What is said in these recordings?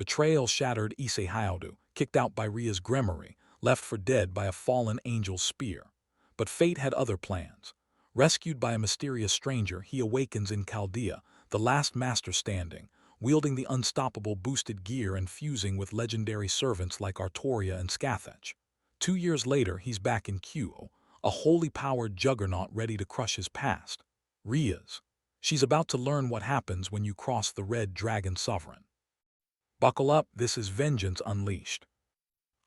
Betrayal shattered Issei Hyoudou, kicked out by Rias Gremory, left for dead by a fallen angel's spear. But fate had other plans. Rescued by a mysterious stranger, he awakens in Chaldea, the last master standing, wielding the unstoppable boosted gear and fusing with legendary servants like Artoria and Scathach. 2 years later, he's back in Kuoh, a wholly powered juggernaut ready to crush his past. Rias. She's about to learn what happens when you cross the Red Dragon Sovereign. Buckle up, this is Vengeance Unleashed.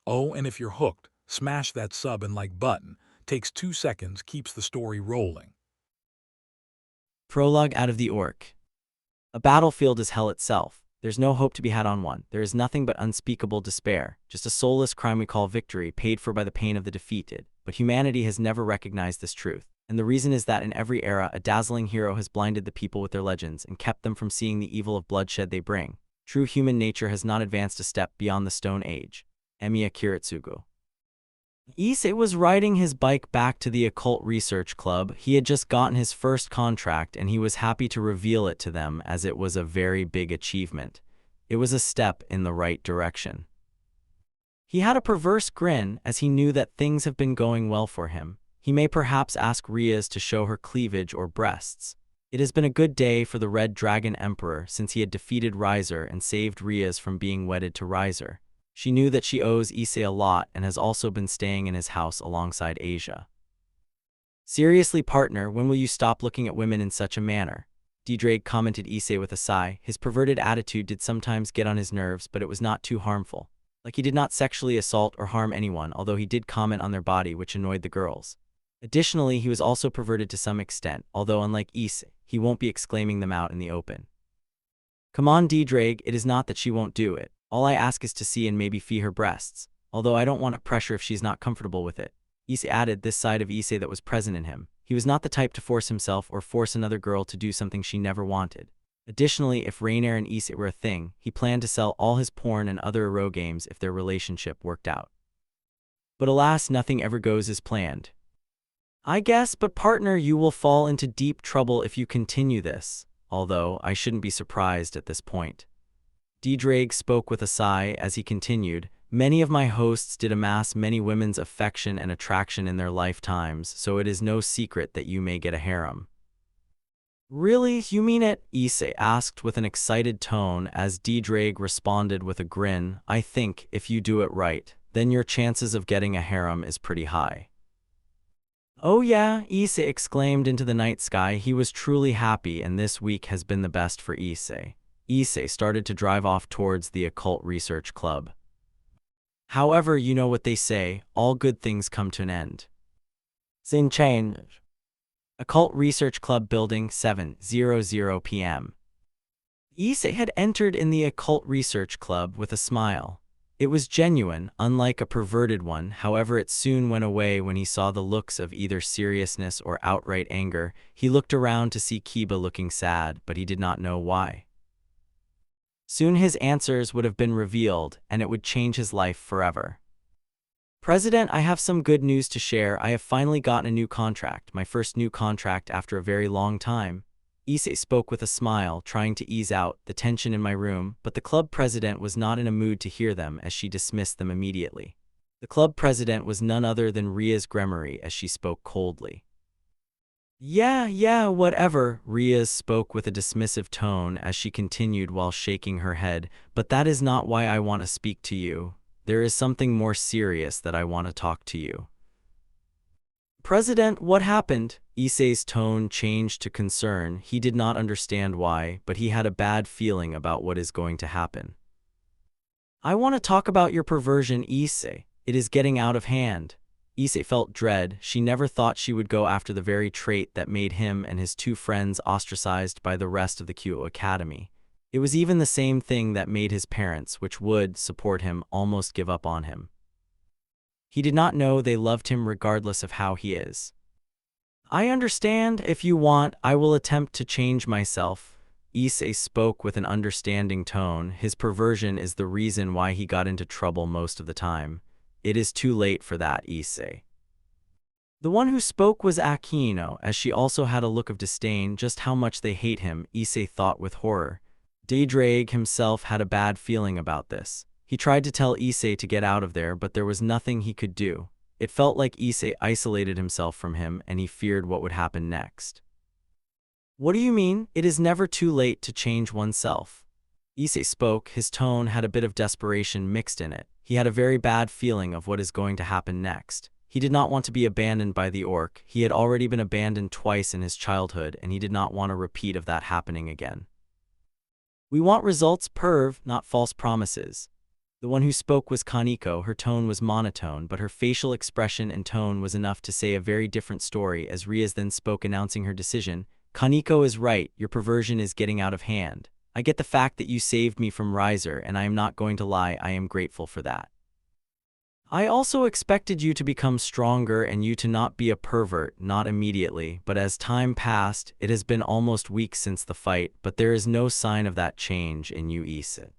Oh, and if you're hooked, smash that sub and like button. Takes 2 seconds, keeps the story rolling. Prologue out of the Orc. A battlefield is hell itself. There's no hope to be had on one. There is nothing but unspeakable despair, just a soulless crime we call victory, paid for by the pain of the defeated. But humanity has never recognized this truth. And the reason is that in every era, a dazzling hero has blinded the people with their legends and kept them from seeing the evil of bloodshed they bring. True human nature has not advanced a step beyond the Stone Age. Emiya Kiritsugu. Issei was riding his bike back to the Occult Research Club. He had just gotten his first contract and he was happy to reveal it to them as it was a very big achievement. It was a step in the right direction. He had a perverse grin as he knew that things have been going well for him. He may perhaps ask Rias to show her cleavage or breasts. It has been a good day for the Red Dragon Emperor since he had defeated Riser and saved Rias from being wedded to Riser. She knew that she owes Issei a lot and has also been staying in his house alongside Asia. Seriously, partner, when will you stop looking at women in such a manner? Drake commented Issei with a sigh. His perverted attitude did sometimes get on his nerves, but it was not too harmful. Like he did not sexually assault or harm anyone, although he did comment on their body, which annoyed the girls. Additionally, he was also perverted to some extent, although unlike Issei, he won't be exclaiming them out in the open. Come on, Drake, it is not that she won't do it. All I ask is to see and maybe fee her breasts, although I don't want to pressure if she's not comfortable with it. Issei added this side of Issei that was present in him. He was not the type to force himself or force another girl to do something she never wanted. Additionally, if Rainier and Issei were a thing, he planned to sell all his porn and other ero games if their relationship worked out. But alas, nothing ever goes as planned. I guess, but partner, you will fall into deep trouble if you continue this, although I shouldn't be surprised at this point. Drake spoke with a sigh as he continued, many of my hosts did amass many women's affection and attraction in their lifetimes, so it is no secret that you may get a harem. Really, you mean it? Issei asked with an excited tone as Drake responded with a grin. I think, if you do it right, then your chances of getting a harem is pretty high. Oh yeah, Issei exclaimed into the night sky. He was truly happy and this week has been the best for Issei. Issei started to drive off towards the Occult Research Club. However, you know what they say, all good things come to an end. Sin change. Occult Research Club Building, 7:00 p.m. Issei had entered in the Occult Research Club with a smile. It was genuine, unlike a perverted one, however it soon went away when he saw the looks of either seriousness or outright anger. He looked around to see Kiba looking sad, but he did not know why. Soon his answers would have been revealed, and it would change his life forever. President, I have some good news to share. I have finally gotten a new contract, my first new contract after a very long time. Issei spoke with a smile, trying to ease out the tension in my room, but the club president was not in a mood to hear them as she dismissed them immediately. The club president was none other than Rias Gremory as she spoke coldly. Yeah, whatever, Rias spoke with a dismissive tone as she continued while shaking her head, but that is not why I want to speak to you. There is something more serious that I want to talk to you. President, what happened? Issei's tone changed to concern. He did not understand why, but he had a bad feeling about what is going to happen. I want to talk about your perversion, Issei. It is getting out of hand. Issei felt dread. She never thought she would go after the very trait that made him and his two friends ostracized by the rest of the Kuoh Academy. It was even the same thing that made his parents, which would support him, almost give up on him. He did not know they loved him regardless of how he is. I understand. If you want, I will attempt to change myself. Issei spoke with an understanding tone. His perversion is the reason why he got into trouble most of the time. It is too late for that, Issei. The one who spoke was Akino, as she also had a look of disdain. Just how much they hate him, Issei thought with horror. Daydraig himself had a bad feeling about this. He tried to tell Issei to get out of there, but there was nothing he could do. It felt like Issei isolated himself from him, and he feared what would happen next. What do you mean? It is never too late to change oneself. Issei spoke. His tone had a bit of desperation mixed in it. He had a very bad feeling of what is going to happen next. He did not want to be abandoned by the orc. He had already been abandoned twice in his childhood, and he did not want a repeat of that happening again. We want results, perv, not false promises. The one who spoke was Kaneko. Her tone was monotone, but her facial expression and tone was enough to say a very different story. As Rias then spoke, announcing her decision, Kaneko is right, your perversion is getting out of hand. I get the fact that you saved me from Riser, and I am not going to lie, I am grateful for that. I also expected you to become stronger and you to not be a pervert, not immediately, but as time passed, it has been almost weeks since the fight, but there is no sign of that change in you, Issei.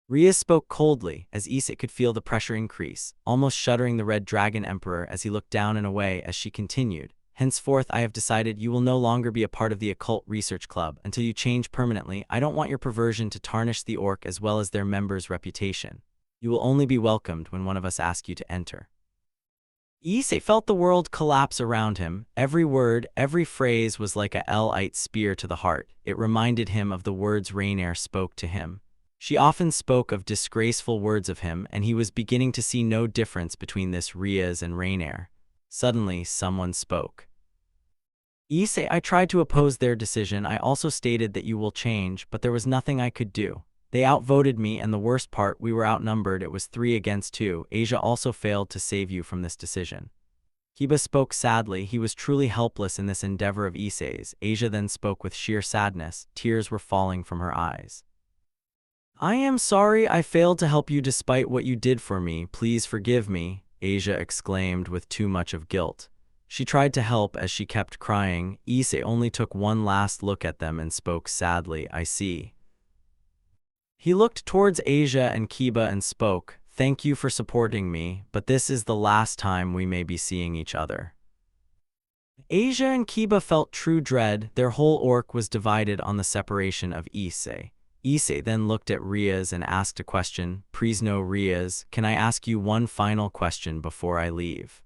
Rias spoke coldly, as Issei could feel the pressure increase, almost shuddering the Red Dragon Emperor as he looked down and away as she continued. Henceforth, I have decided you will no longer be a part of the Occult Research Club until you change permanently. I don't want your perversion to tarnish the orc as well as their members' reputation. You will only be welcomed when one of us asks you to enter. Issei felt the world collapse around him. Every word, every phrase was like a L-ite spear to the heart. It reminded him of the words Rainier spoke to him. She often spoke of disgraceful words of him, and he was beginning to see no difference between this Rias and Rainier. Suddenly, someone spoke. Issei, I tried to oppose their decision. I also stated that you will change, but there was nothing I could do. They outvoted me, and the worst part, we were outnumbered. It was 3 against 2. Asia also failed to save you from this decision. Kiba spoke sadly. He was truly helpless in this endeavor of Issei's. Asia then spoke with sheer sadness. Tears were falling from her eyes. I am sorry I failed to help you despite what you did for me. Please forgive me, Asia exclaimed with too much of guilt. She tried to help as she kept crying. Issei only took one last look at them and spoke sadly, I see. He looked towards Asia and Kiba and spoke, thank you for supporting me, but this is the last time we may be seeing each other. Asia and Kiba felt true dread. Their whole orc was divided on the separation of Issei. Issei then looked at Rias and asked a question. Please no, Rias, can I ask you one final question before I leave?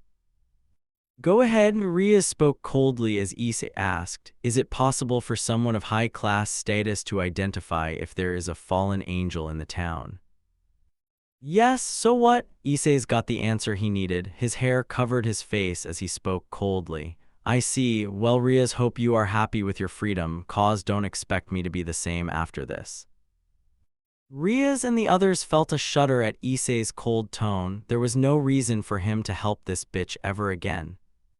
Go ahead, Rias spoke coldly as Issei asked, is it possible for someone of high-class status to identify if there is a fallen angel in the town? Yes, so what? Issei's got the answer he needed. His hair covered his face as he spoke coldly. I see. Well, Rias, hope you are happy with your freedom. Cause don't expect me to be the same after this. Rias and the others felt a shudder at Issei's cold tone. There was no reason for him to help this bitch ever again.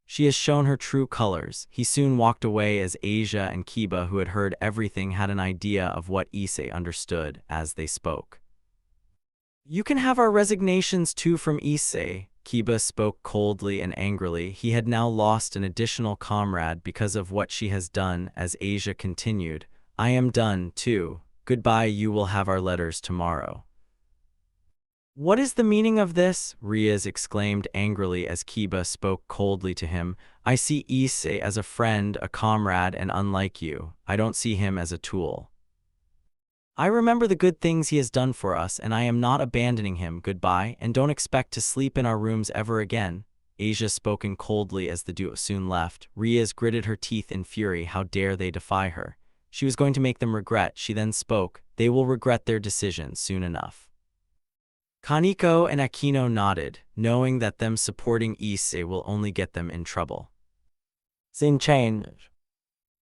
She has shown her true colors. He soon walked away as Asia and Kiba, who had heard everything, had an idea of what Issei understood as they spoke. You can have our resignations too from Issei. Kiba spoke coldly and angrily. He had now lost an additional comrade because of what she has done. As Asia continued, I am done too. Goodbye, you will have our letters tomorrow. What is the meaning of this? Rias exclaimed angrily as Kiba spoke coldly to him. I see Issei as a friend, a comrade, and unlike you, I don't see him as a tool. I remember the good things he has done for us, and I am not abandoning him. Goodbye, and don't expect to sleep in our rooms ever again. Asia spoke coldly as the duo soon left. Rias gritted her teeth in fury. How dare they defy her? She was going to make them regret. She then spoke. They will regret their decision soon enough. Kaneko and Akino nodded, knowing that them supporting Issei will only get them in trouble. Scene change.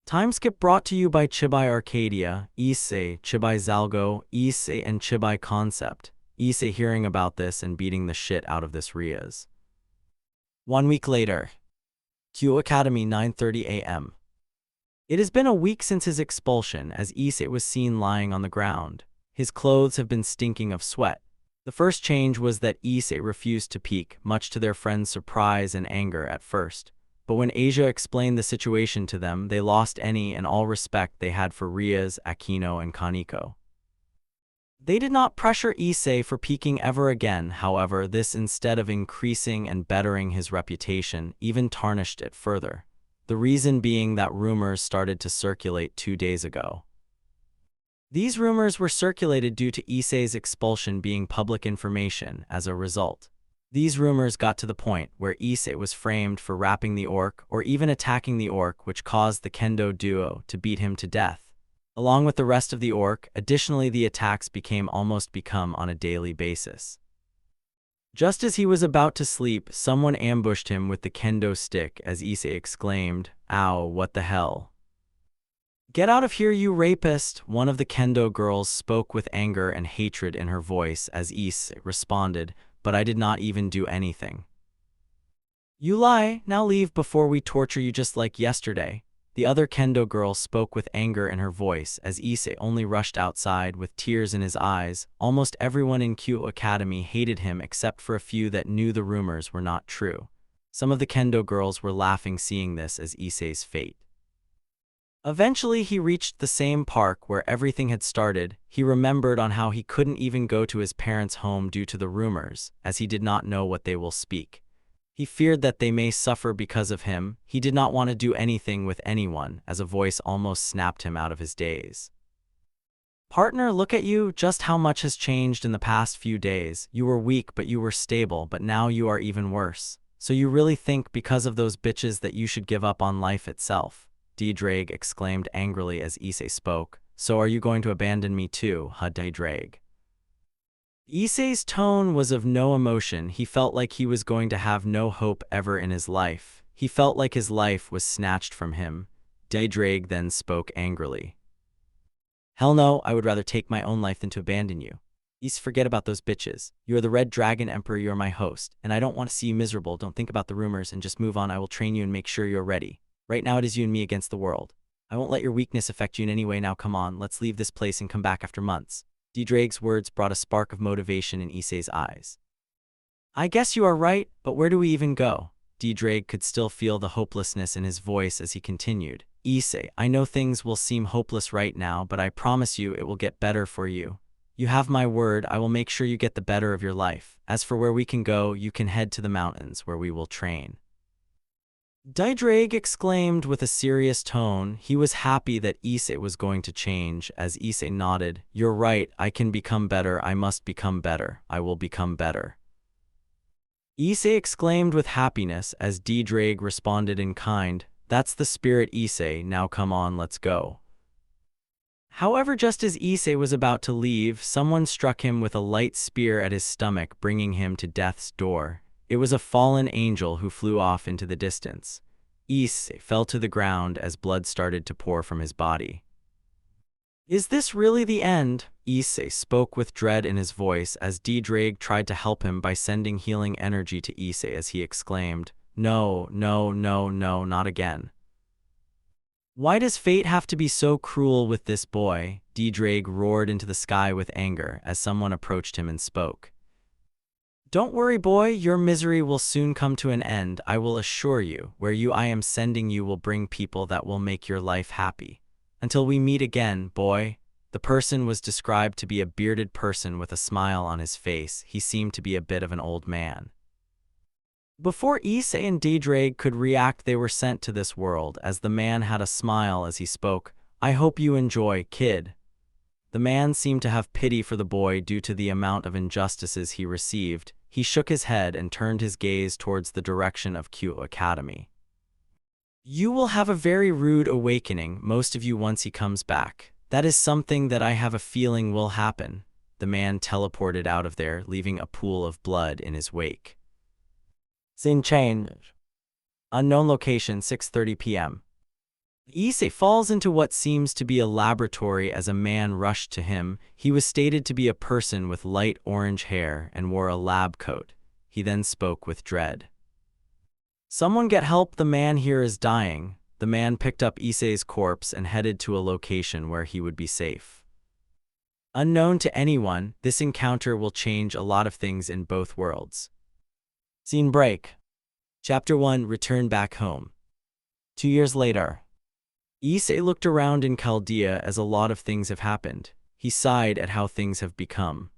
Timeskip brought to you by Chibai Arcadia, Issei, Chibai Zalgo, Issei and Chibai Concept. Issei hearing about this and beating the shit out of this Rias. 1 week later. Kuoh Academy, 9:30 a.m. It has been a week since his expulsion, as Issei was seen lying on the ground. His clothes have been stinking of sweat. The first change was that Issei refused to peek, much to their friends' surprise and anger at first. But when Asia explained the situation to them, they lost any and all respect they had for Rias, Akino, and Kaneko. They did not pressure Issei for peeking ever again. However, this, instead of increasing and bettering his reputation, even tarnished it further. The reason being that rumors started to circulate 2 days ago. These rumors were circulated due to Issei's expulsion being public information as a result. These rumors got to the point where Issei was framed for rapping the orc or even attacking the orc, which caused the kendo duo to beat him to death. Along with the rest of the orc, additionally the attacks became on a daily basis. Just as he was about to sleep, someone ambushed him with the kendo stick as Issei exclaimed, "Ow, what the hell? Get out of here, you rapist!" One of the kendo girls spoke with anger and hatred in her voice as Issei responded, "But I did not even do anything." "You lie, now leave before we torture you just like yesterday." The other kendo girl spoke with anger in her voice as Issei only rushed outside with tears in his eyes. Almost everyone in Kuoh Academy hated him except for a few that knew the rumors were not true. Some of the kendo girls were laughing seeing this as Issei's fate. Eventually he reached the same park where everything had started. He remembered on how he couldn't even go to his parents' home due to the rumors, as he did not know what they will speak. He feared that they may suffer because of him. He did not want to do anything with anyone, as a voice almost snapped him out of his daze. "Partner, look at you, just how much has changed in the past few days. You were weak but you were stable, but now you are even worse. So you really think because of those bitches that you should give up on life itself?" Drake exclaimed angrily as Issei spoke. "So are you going to abandon me too, huh, Drake?" Issei's tone was of no emotion. He felt like he was going to have no hope ever in his life. He felt like his life was snatched from him. Drake then spoke angrily. "Hell no, I would rather take my own life than to abandon you. Issei, forget about those bitches. You are the Red Dragon Emperor, you are my host, and I don't want to see you miserable. Don't think about the rumors and just move on. I will train you and make sure you're ready. Right now it is you and me against the world. I won't let your weakness affect you in any way. Now come on, let's leave this place and come back after months." Drake's words brought a spark of motivation in Issei's eyes. "I guess you are right, but where do we even go?" Drake could still feel the hopelessness in his voice as he continued. "Issei, I know things will seem hopeless right now, but I promise you it will get better for you. You have my word, I will make sure you get the better of your life. As for where we can go, you can head to the mountains where we will train." Drake exclaimed with a serious tone. He was happy that Issei was going to change. As Issei nodded, "You're right, I can become better. I must become better. I will become better." Issei exclaimed with happiness as Drake responded in kind. "That's the spirit, Issei. Now come on, let's go." However, just as Issei was about to leave, someone struck him with a light spear at his stomach, bringing him to death's door. It was a fallen angel who flew off into the distance. Issei fell to the ground as blood started to pour from his body. "Is this really the end?" Issei spoke with dread in his voice as Drake tried to help him by sending healing energy to Issei as he exclaimed, "No, no, no, no, not again. Why does fate have to be so cruel with this boy?" Drake roared into the sky with anger as someone approached him and spoke. "Don't worry, boy, your misery will soon come to an end. I will assure you, where I am sending you will bring people that will make your life happy. Until we meet again, boy." The person was described to be a bearded person with a smile on his face. He seemed to be a bit of an old man. Before Issei and Drake could react, they were sent to this world, as the man had a smile as he spoke. "I hope you enjoy, kid." The man seemed to have pity for the boy due to the amount of injustices he received. He shook his head and turned his gaze towards the direction of Kuoh Academy. "You will have a very rude awakening, most of you, once he comes back. That is something that I have a feeling will happen." The man teleported out of there, leaving a pool of blood in his wake. Scene change. Unknown location, 6:30 p.m. Issei falls into what seems to be a laboratory as a man rushed to him. He was stated to be a person with light orange hair and wore a lab coat. He then spoke with dread. "Someone get help, the man here is dying." The man picked up Issei's corpse and headed to a location where he would be safe. Unknown to anyone, this encounter will change a lot of things in both worlds. Scene break. Chapter 1, Return back home. 2 years later. Issei looked around in Chaldea as a lot of things have happened. He sighed at how things have become.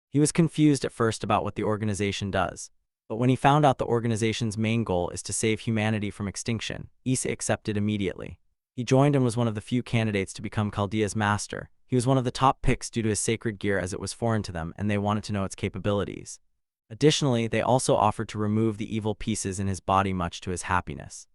He was confused at first about what the organization does, but when he found out the organization's main goal is to save humanity from extinction, Issei accepted immediately. He joined and was one of the few candidates to become Chaldea's master. He He was one of the top picks due to his sacred gear, as it was foreign to them and they wanted to know its capabilities. Additionally, they also offered to remove the evil pieces in his body, much to his happiness.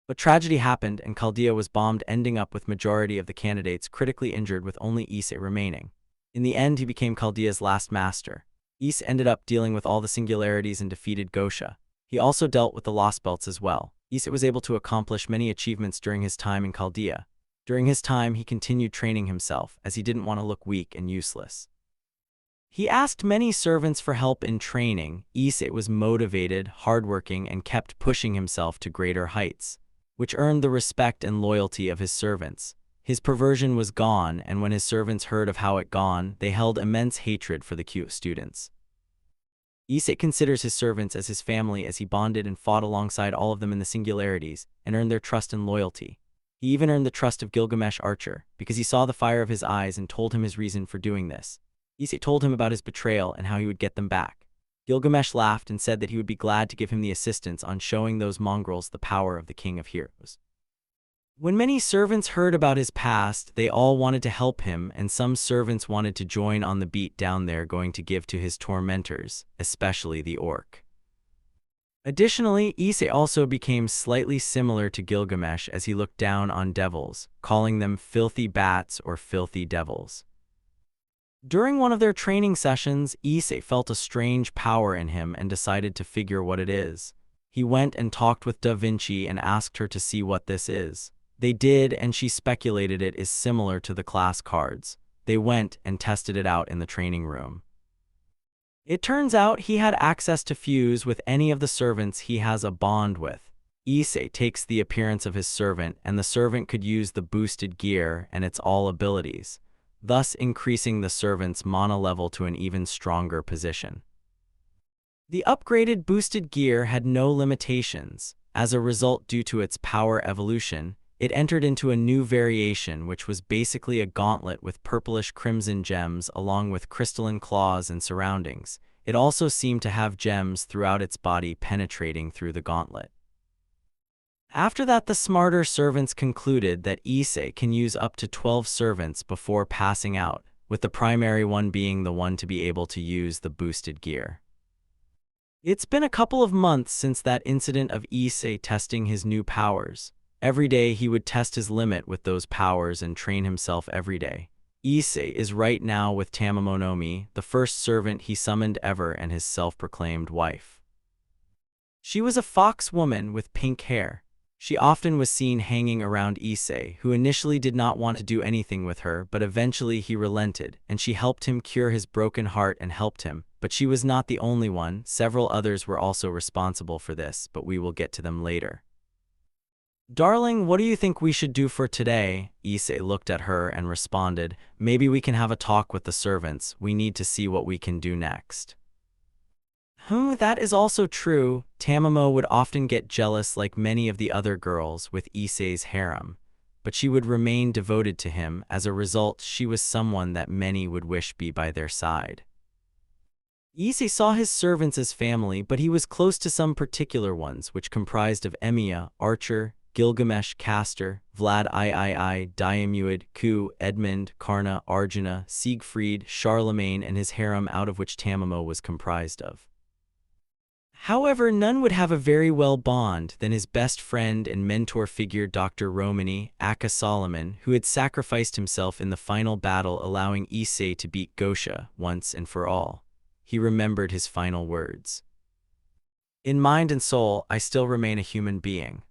But tragedy happened and Chaldea was bombed, ending up with majority of the candidates critically injured with only Issei remaining. In the end, he became Chaldea's last master. Issei ended up dealing with all the singularities and defeated Gosha. He also dealt with the Lost Belts as well. Issei was able to accomplish many achievements during his time in Chaldea. During his time, he continued training himself, as he didn't want to look weak and useless. He asked many servants for help in training. Issei was motivated, hardworking, and kept pushing himself to greater heights, which earned the respect and loyalty of his servants. His perversion was gone, and when his servants heard of how it gone, they held immense hatred for the Kuoh students. Issei considers his servants as his family, as he bonded and fought alongside all of them in the singularities, and earned their trust and loyalty. He even earned the trust of Gilgamesh Archer, because he saw the fire of his eyes and told him his reason for doing this. Issei told him about his betrayal and how he would get them back. Gilgamesh laughed and said that he would be glad to give him the assistance on showing those mongrels the power of the King of Heroes. When many servants heard about his past, they all wanted to help him, and some servants wanted to join on the beat down there going to give to his tormentors, especially the orc. Additionally, Issei also became slightly similar to Gilgamesh, as he looked down on devils, calling them filthy bats or filthy devils. During one of their training sessions, Issei felt a strange power in him and decided to figure what it is. He went and talked with Da Vinci and asked her to see what this is. They did, and she speculated it is similar to the class cards. They went and tested it out in the training room. It turns out he had access to fuse with any of the servants he has a bond with. Issei takes the appearance of his servant, and the servant could use the boosted gear and its all abilities, thus increasing the servant's mana level to an even stronger position. The upgraded boosted gear had no limitations. As a result, due to its power evolution, it entered into a new variation, which was basically a gauntlet with purplish crimson gems along with crystalline claws and surroundings. It also seemed to have gems throughout its body penetrating through the gauntlet. After that, the smarter servants concluded that Issei can use up to 12 servants before passing out, with the primary one being the one to be able to use the boosted gear. It's been a couple of months since that incident of Issei testing his new powers. Every day he would test his limit with those powers and train himself every day. Issei is right now with Tamamonomi, the first servant he summoned ever, and his self-proclaimed wife. She was a fox woman with pink hair. She often was seen hanging around Issei, who initially did not want to do anything with her, but eventually he relented, and she helped him cure his broken heart and helped him. But she was not the only one. Several others were also responsible for this, but we will get to them later. "Darling, what do you think we should do for today?" Issei looked at her and responded, "Maybe we can have a talk with the servants. We need to see what we can do next." That is also true. Tamamo would often get jealous, like many of the other girls with Issei's harem, but she would remain devoted to him. As a result, she was someone that many would wish be by their side. Issei saw his servants as family, but he was close to some particular ones, which comprised of Emiya, Archer, Gilgamesh, Castor, Vlad III, Diomuid, Kuoh, Edmund, Karna, Arjuna, Siegfried, Charlemagne, and his harem, out of which Tamamo was comprised of. However, none would have a very well bond than his best friend and mentor figure, Dr. Romani, aka Solomon, who had sacrificed himself in the final battle, allowing Issei to beat Gosha once and for all. He remembered his final words. "In mind and soul, I still remain a human being."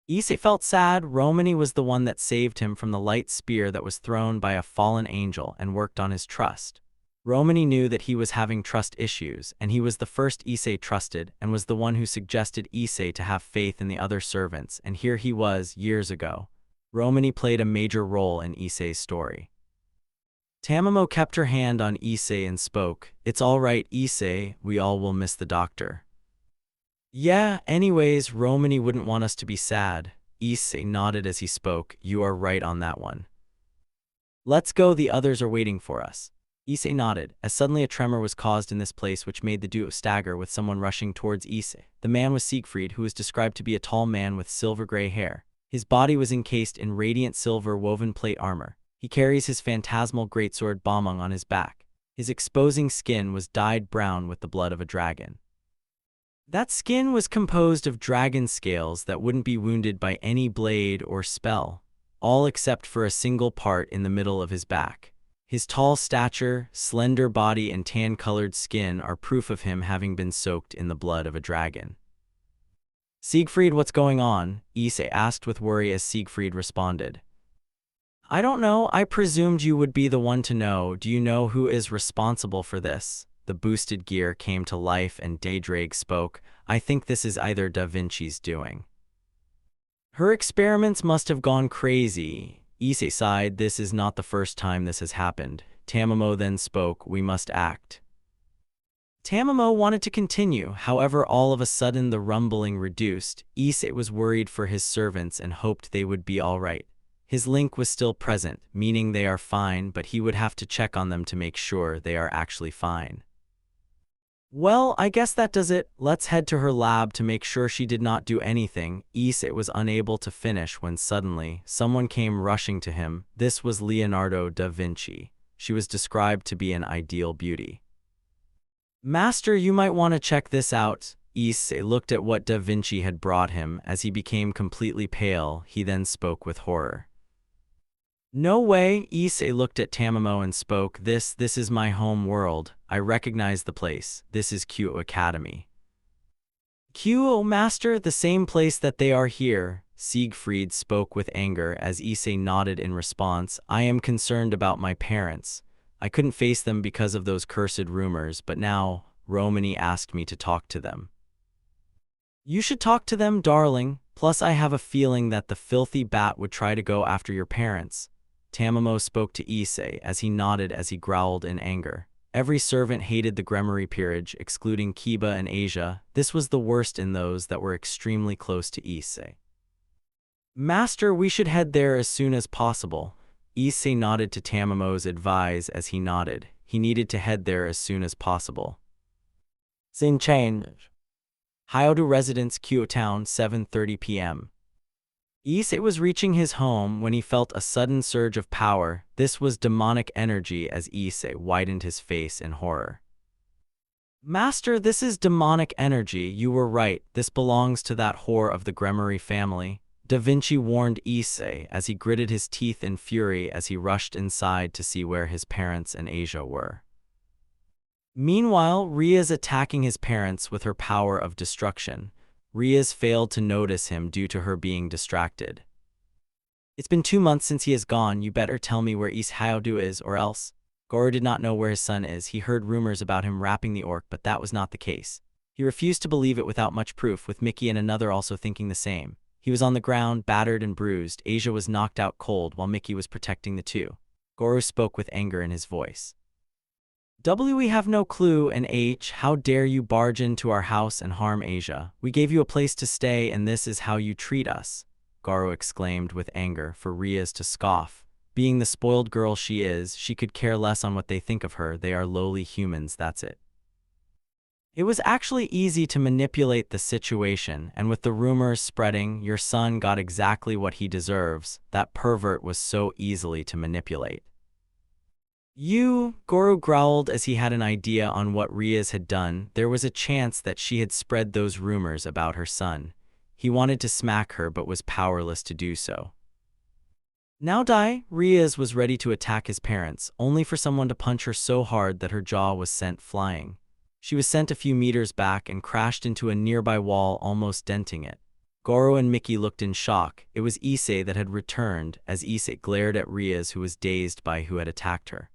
Issei felt sad. Romani was the one that saved him from the light spear that was thrown by a fallen angel and worked on his trust. Romani knew that he was having trust issues, and he was the first Issei trusted and was the one who suggested Issei to have faith in the other servants, and here he was years ago. Romani played a major role in Issei's story. Tamamo kept her hand on Issei and spoke, "It's all right, Issei, we all will miss the doctor." "Yeah, anyways, Romani wouldn't want us to be sad." Issei nodded as he spoke, "You are right on that one. Let's go, the others are waiting for us." Issei nodded, as suddenly a tremor was caused in this place which made the duo stagger with someone rushing towards Issei. The man was Siegfried, who was described to be a tall man with silver-gray hair. His body was encased in radiant silver woven plate armor. He carries his phantasmal greatsword Bomong on his back. His exposing skin was dyed brown with the blood of a dragon. That skin was composed of dragon scales that wouldn't be wounded by any blade or spell, all except for a single part in the middle of his back. His tall stature, slender body, and tan-colored skin are proof of him having been soaked in the blood of a dragon. Siegfried, what's going on? Issei asked with worry as Siegfried responded. I don't know, I presumed you would be the one to know. Do you know who is responsible for this? The boosted gear came to life and Deidraig spoke. I think this is either Da Vinci's doing. Her experiments must have gone crazy. Issei sighed. This is not the first time this has happened. Tamamo then spoke. We must act. Tamamo wanted to continue, however all of a sudden the rumbling reduced. Issei was worried for his servants and hoped they would be all right. His link was still present, meaning they are fine, but he would have to check on them to make sure they are actually fine. Well, I guess that does it. Let's head to her lab to make sure she did not do anything. Issei was unable to finish when suddenly someone came rushing to him. This was Leonardo da Vinci. She was described to be an ideal beauty. Master, you might want to check this out. Issei looked at what da Vinci had brought him. As he became completely pale, he then spoke with horror. No way. Issei looked at Tamamo and spoke. This is my home world. I recognize the place. This is Kuoh Academy. Kuoh, master, the same place that they are here. Siegfried spoke with anger as Issei nodded in response. I am concerned about my parents. I couldn't face them because of those cursed rumors, but now Romani asked me to talk to them. You should talk to them, darling. Plus I have a feeling that the filthy bat would try to go after your parents. Tamamo spoke to Issei as he nodded as he growled in anger. Every servant hated the Gremory peerage, excluding Kiba and Asia. This was the worst in those that were extremely close to Issei. Master, we should head there as soon as possible. Issei nodded to Tamamo's advice as he nodded. He needed to head there as soon as possible. Scene change. Hyoudou Residence, Kuoh Town, 7:30 p.m. Issei was reaching his home when he felt a sudden surge of power. This was demonic energy as Issei widened his face in horror. Master, this is demonic energy. You were right. This belongs to that whore of the Gremory family. Da Vinci warned Issei as he gritted his teeth in fury as he rushed inside to see where his parents and Asia were. Meanwhile, Rias attacking his parents with her power of destruction. Rias failed to notice him due to her being distracted. It's been 2 months since he has gone. You better tell me where Issei Hyoudou is, or else. Kuoh did not know where his son is. He heard rumors about him rapping the orc, but that was not the case. He refused to believe it without much proof, with Mickey and another also thinking the same. He was on the ground, battered and bruised. Asia was knocked out cold while Mickey was protecting the two. Kuoh spoke with anger in his voice. We have no clue, and H, how dare you barge into our house and harm Asia? We gave you a place to stay and this is how you treat us. Kuoh exclaimed with anger for Rias to scoff. Being the spoiled girl she is, she could care less on what they think of her. They are lowly humans, that's it. It was actually easy to manipulate the situation, and with the rumors spreading, your son got exactly what he deserves. That pervert was so easily to manipulate. Kuoh growled as he had an idea on what Rias had done. There was a chance that she had spread those rumors about her son. He wanted to smack her but was powerless to do so. Now Rias was ready to attack his parents, only for someone to punch her so hard that her jaw was sent flying. She was sent a few meters back and crashed into a nearby wall, almost denting it. Kuoh and Mickey looked in shock. It was Issei that had returned, as Issei glared at Rias, who was dazed by who had attacked her.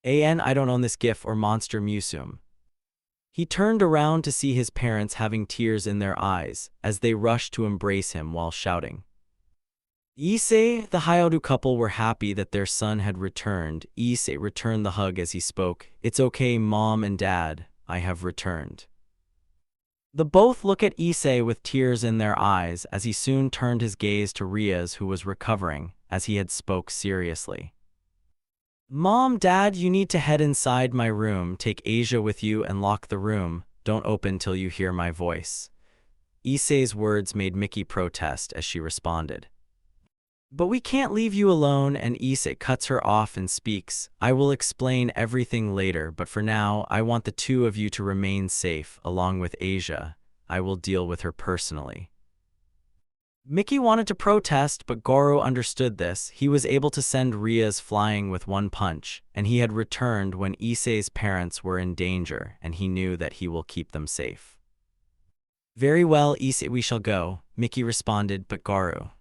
I don't own this gif or monster museum. He turned around to see his parents having tears in their eyes, as they rushed to embrace him while shouting. Issei, the Hyoudou couple were happy that their son had returned. Issei returned the hug as he spoke. It's okay, Mom and Dad, I have returned. The both look at Issei with tears in their eyes as he soon turned his gaze to Rias, who was recovering, as he had spoke seriously. Mom, Dad, you need to head inside my room, take Asia with you and lock the room. Don't open till you hear my voice. Issei's words made Mickey protest as she responded. But we can't leave you alone, and Issei cuts her off and speaks. I will explain everything later, but for now, I want the two of you to remain safe, along with Asia. I will deal with her personally. Mickey wanted to protest, but Goro understood this. He was able to send Rias flying with one punch, and he had returned when Issei's parents were in danger, and he knew that he will keep them safe. Very well, Issei, we shall go, Mickey responded, but Goro.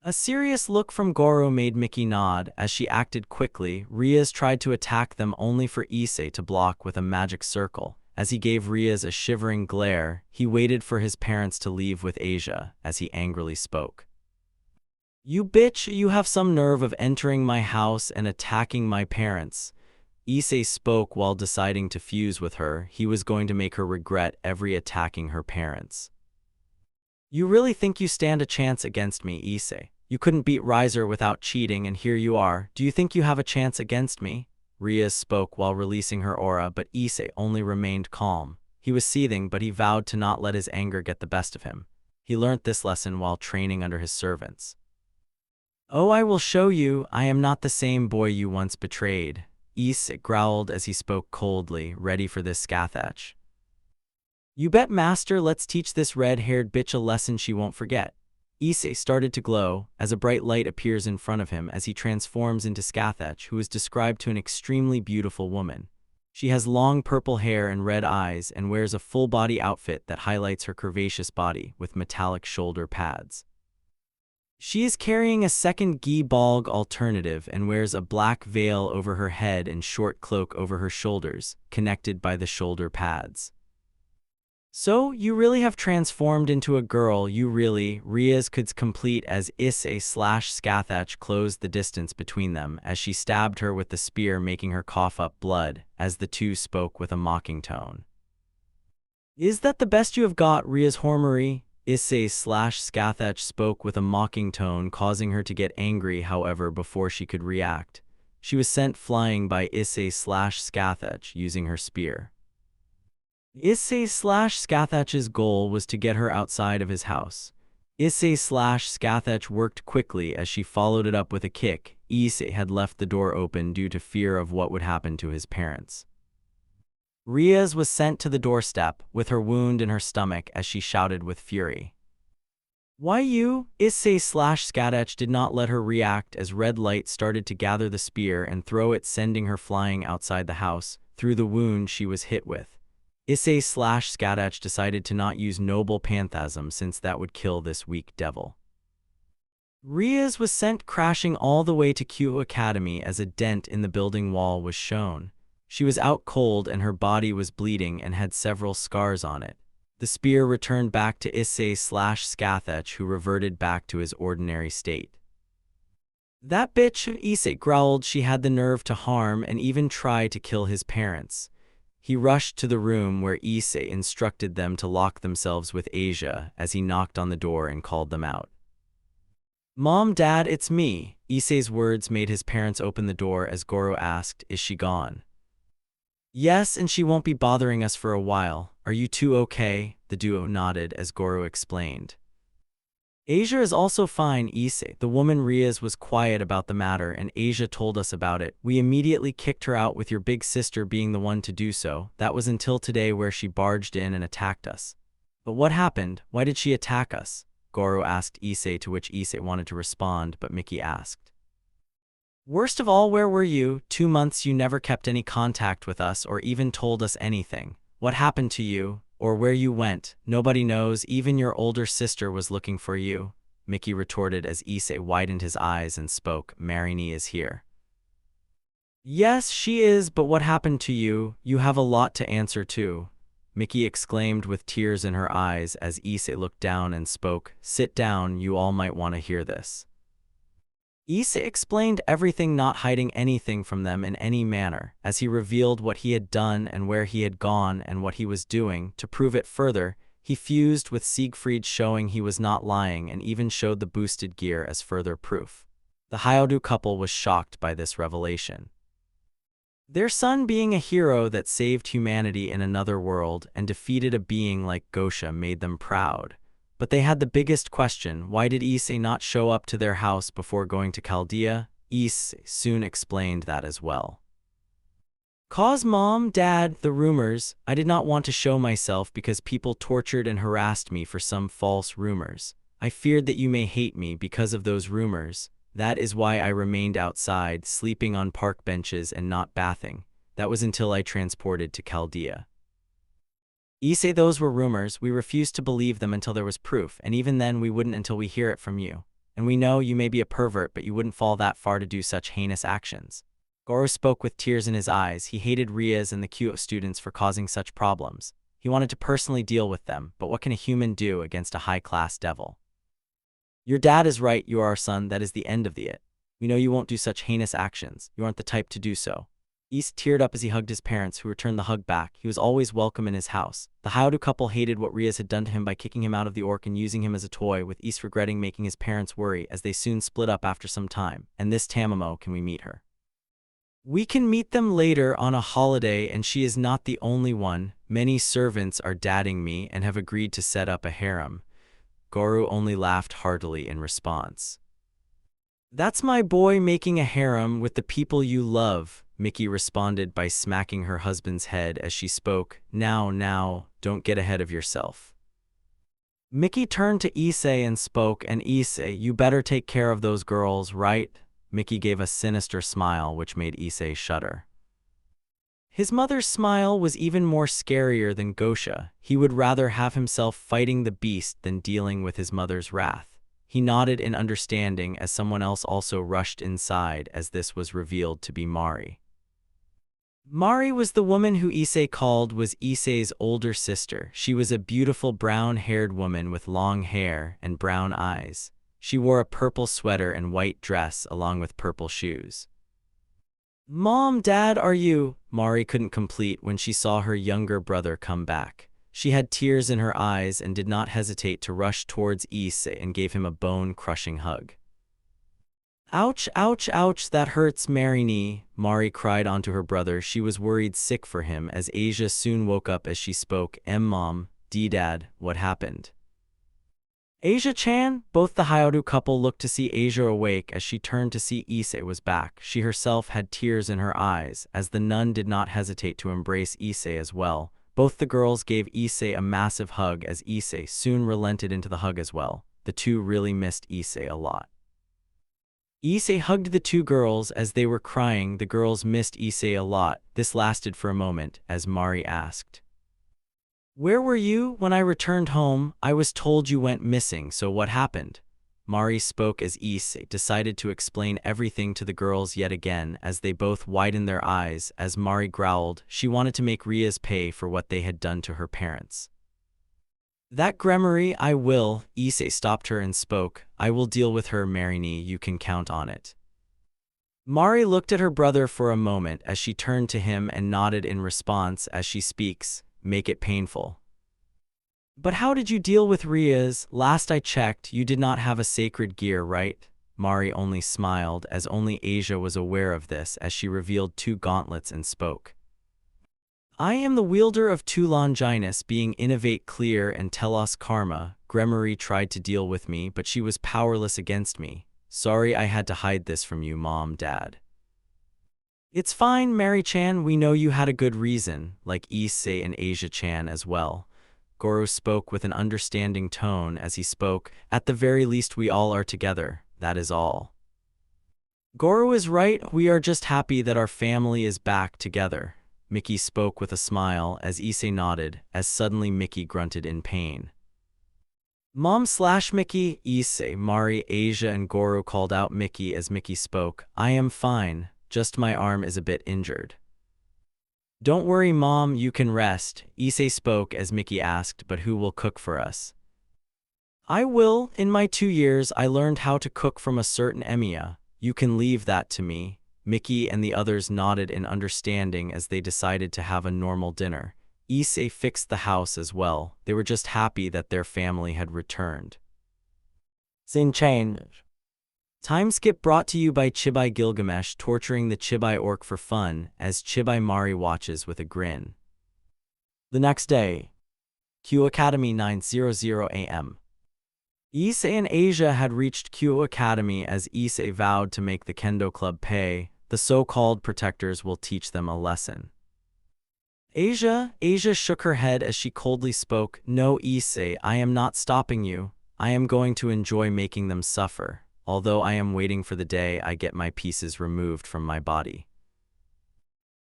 A serious look from Goro made Mickey nod. As she acted quickly, Rias tried to attack them only for Issei to block with a magic circle. As he gave Rias a shivering glare, he waited for his parents to leave with Asia, as he angrily spoke. You bitch, you have some nerve of entering my house and attacking my parents. Issei spoke while deciding to fuse with her. He was going to make her regret every attacking her parents. You really think you stand a chance against me, Issei? You couldn't beat Riser without cheating, and here you are. Do you think you have a chance against me? Rias spoke while releasing her aura, but Issei only remained calm. He was seething, but he vowed to not let his anger get the best of him. He learnt this lesson while training under his servants. Oh, I will show you. I am not the same boy you once betrayed. Issei growled as he spoke coldly, ready for this Scathach. You bet, master. Let's teach this red-haired bitch a lesson she won't forget. Issei started to glow as a bright light appears in front of him as he transforms into Scathach, who is described to an extremely beautiful woman. She has long purple hair and red eyes and wears a full-body outfit that highlights her curvaceous body with metallic shoulder pads. She is carrying a second Gi Balg alternative and wears a black veil over her head and short cloak over her shoulders, connected by the shoulder pads. So, you really have transformed into a girl, you really, Rias could complete as Issei/Scathach closed the distance between them as she stabbed her with the spear, making her cough up blood, as the two spoke with a mocking tone. Is that the best you have got, Rias Gremory? Issei/Scathach spoke with a mocking tone, causing her to get angry. However, before she could react, she was sent flying by Issei/Scathach using her spear. Issei/Scathach's goal was to get her outside of his house. Issei/Scathach worked quickly as she followed it up with a kick. Issei had left the door open due to fear of what would happen to his parents. Rias was sent to the doorstep with her wound in her stomach as she shouted with fury. Why you? Issei/Scathach did not let her react as red light started to gather the spear and throw it, sending her flying outside the house through the wound she was hit with. Issei/Scathach decided to not use Noble Phantasm since that would kill this weak devil. Rias was sent crashing all the way to Kuoh Academy as a dent in the building wall was shown. She was out cold and her body was bleeding and had several scars on it. The spear returned back to Issei/Scathach, who reverted back to his ordinary state. That bitch, Issei growled. She had the nerve to harm and even try to kill his parents. He rushed to the room where Issei instructed them to lock themselves with Asia as he knocked on the door and called them out. Mom, Dad, it's me. Issei's words made his parents open the door as Goro asked, is she gone? Yes, and she won't be bothering us for a while. Are you two okay? The duo nodded as Goro explained. Asia is also fine, Issei. The woman Rias was quiet about the matter and Asia told us about it. We immediately kicked her out with your big sister being the one to do so. That was until today where she barged in and attacked us. But what happened? Why did she attack us? Goro asked Issei, to which Issei wanted to respond, but Mickey asked. Worst of all, where were you? 2 months you never kept any contact with us or even told us anything. What happened to you? Or where you went? Nobody knows. Even your older sister was looking for you. Mickey retorted as Issei widened his eyes and spoke. Marini is here. Yes, she is, but what happened to you? You have a lot to answer to. Mickey exclaimed with tears in her eyes as Issei looked down and spoke. Sit down, you all might want to hear this. Issei explained everything, not hiding anything from them in any manner, as he revealed what he had done and where he had gone and what he was doing. To prove it further, he fused with Siegfried, showing he was not lying, and even showed the boosted gear as further proof. The Hyoudou couple was shocked by this revelation. Their son being a hero that saved humanity in another world and defeated a being like Gosha made them proud. But they had the biggest question: why did Issei not show up to their house before going to Chaldea? Issei soon explained that as well. "Cause Mom, Dad, the rumors. I did not want to show myself because people tortured and harassed me for some false rumors. I feared that you may hate me because of those rumors. That is why I remained outside, sleeping on park benches and not bathing. That was until I transported to Chaldea." Issei, those were rumors. We refused to believe them until there was proof, and even then we wouldn't until we hear it from you. And we know you may be a pervert, but you wouldn't fall that far to do such heinous actions. Kuoh spoke with tears in his eyes. He hated Rias and the Kuoh students for causing such problems. He wanted to personally deal with them, but what can a human do against a high-class devil? "Your dad is right, you are our son, that is the end of it. We know you won't do such heinous actions. You aren't the type to do so." Issei teared up as he hugged his parents, who returned the hug back. He was always welcome in his house. The Hyoudou couple hated what Rias had done to him by kicking him out of the orc and using him as a toy, with Issei regretting making his parents worry, as they soon split up after some time. "And this Tamamo, can we meet her?" "We can meet them later on a holiday, and she is not the only one. Many servants are dating me and have agreed to set up a harem." Kuoh only laughed heartily in response. "That's my boy making a harem with the people you love," Mickey responded by smacking her husband's head as she spoke. Now, don't get ahead of yourself." Mickey turned to Issei and spoke, "And Issei, you better take care of those girls, right?" Mickey gave a sinister smile which made Issei shudder. His mother's smile was even more scarier than Gosha. He would rather have himself fighting the beast than dealing with his mother's wrath. He nodded in understanding as someone else also rushed inside, as this was revealed to be Mari. Mari was the woman who Issei called was Issei's older sister. She was a beautiful brown-haired woman with long hair and brown eyes. She wore a purple sweater and white dress along with purple shoes. "Mom, Dad, are you?" Mari couldn't complete when she saw her younger brother come back. She had tears in her eyes and did not hesitate to rush towards Issei and gave him a bone-crushing hug. "Ouch, ouch, ouch, that hurts, Marini," Mari cried onto her brother. She was worried sick for him, as Asia soon woke up as she spoke. Mom, Dad, what happened?" "Asia-chan?" Both the Hyoudou couple looked to see Asia awake. As she turned to see Issei was back, she herself had tears in her eyes, as the nun did not hesitate to embrace Issei as well. Both the girls gave Issei a massive hug, as Issei soon relented into the hug as well. The two really missed Issei a lot. Issei hugged the two girls as they were crying. The girls missed Issei a lot. This lasted for a moment, as Mari asked, "Where were you when I returned home? I was told you went missing, so what happened?" Mari spoke as Issei decided to explain everything to the girls yet again, as they both widened their eyes. As Mari growled, she wanted to make Rias pay for what they had done to her parents. "That Gremory, I will." Issei stopped her and spoke. "I will deal with her, Marini, you can count on it." Mari looked at her brother for a moment as she turned to him and nodded in response as she speaks. "Make it painful." "But how did you deal with Rias? Last I checked, you did not have a sacred gear, right?" Mari only smiled, as only Asia was aware of this, as she revealed two gauntlets and spoke. "I am the wielder of two Longinus, being Innovate Clear and Telos Karma. Gremory tried to deal with me, but she was powerless against me. Sorry I had to hide this from you, Mom, Dad." "It's fine, Mary-chan, we know you had a good reason," like Issei and Asia-chan as well. Kuoh spoke with an understanding tone as he spoke. "At the very least we all are together, that is all." "Kuoh is right, we are just happy that our family is back together." Mickey spoke with a smile as Issei nodded, as suddenly Mickey grunted in pain. "Mom/Mickey," Issei, Mari, Asia and Kuoh called out Mickey as Mickey spoke. "I am fine. Just my arm is a bit injured." "Don't worry, Mom, you can rest," Issei spoke as Mickey asked, "But who will cook for us?" "I will. In my 2 years, I learned how to cook from a certain Emiya. You can leave that to me." Mickey and the others nodded in understanding as they decided to have a normal dinner. Issei fixed the house as well. They were just happy that their family had returned. Sin-chan. Time skip brought to you by Chibai Gilgamesh torturing the Chibai orc for fun, as Chibai Mari watches with a grin. The next day. Kuoh Academy 9:00 a.m. Issei and Asia had reached Kuoh Academy as Issei vowed to make the Kendo Club pay. The so-called protectors will teach them a lesson. Asia shook her head as she coldly spoke. No, Issei, I am not stopping you. I am going to enjoy making them suffer, although I am waiting for the day I get my pieces removed from my body.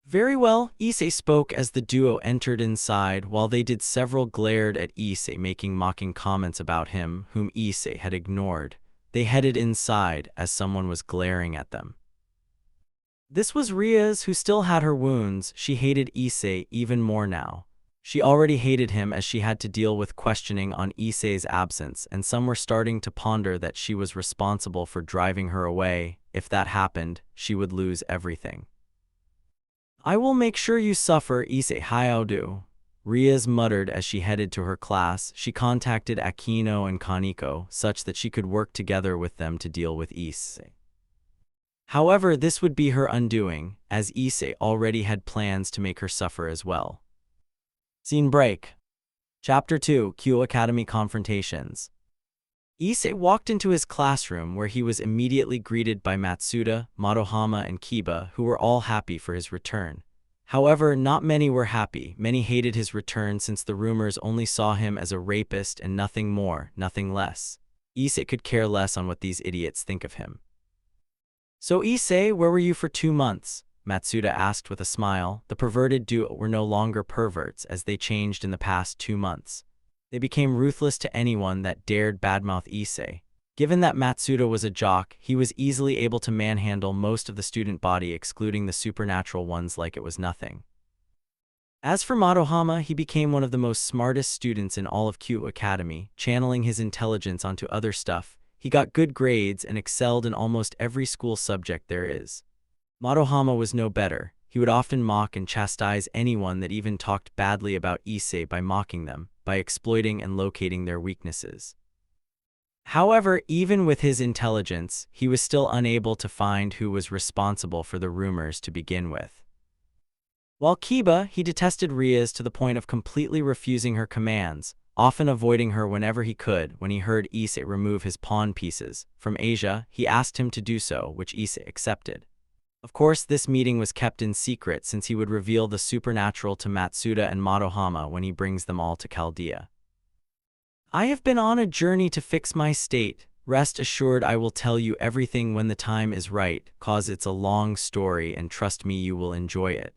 Very well, Issei spoke as the duo entered inside. While they did, several glared at Issei, making mocking comments about him, whom Issei had ignored. They headed inside as someone was glaring at them. This was Rias, who still had her wounds. She hated Issei even more now. She already hated him as she had to deal with questioning on Issei's absence, and some were starting to ponder that she was responsible for driving her away. If that happened, she would lose everything. I will make sure you suffer, Issei Hyoudou, Rias muttered as she headed to her class. She contacted Akino and Kaneko, such that she could work together with them to deal with Issei. However, this would be her undoing, as Issei already had plans to make her suffer as well. Scene break. Chapter 2, Kuoh Academy Confrontations. Issei walked into his classroom, where he was immediately greeted by Matsuda, Madohama, and Kiba, who were all happy for his return. However, not many were happy. Many hated his return since the rumors only saw him as a rapist and nothing more, nothing less. Issei could care less on what these idiots think of him. So Issei, where were you for 2 months? Matsuda asked with a smile. The perverted duo were no longer perverts, as they changed in the past 2 months. They became ruthless to anyone that dared badmouth Issei. Given that Matsuda was a jock, he was easily able to manhandle most of the student body, excluding the supernatural ones, like it was nothing. As for Madohama, he became one of the most smartest students in all of Kuoh Academy, channeling his intelligence onto other stuff. He got good grades and excelled in almost every school subject there is. Madohama was no better. He would often mock and chastise anyone that even talked badly about Issei by mocking them, by exploiting and locating their weaknesses. However, even with his intelligence, he was still unable to find who was responsible for the rumors to begin with. While Kiba, he detested Rias to the point of completely refusing her commands, often avoiding her whenever he could. When he heard Issei remove his pawn pieces from Asia, he asked him to do so, which Issei accepted. Of course, this meeting was kept in secret, since he would reveal the supernatural to Matsuda and Madohama when he brings them all to Chaldea. I have been on a journey to fix my state. Rest assured, I will tell you everything when the time is right, cause it's a long story, and trust me, you will enjoy it.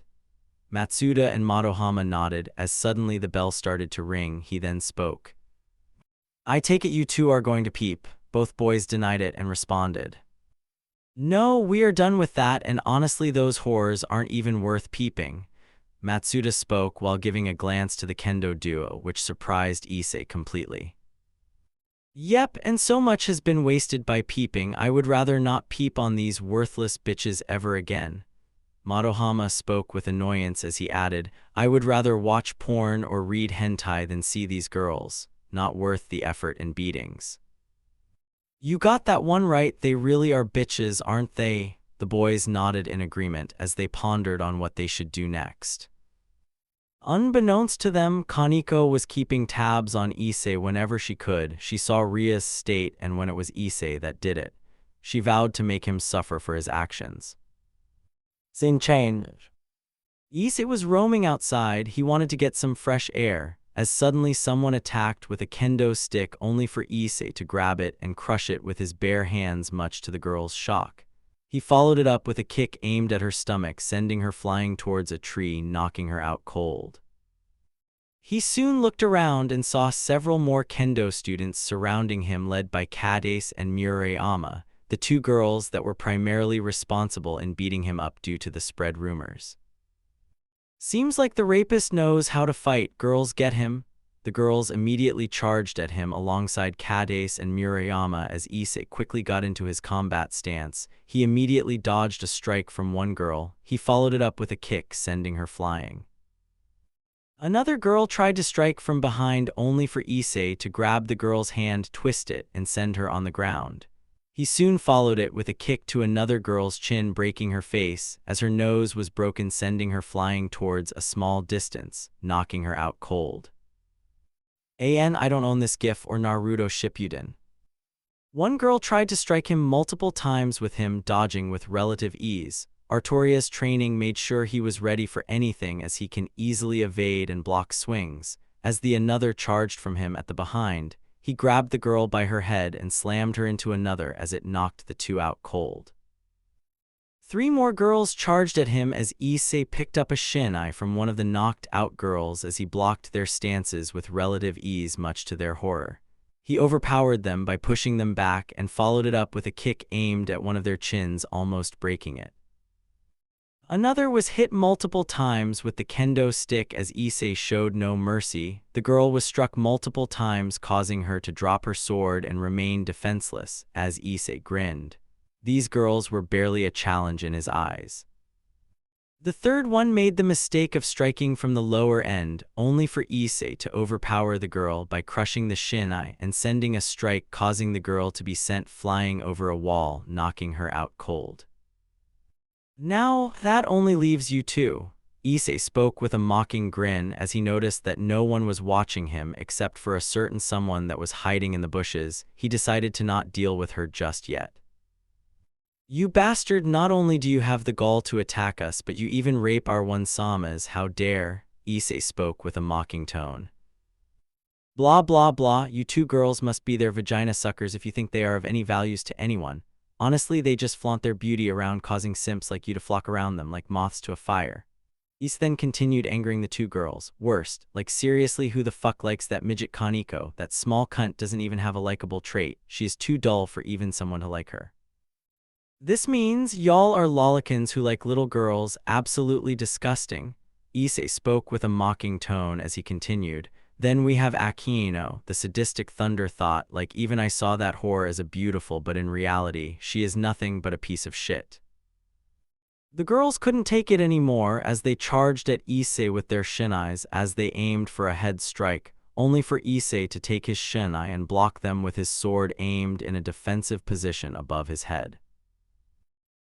Matsuda and Madohama nodded as suddenly the bell started to ring. He then spoke. I take it you two are going to peep. Both boys denied it and responded. No, we are done with that, and honestly those whores aren't even worth peeping. Matsuda spoke while giving a glance to the kendo duo, which surprised Issei completely. Yep, and so much has been wasted by peeping. I would rather not peep on these worthless bitches ever again. Madohama spoke with annoyance as he added, I would rather watch porn or read hentai than see these girls. Not worth the effort and beatings. You got that one right, they really are bitches, aren't they? The boys nodded in agreement as they pondered on what they should do next. Unbeknownst to them, Kaneko was keeping tabs on Issei whenever she could. She saw Rias' state, and when it was Issei that did it, she vowed to make him suffer for his actions. Scene change. Issei was roaming outside. He wanted to get some fresh air, as suddenly someone attacked with a kendo stick, only for Issei to grab it and crush it with his bare hands, much to the girl's shock. He followed it up with a kick aimed at her stomach, sending her flying towards a tree, knocking her out cold. He soon looked around and saw several more kendo students surrounding him, led by Kadace and Murayama, the 2 girls that were primarily responsible in beating him up due to the spread rumors. Seems like the rapist knows how to fight. Girls, get him. The girls immediately charged at him alongside Kadace and Murayama. As Issei quickly got into his combat stance, he immediately dodged a strike from one girl. He followed it up with a kick, sending her flying. Another girl tried to strike from behind, only for Issei to grab the girl's hand, twist it, and send her on the ground. He soon followed it with a kick to another girl's chin, breaking her face, as her nose was broken, sending her flying towards a small distance, knocking her out cold. I don't own this GIF or Naruto Shippuden. One girl tried to strike him multiple times with him dodging with relative ease. Artoria's training made sure he was ready for anything as he can easily evade and block swings. As the another charged from him at the behind, he grabbed the girl by her head and slammed her into another as it knocked the two out cold. Three more girls charged at him as Issei picked up a shinai from one of the knocked-out girls as he blocked their stances with relative ease, much to their horror. He overpowered them by pushing them back and followed it up with a kick aimed at one of their chins, almost breaking it. Another was hit multiple times with the kendo stick as Issei showed no mercy. The girl was struck multiple times, causing her to drop her sword and remain defenseless as Issei grinned. These girls were barely a challenge in his eyes. The third one made the mistake of striking from the lower end, only for Issei to overpower the girl by crushing the shinai and sending a strike, causing the girl to be sent flying over a wall, knocking her out cold. "Now, that only leaves you two," Issei spoke with a mocking grin as he noticed that no one was watching him except for a certain someone that was hiding in the bushes. He decided to not deal with her just yet. "You bastard, not only do you have the gall to attack us, but you even rape our one-samas. How dare?" Issei spoke with a mocking tone. "Blah blah blah, you two girls must be their vagina suckers if you think they are of any values to anyone. Honestly, they just flaunt their beauty around, causing simps like you to flock around them like moths to a fire." Issei then continued, angering the two girls. "Worst, like seriously, who the fuck likes that midget Kaneko? That small cunt doesn't even have a likable trait. She is too dull for even someone to like her. This means y'all are lollikins who like little girls. Absolutely disgusting." Issei spoke with a mocking tone as he continued. "Then we have Akino, the sadistic thunder thought, like even I saw that whore as a beautiful, but in reality, she is nothing but a piece of shit." The girls couldn't take it anymore as they charged at Issei with their shinais as they aimed for a head strike, only for Issei to take his shinai and block them with his sword aimed in a defensive position above his head.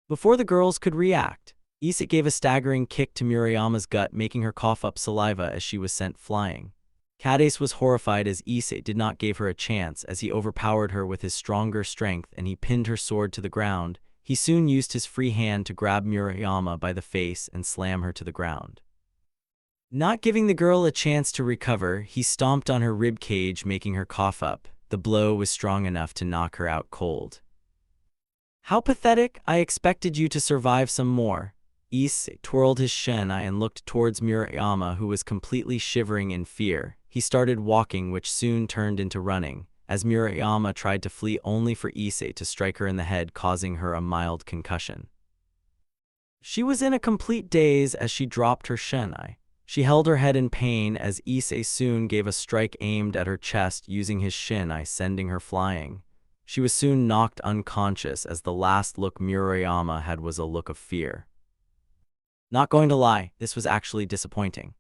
Before the girls could react, Issei gave a staggering kick to Murayama's gut, making her cough up saliva as she was sent flying. Cadace was horrified as Issei did not give her a chance as he overpowered her with his stronger strength and he pinned her sword to the ground. He soon used his free hand to grab Murayama by the face and slam her to the ground. Not giving the girl a chance to recover, he stomped on her rib cage, making her cough up. The blow was strong enough to knock her out cold. "How pathetic, I expected you to survive some more." Issei twirled his shinai and looked towards Murayama, who was completely shivering in fear. He started walking, which soon turned into running, as Murayama tried to flee only for Issei to strike her in the head, causing her a mild concussion. She was in a complete daze as she dropped her shinai. She held her head in pain as Issei soon gave a strike aimed at her chest using his shinai, sending her flying. She was soon knocked unconscious as the last look Murayama had was a look of fear. Not going to lie, this was actually disappointing.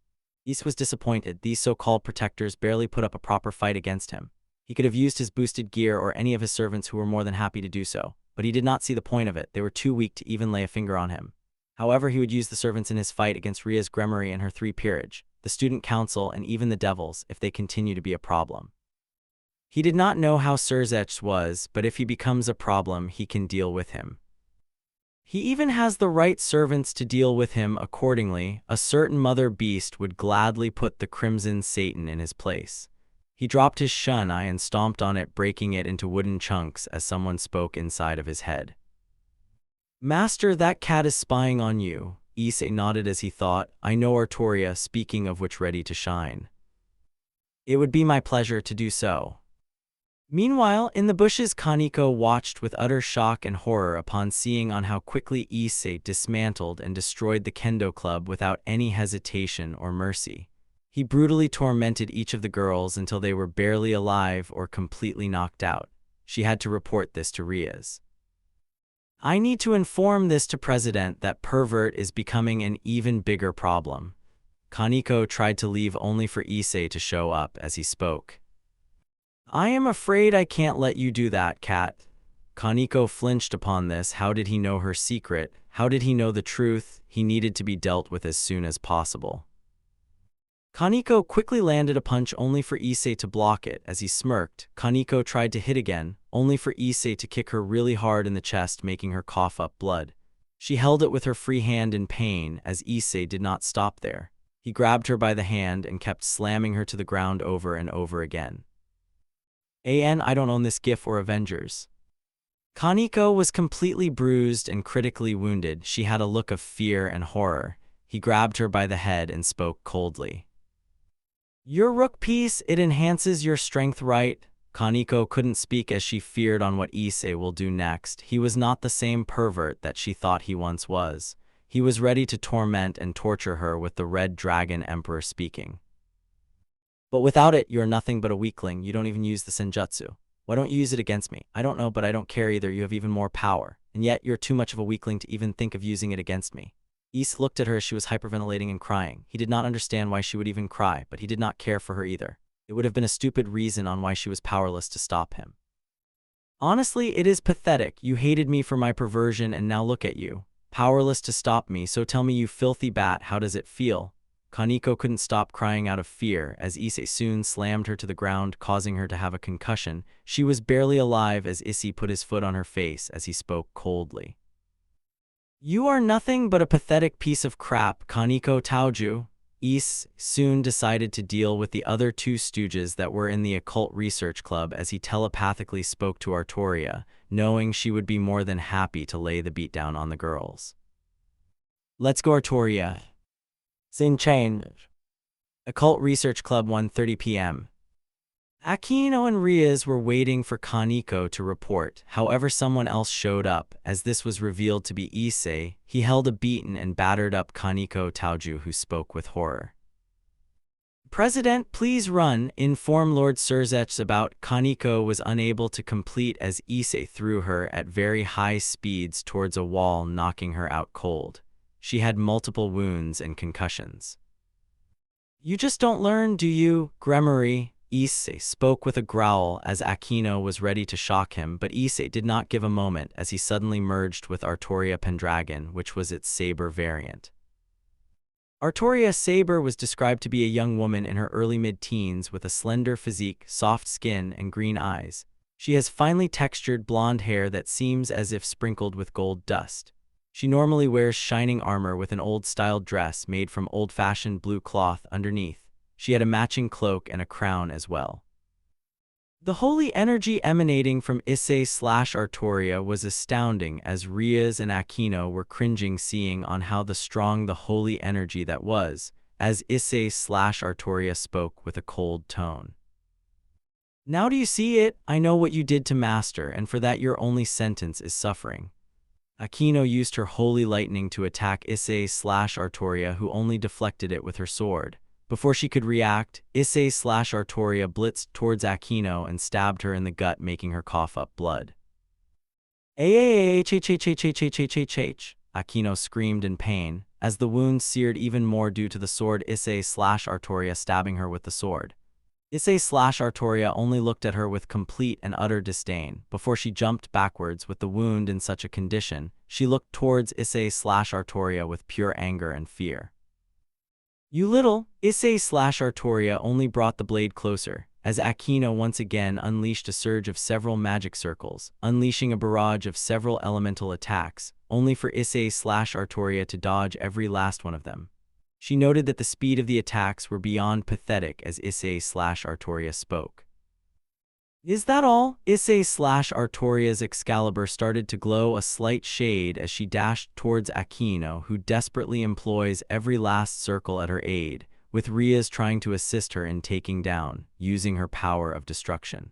Issei was disappointed. These so-called protectors barely put up a proper fight against him. He could have used his boosted gear or any of his servants who were more than happy to do so, but he did not see the point of it. They were too weak to even lay a finger on him. However, he would use the servants in his fight against Rias Gremory and her three peerage, the student council, and even the devils if they continue to be a problem. He did not know how Serzech was, but if he becomes a problem, he can deal with him. He even has the right servants to deal with him accordingly. A certain mother beast would gladly put the Crimson Satan in his place. He dropped his shinai and stomped on it, breaking it into wooden chunks as someone spoke inside of his head. "Master, that cat is spying on you." Issei nodded as he thought, "I know Artoria, speaking of which, ready to shine. It would be my pleasure to do so." Meanwhile, in the bushes, Kaneko watched with utter shock and horror upon seeing on how quickly Issei dismantled and destroyed the kendo club without any hesitation or mercy. He brutally tormented each of the girls until they were barely alive or completely knocked out. She had to report this to Rias. "I need to inform this to President. That pervert is becoming an even bigger problem." Kaneko tried to leave only for Issei to show up as he spoke. "I am afraid I can't let you do that, cat." Kaneko flinched upon this. How did he know her secret? How did he know the truth? He needed to be dealt with as soon as possible. Kaneko quickly landed a punch only for Issei to block it. As he smirked, Kaneko tried to hit again, only for Issei to kick her really hard in the chest, making her cough up blood. She held it with her free hand in pain as Issei did not stop there. He grabbed her by the hand and kept slamming her to the ground over and over again. I don't own this GIF or Avengers. Kaneko was completely bruised and critically wounded. She had a look of fear and horror. He grabbed her by the head and spoke coldly. Your rook piece, it enhances your strength, right? Kaneko couldn't speak as she feared on what Issei will do next. He was not the same pervert that she thought he once was. He was ready to torment and torture her with the Red Dragon Emperor speaking. But without it, you're nothing but a weakling. You don't even use the senjutsu. Why don't you use it against me? I don't know, but I don't care either. You have even more power. And yet, you're too much of a weakling to even think of using it against me. Issei looked at her as she was hyperventilating and crying. He did not understand why she would even cry, but he did not care for her either. It would have been a stupid reason on why she was powerless to stop him. Honestly, it is pathetic. You hated me for my perversion and now look at you. Powerless to stop me, so tell me, you filthy bat, how does it feel? Kaneko couldn't stop crying out of fear as Issei soon slammed her to the ground, causing her to have a concussion. She was barely alive as Issei put his foot on her face as he spoke coldly. You are nothing but a pathetic piece of crap, Kaneko Taoju. Issei soon decided to deal with the other two stooges that were in the occult research club as he telepathically spoke to Artoria, knowing she would be more than happy to lay the beatdown on the girls. Let's go, Artoria. Sin change. Occult Research Club, 1:30 p.m. Aquino and Rias were waiting for Kaneko to report. However, someone else showed up, as this was revealed to be Issei. He held a beaten and battered up Kaneko Taoju, who spoke with horror. President, please run. Inform Lord Surzech about. Kaneko was unable to complete as Issei threw her at very high speeds towards a wall, knocking her out cold. She had multiple wounds and concussions. You just don't learn, do you, Gremory? Issei spoke with a growl as Aquino was ready to shock him, but Issei did not give a moment as he suddenly merged with Artoria Pendragon, which was its saber variant. Artoria Saber was described to be a young woman in her early mid-teens with a slender physique, soft skin, and green eyes. She has finely textured blonde hair that seems as if sprinkled with gold dust. She normally wears shining armor with an old-style dress made from old-fashioned blue cloth underneath. She had a matching cloak and a crown as well. The holy energy emanating from Issei/Artoria was astounding as Rias and Aquino were cringing seeing on how strong the holy energy that was, as Issei/Artoria spoke with a cold tone. Now do you see it? I know what you did to Master, and for that your only sentence is suffering. Aquino used her holy lightning to attack Issei/Artoria, who only deflected it with her sword. Before she could react, Issei/Artoria blitzed towards Aquino and stabbed her in the gut, making her cough up blood. Aquino screamed in pain, as the wound seared even more due to the sword Issei/Artoria stabbing her with the sword. Issei/Artoria only looked at her with complete and utter disdain. Before she jumped backwards with the wound in such a condition, she looked towards Issei/Artoria with pure anger and fear. You little! Issei/Artoria only brought the blade closer, as Aquino once again unleashed a surge of several magic circles, unleashing a barrage of several elemental attacks, only for Issei/Artoria to dodge every last one of them. She noted that the speed of the attacks were beyond pathetic as Issei/Artoria spoke. Is that all? Issei/Artoria's Excalibur started to glow a slight shade as she dashed towards Aquino, who desperately employs every last circle at her aid, with Rias trying to assist her in taking down, using her power of destruction.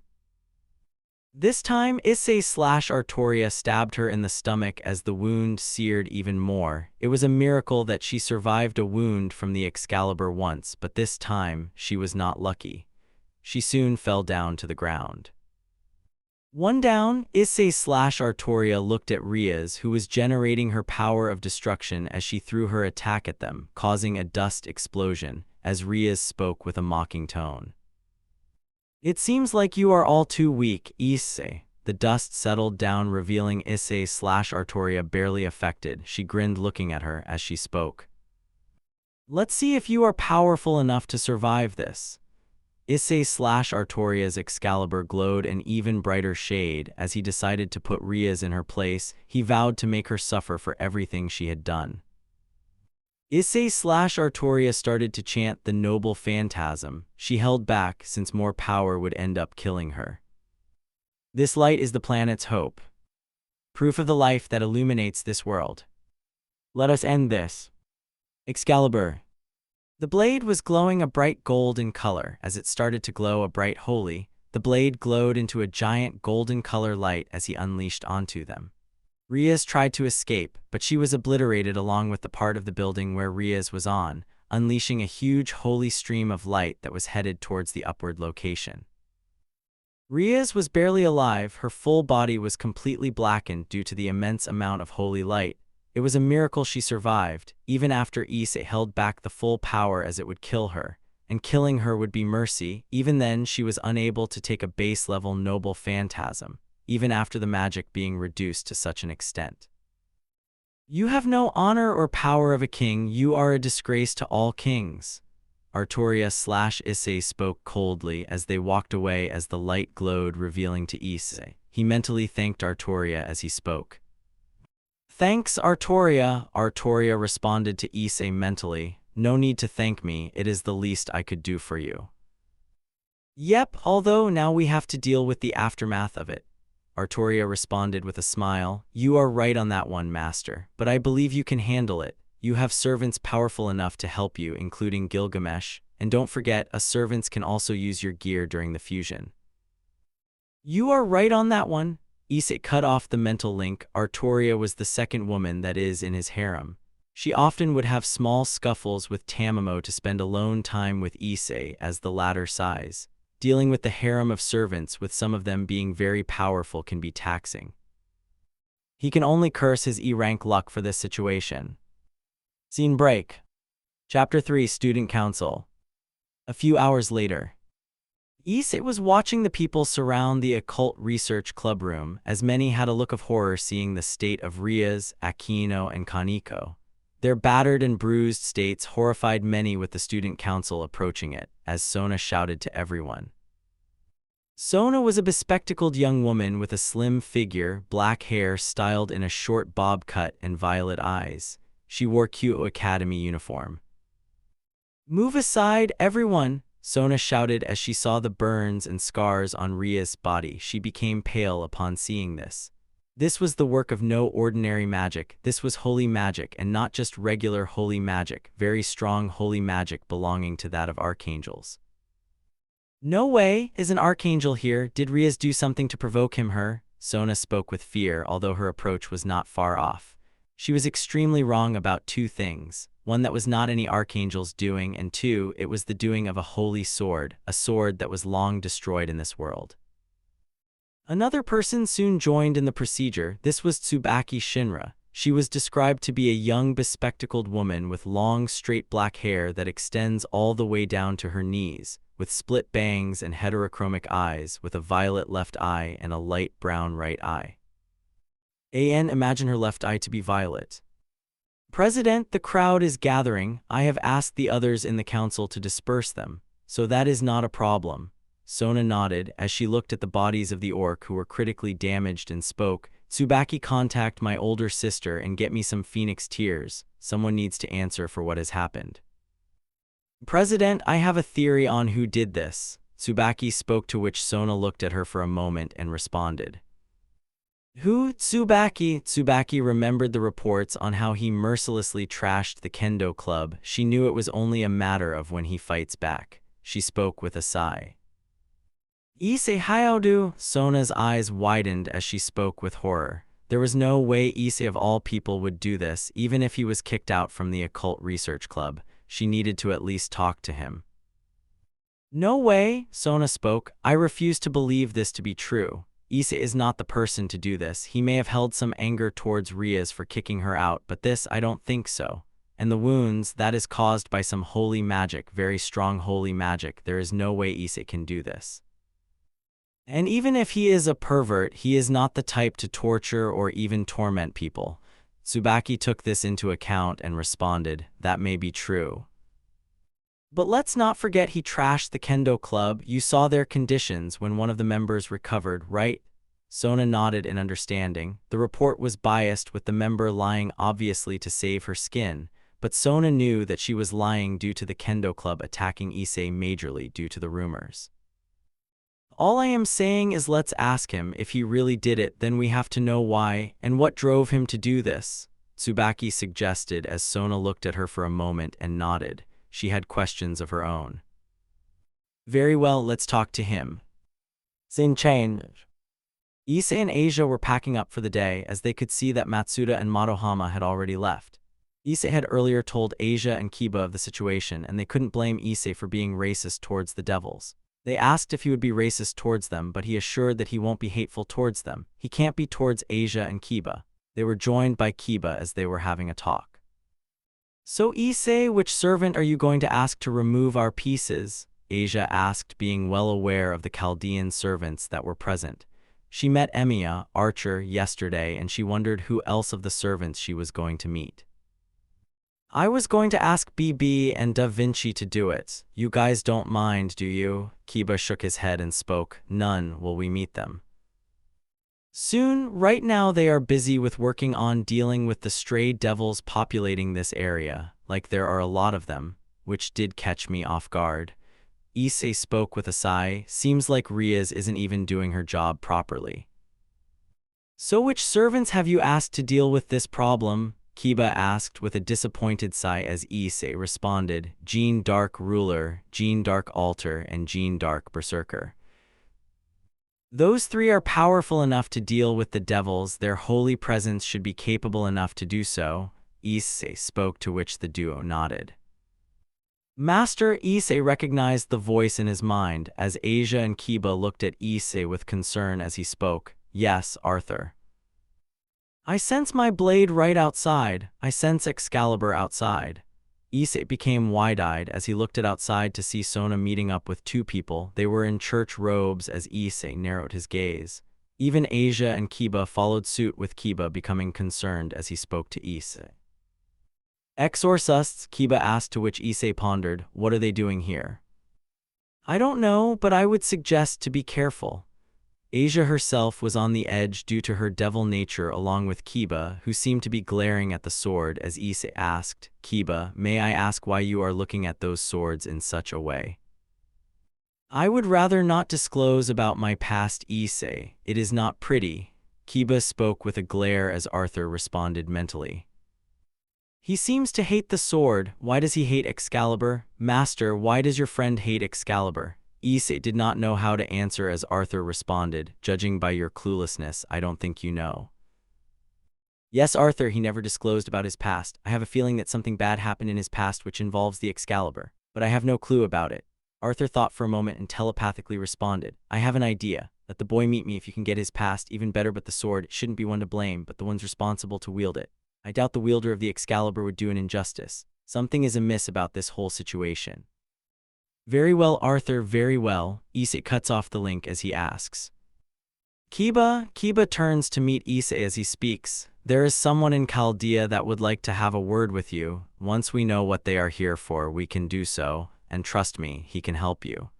This time, Issei/Artoria stabbed her in the stomach as the wound seared even more. It was a miracle that she survived a wound from the Excalibur once, but this time, she was not lucky. She soon fell down to the ground. One down, Issei/Artoria looked at Rias, who was generating her power of destruction as she threw her attack at them, causing a dust explosion, as Rias spoke with a mocking tone. It seems like you are all too weak, Issei. The dust settled down, revealing Issei/Artoria barely affected. She grinned looking at her as she spoke. Let's see if you are powerful enough to survive this. Issei/Artoria's Excalibur glowed an even brighter shade as he decided to put Rias in her place. He vowed to make her suffer for everything she had done. Issei/Artoria started to chant the noble phantasm. She held back since more power would end up killing her. This light is the planet's hope. Proof of the life that illuminates this world. Let us end this. Excalibur. The blade was glowing a bright gold in color. As it started to glow a bright holy, the blade glowed into a giant golden color light as he unleashed onto them. Rias tried to escape, but she was obliterated along with the part of the building where Rias was on, unleashing a huge holy stream of light that was headed towards the upward location. Rias was barely alive. Her full body was completely blackened due to the immense amount of holy light. It was a miracle she survived, even after Issei held back the full power as it would kill her, and killing her would be mercy. Even then she was unable to take a base-level noble phantasm, even after the magic being reduced to such an extent. You have no honor or power of a king. You are a disgrace to all kings. Artoria/Issei spoke coldly as they walked away as the light glowed, revealing to Issei. He mentally thanked Artoria as he spoke. Thanks, Artoria. Artoria responded to Issei mentally. No need to thank me, it is the least I could do for you. Yep, although now we have to deal with the aftermath of it. Artoria responded with a smile. You are right on that one, Master, but I believe you can handle it. You have servants powerful enough to help you, including Gilgamesh, and don't forget, servants can also use your gear during the fusion. You are right on that one. Issei cut off the mental link. Artoria was the second woman that is in his harem. She often would have small scuffles with Tamamo to spend alone time with Issei as the latter sighs. Dealing with the harem of servants, with some of them being very powerful, can be taxing. He can only curse his E-rank luck for this situation. Scene break. Chapter 3, Student Council. A few hours later. Issei was watching the people surround the occult research club room, as many had a look of horror seeing the state of Rias, Aquino, and Kaneko. Their battered and bruised states horrified many, with the student council approaching it, as Sona shouted to everyone. Sona was a bespectacled young woman with a slim figure, black hair styled in a short bob cut, and violet eyes. She wore Kuoh Academy uniform. Move aside, everyone! Sona shouted as she saw the burns and scars on Rias' body. She became pale upon seeing this. This was the work of no ordinary magic. This was holy magic, and not just regular holy magic, very strong holy magic belonging to that of archangels. No way, is an archangel here? Did Rias do something to provoke him? Sona spoke with fear, although her approach was not far off. She was extremely wrong about two things. One, that was not any archangel's doing, and two, it was the doing of a holy sword, a sword that was long destroyed in this world. Another person soon joined in the procedure. This was Tsubaki Shinra. She was described to be a young bespectacled woman with long straight black hair that extends all the way down to her knees, with split bangs and heterochromic eyes, with a violet left eye and a light brown right eye. Imagine her left eye to be violet. President, the crowd is gathering. I have asked the others in the council to disperse them, so that is not a problem. Sona nodded as she looked at the bodies of the orc who were critically damaged and spoke. Tsubaki, contact my older sister and get me some phoenix tears. Someone needs to answer for what has happened. President, I have a theory on who did this. Tsubaki spoke, to which Sona looked at her for a moment and responded. Who? Tsubaki? Tsubaki remembered the reports on how he mercilessly trashed the kendo club. She knew it was only a matter of when he fights back. She spoke with a sigh. Issei Hyoudou? Sona's eyes widened as she spoke with horror. There was no way Issei of all people would do this, even if he was kicked out from the occult research club. She needed to at least talk to him. No way, Sona spoke. I refuse to believe this to be true. Issei is not the person to do this. He may have held some anger towards Rias for kicking her out, but this, I don't think so. And the wounds, that is caused by some holy magic, very strong holy magic. There is no way Issei can do this. And even if he is a pervert, he is not the type to torture or even torment people. Tsubaki took this into account and responded, that may be true. But let's not forget he trashed the kendo club. You saw their conditions when one of the members recovered, right? Sona nodded in understanding. The report was biased, with the member lying obviously to save her skin, but Sona knew that she was lying due to the kendo club attacking Issei majorly due to the rumors. All I am saying is let's ask him if he really did it, then we have to know why and what drove him to do this, Tsubaki suggested as Sona looked at her for a moment and nodded. She had questions of her own. Very well, let's talk to him. Scene change. Issei and Asia were packing up for the day as they could see that Matsuda and Madohama had already left. Issei had earlier told Asia and Kiba of the situation, and they couldn't blame Issei for being racist towards the devils. They asked if he would be racist towards them, but he assured that he won't be hateful towards them. He can't be towards Asia and Kiba. They were joined by Kiba as they were having a talk. So Issei, which servant are you going to ask to remove our pieces? Asia asked, being well aware of the Chaldean servants that were present. She met Emiya, Archer, yesterday, and she wondered who else of the servants she was going to meet. I was going to ask BB and Da Vinci to do it. You guys don't mind, do you? Kiba shook his head and spoke. None. Will we meet them? Soon. Right now they are busy with working on dealing with the stray devils populating this area, like there are a lot of them, which did catch me off guard. Issei spoke with a sigh. Seems like Rias isn't even doing her job properly. So which servants have you asked to deal with this problem? Kiba asked with a disappointed sigh as Issei responded, Jean Dark Ruler, Jean Dark Altar, and Jean Dark Berserker. Those three are powerful enough to deal with the devils. Their holy presence should be capable enough to do so, Issei spoke, to which the duo nodded. Master, Issei recognized the voice in his mind as Asia and Kiba looked at Issei with concern as he spoke. Yes, Arthur. I sense my blade right outside. I sense Excalibur outside. Issei became wide-eyed as he looked at outside to see Sona meeting up with two people. They were in church robes as Issei narrowed his gaze. Even Asia and Kiba followed suit, with Kiba becoming concerned as he spoke to Issei. Exorcists? Kiba asked, to which Issei pondered. What are they doing here? I don't know, but I would suggest to be careful. Asia herself was on the edge due to her devil nature, along with Kiba, who seemed to be glaring at the sword as Issei asked, Kiba, may I ask why you are looking at those swords in such a way? I would rather not disclose about my past, Issei. It is not pretty. Kiba spoke with a glare as Arthur responded mentally. He seems to hate the sword. Why does he hate Excalibur? Master, why does your friend hate Excalibur? Issei did not know how to answer as Arthur responded, judging by your cluelessness, I don't think you know. Yes, Arthur, he never disclosed about his past. I have a feeling that something bad happened in his past which involves the Excalibur, but I have no clue about it. Arthur thought for a moment and telepathically responded, I have an idea. Let the boy meet me if you can get his past, even better, but the sword shouldn't be one to blame, but the ones responsible to wield it. I doubt the wielder of the Excalibur would do an injustice. Something is amiss about this whole situation. Very well, Arthur, very well. Issei cuts off the link as he asks. Kiba turns to meet Issei as he speaks. There is someone in Chaldea that would like to have a word with you. Once we know what they are here for, we can do so, and trust me, he can help you.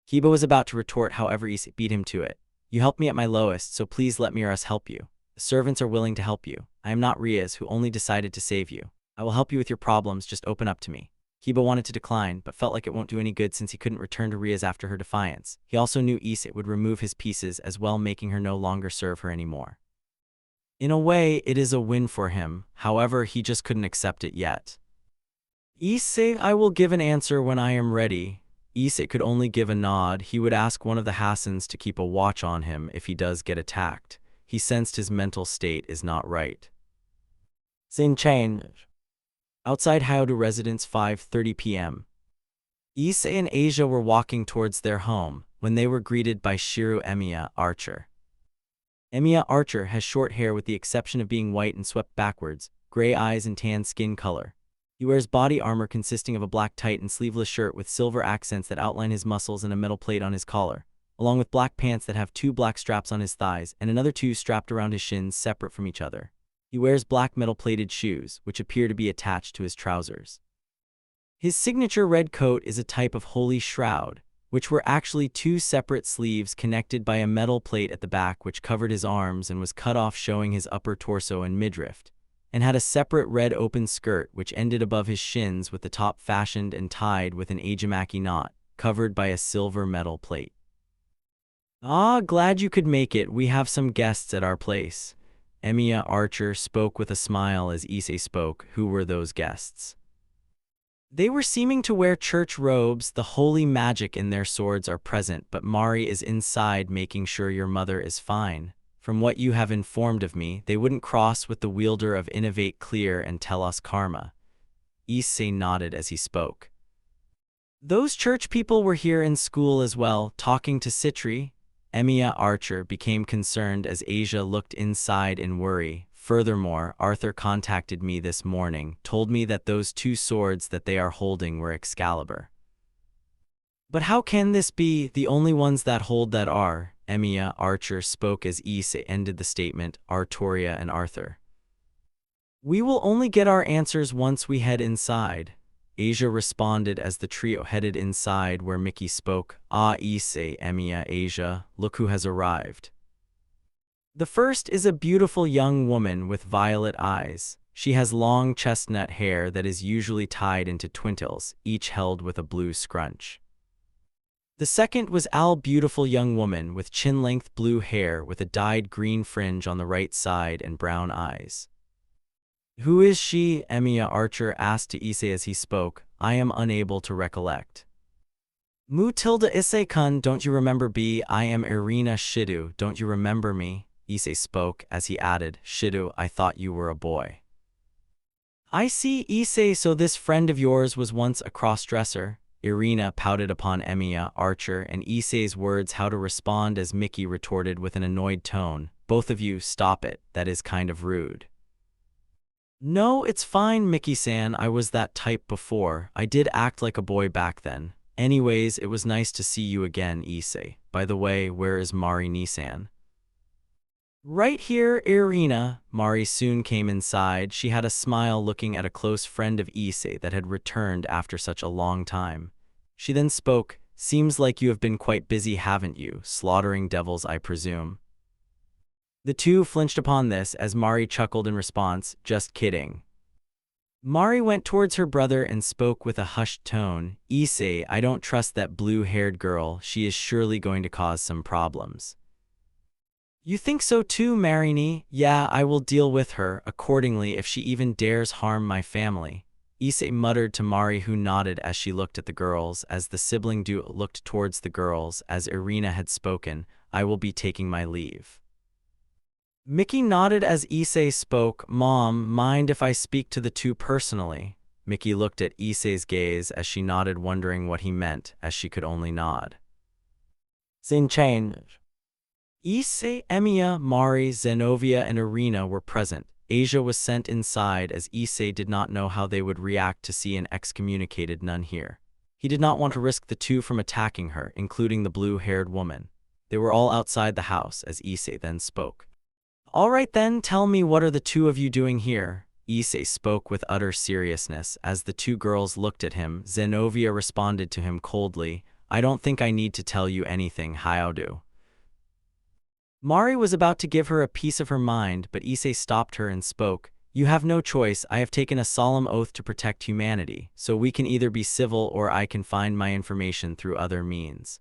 Kiba was about to retort, however Issei beat him to it. You helped me at my lowest, so please let me or us help you. The servants are willing to help you. I am not Rias, who only decided to save you. I will help you with your problems, just open up to me. Kiba wanted to decline, but felt like it won't do any good since he couldn't return to Rias after her defiance. He also knew Issei would remove his pieces as well, making her no longer serve her anymore. In a way, it is a win for him, however, he just couldn't accept it yet. Issei, I will give an answer when I am ready. Issei could only give a nod. He would ask one of the Hassans to keep a watch on him if he does get attacked. He sensed his mental state is not right. Scene change. Outside Hyoudou residence, 5:30 p.m. Issei and Asia were walking towards their home when they were greeted by Shiro Emiya, Archer. Emiya, Archer, has short hair with the exception of being white and swept backwards, gray eyes and tan skin color. He wears body armor consisting of a black tight and sleeveless shirt with silver accents that outline his muscles and a metal plate on his collar, along with black pants that have two black straps on his thighs and another two strapped around his shins separate from each other. He wears black metal-plated shoes, which appear to be attached to his trousers. His signature red coat is a type of holy shroud, which were actually two separate sleeves connected by a metal plate at the back which covered his arms and was cut off showing his upper torso and midriff, and had a separate red open skirt which ended above his shins with the top fashioned and tied with an ajimaki knot, covered by a silver metal plate. "Ah, glad you could make it. We have some guests at our place." Emiya Archer spoke with a smile as Issei spoke. Who were those guests? They were seeming to wear church robes. The holy magic in their swords are present, but Mari is inside making sure your mother is fine. From what you have informed of me, they wouldn't cross with the wielder of Innovate Clear and Telos Karma. Issei nodded as he spoke. Those church people were here in school as well, talking to Citri. Emiya Archer became concerned as Asia looked inside in worry. Furthermore, Arthur contacted me this morning, told me that those two swords that they are holding were Excalibur. But how can this be? The only ones that hold that are, Emiya Archer spoke as Issei ended the statement, Artoria and Arthur. We will only get our answers once we head inside. Asia responded as the trio headed inside where Mickey spoke. Ah, Issei, Emiya, Asia, look who has arrived. The first is a beautiful young woman with violet eyes. She has long chestnut hair that is usually tied into twintles, each held with a blue scrunch. The second was a beautiful young woman with chin-length blue hair with a dyed green fringe on the right side and brown eyes. Who is she? Emiya Archer asked to Issei as he spoke. I am unable to recollect. Issei-kun, don't you remember B? I am Irina Shidu, don't you remember me? Issei spoke as he added, Shidu, I thought you were a boy. I see, Issei, so this friend of yours was once a cross-dresser. Irina pouted upon Emiya Archer and Issei's words how to respond as Mickey retorted with an annoyed tone. Both of you, stop it, that is kind of rude. No, it's fine, Mickey-san, I was that type before. I did act like a boy back then. Anyways, it was nice to see you again, Issei. By the way, where is Mari-ni-san? Right here, Irina. Mari soon came inside. She had a smile looking at a close friend of Issei that had returned after such a long time. She then spoke, seems like you have been quite busy, haven't you? Slaughtering devils, I presume. The two flinched upon this as Mari chuckled in response, just kidding. Mari went towards her brother and spoke with a hushed tone. Issei, I don't trust that blue-haired girl. She is surely going to cause some problems. You think so too, Marini? Yeah, I will deal with her accordingly if she even dares harm my family. Issei muttered to Mari, who nodded as she looked at the girls. As the sibling duo looked towards the girls, as Irina had spoken, I will be taking my leave. Mickey nodded as Issei spoke. Mom, mind if I speak to the two personally? Mickey looked at Issei's gaze as she nodded, wondering what he meant, as she could only nod. Scene change. Issei, Emiya, Mari, Zenobia, and Irina were present. Asia was sent inside as Issei did not know how they would react to see an excommunicated nun here. He did not want to risk the two from attacking her, including the blue-haired woman. They were all outside the house as Issei then spoke. All right then, tell me, what are the two of you doing here? Issei spoke with utter seriousness. As the two girls looked at him, Zenobia responded to him coldly, I don't think I need to tell you anything, Hyoudou. Mari was about to give her a piece of her mind, but Issei stopped her and spoke. You have no choice. I have taken a solemn oath to protect humanity, so we can either be civil or I can find my information through other means.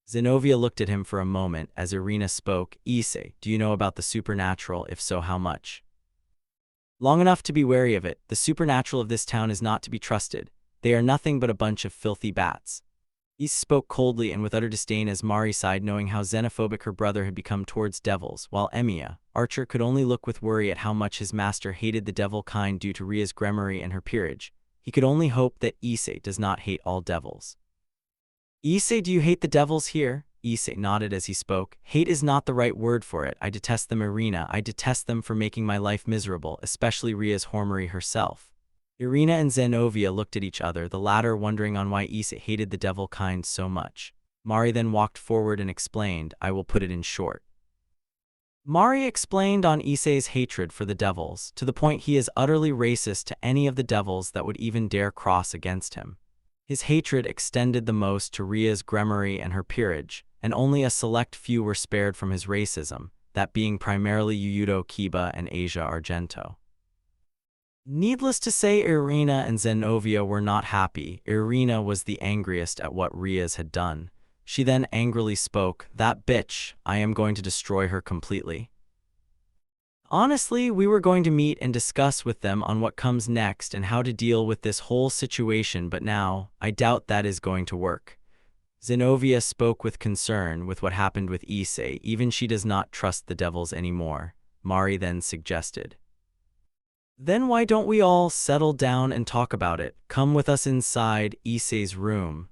Zenobia looked at him for a moment as Irina spoke. Issei, do you know about the supernatural? If so, how much? Long enough to be wary of it. The supernatural of this town is not to be trusted. They are nothing but a bunch of filthy bats. Issei spoke coldly and with utter disdain as Mari sighed, knowing how xenophobic her brother had become towards devils, while Emiya Archer could only look with worry at how much his master hated the devil kind due to Rias Gremory and her peerage. He could only hope that Issei does not hate all devils. Issei, do you hate the devils here? Issei nodded as he spoke. Hate is not the right word for it. I detest them, Irina. I detest them for making my life miserable, especially Rias Gremory herself. Irina and Zenobia looked at each other, the latter wondering on why Issei hated the devil kind so much. Mari then walked forward and explained, I will put it in short. Mari explained on Issei's hatred for the devils, to the point he is utterly racist to any of the devils that would even dare cross against him. His hatred extended the most to Rias Gremory and her peerage, and only a select few were spared from his racism, that being primarily Hyoudou Kiba and Asia Argento. Needless to say, Irina and Zenovia were not happy. Irina was the angriest at what Rias had done. She then angrily spoke, "That bitch, I am going to destroy her completely." Honestly, we were going to meet and discuss with them on what comes next and how to deal with this whole situation, but now, I doubt that is going to work. Zenovia spoke with concern with what happened with Issei, even she does not trust the devils anymore. Mari then suggested, "Then why don't we all settle down and talk about it? Come with us inside Issei's room,"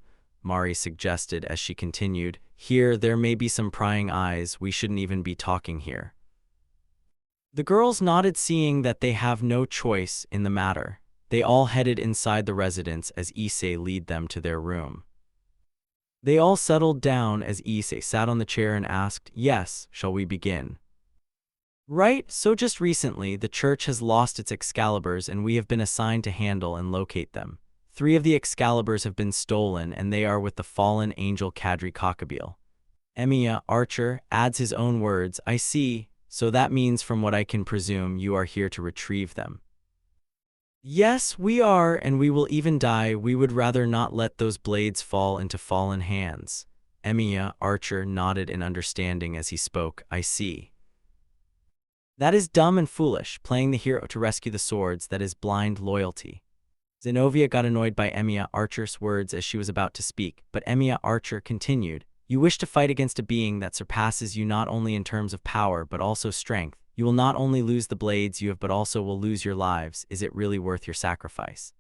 Mari suggested as she continued, "Here there may be some prying eyes, we shouldn't even be talking here." The girls nodded, seeing that they have no choice in the matter. They all headed inside the residence as Issei led them to their room. They all settled down as Issei sat on the chair and asked, "Yes, shall we begin?" "Right, so just recently the church has lost its Excaliburs and we have been assigned to handle and locate them. 3 of the Excaliburs have been stolen and they are with the fallen angel Kadri Cockabeel." Emiya, Archer, adds his own words, "I see, so that means from what I can presume you are here to retrieve them." "Yes, we are, and we will even die. We would rather not let those blades fall into fallen hands." Emiya, Archer, nodded in understanding as he spoke, "I see. That is dumb and foolish, playing the hero to rescue the swords, that is blind loyalty." Zenovia got annoyed by Emiya Archer's words as she was about to speak, but Emiya Archer continued, "You wish to fight against a being that surpasses you not only in terms of power but also strength. You will not only lose the blades you have but also will lose your lives. Is it really worth your sacrifice?"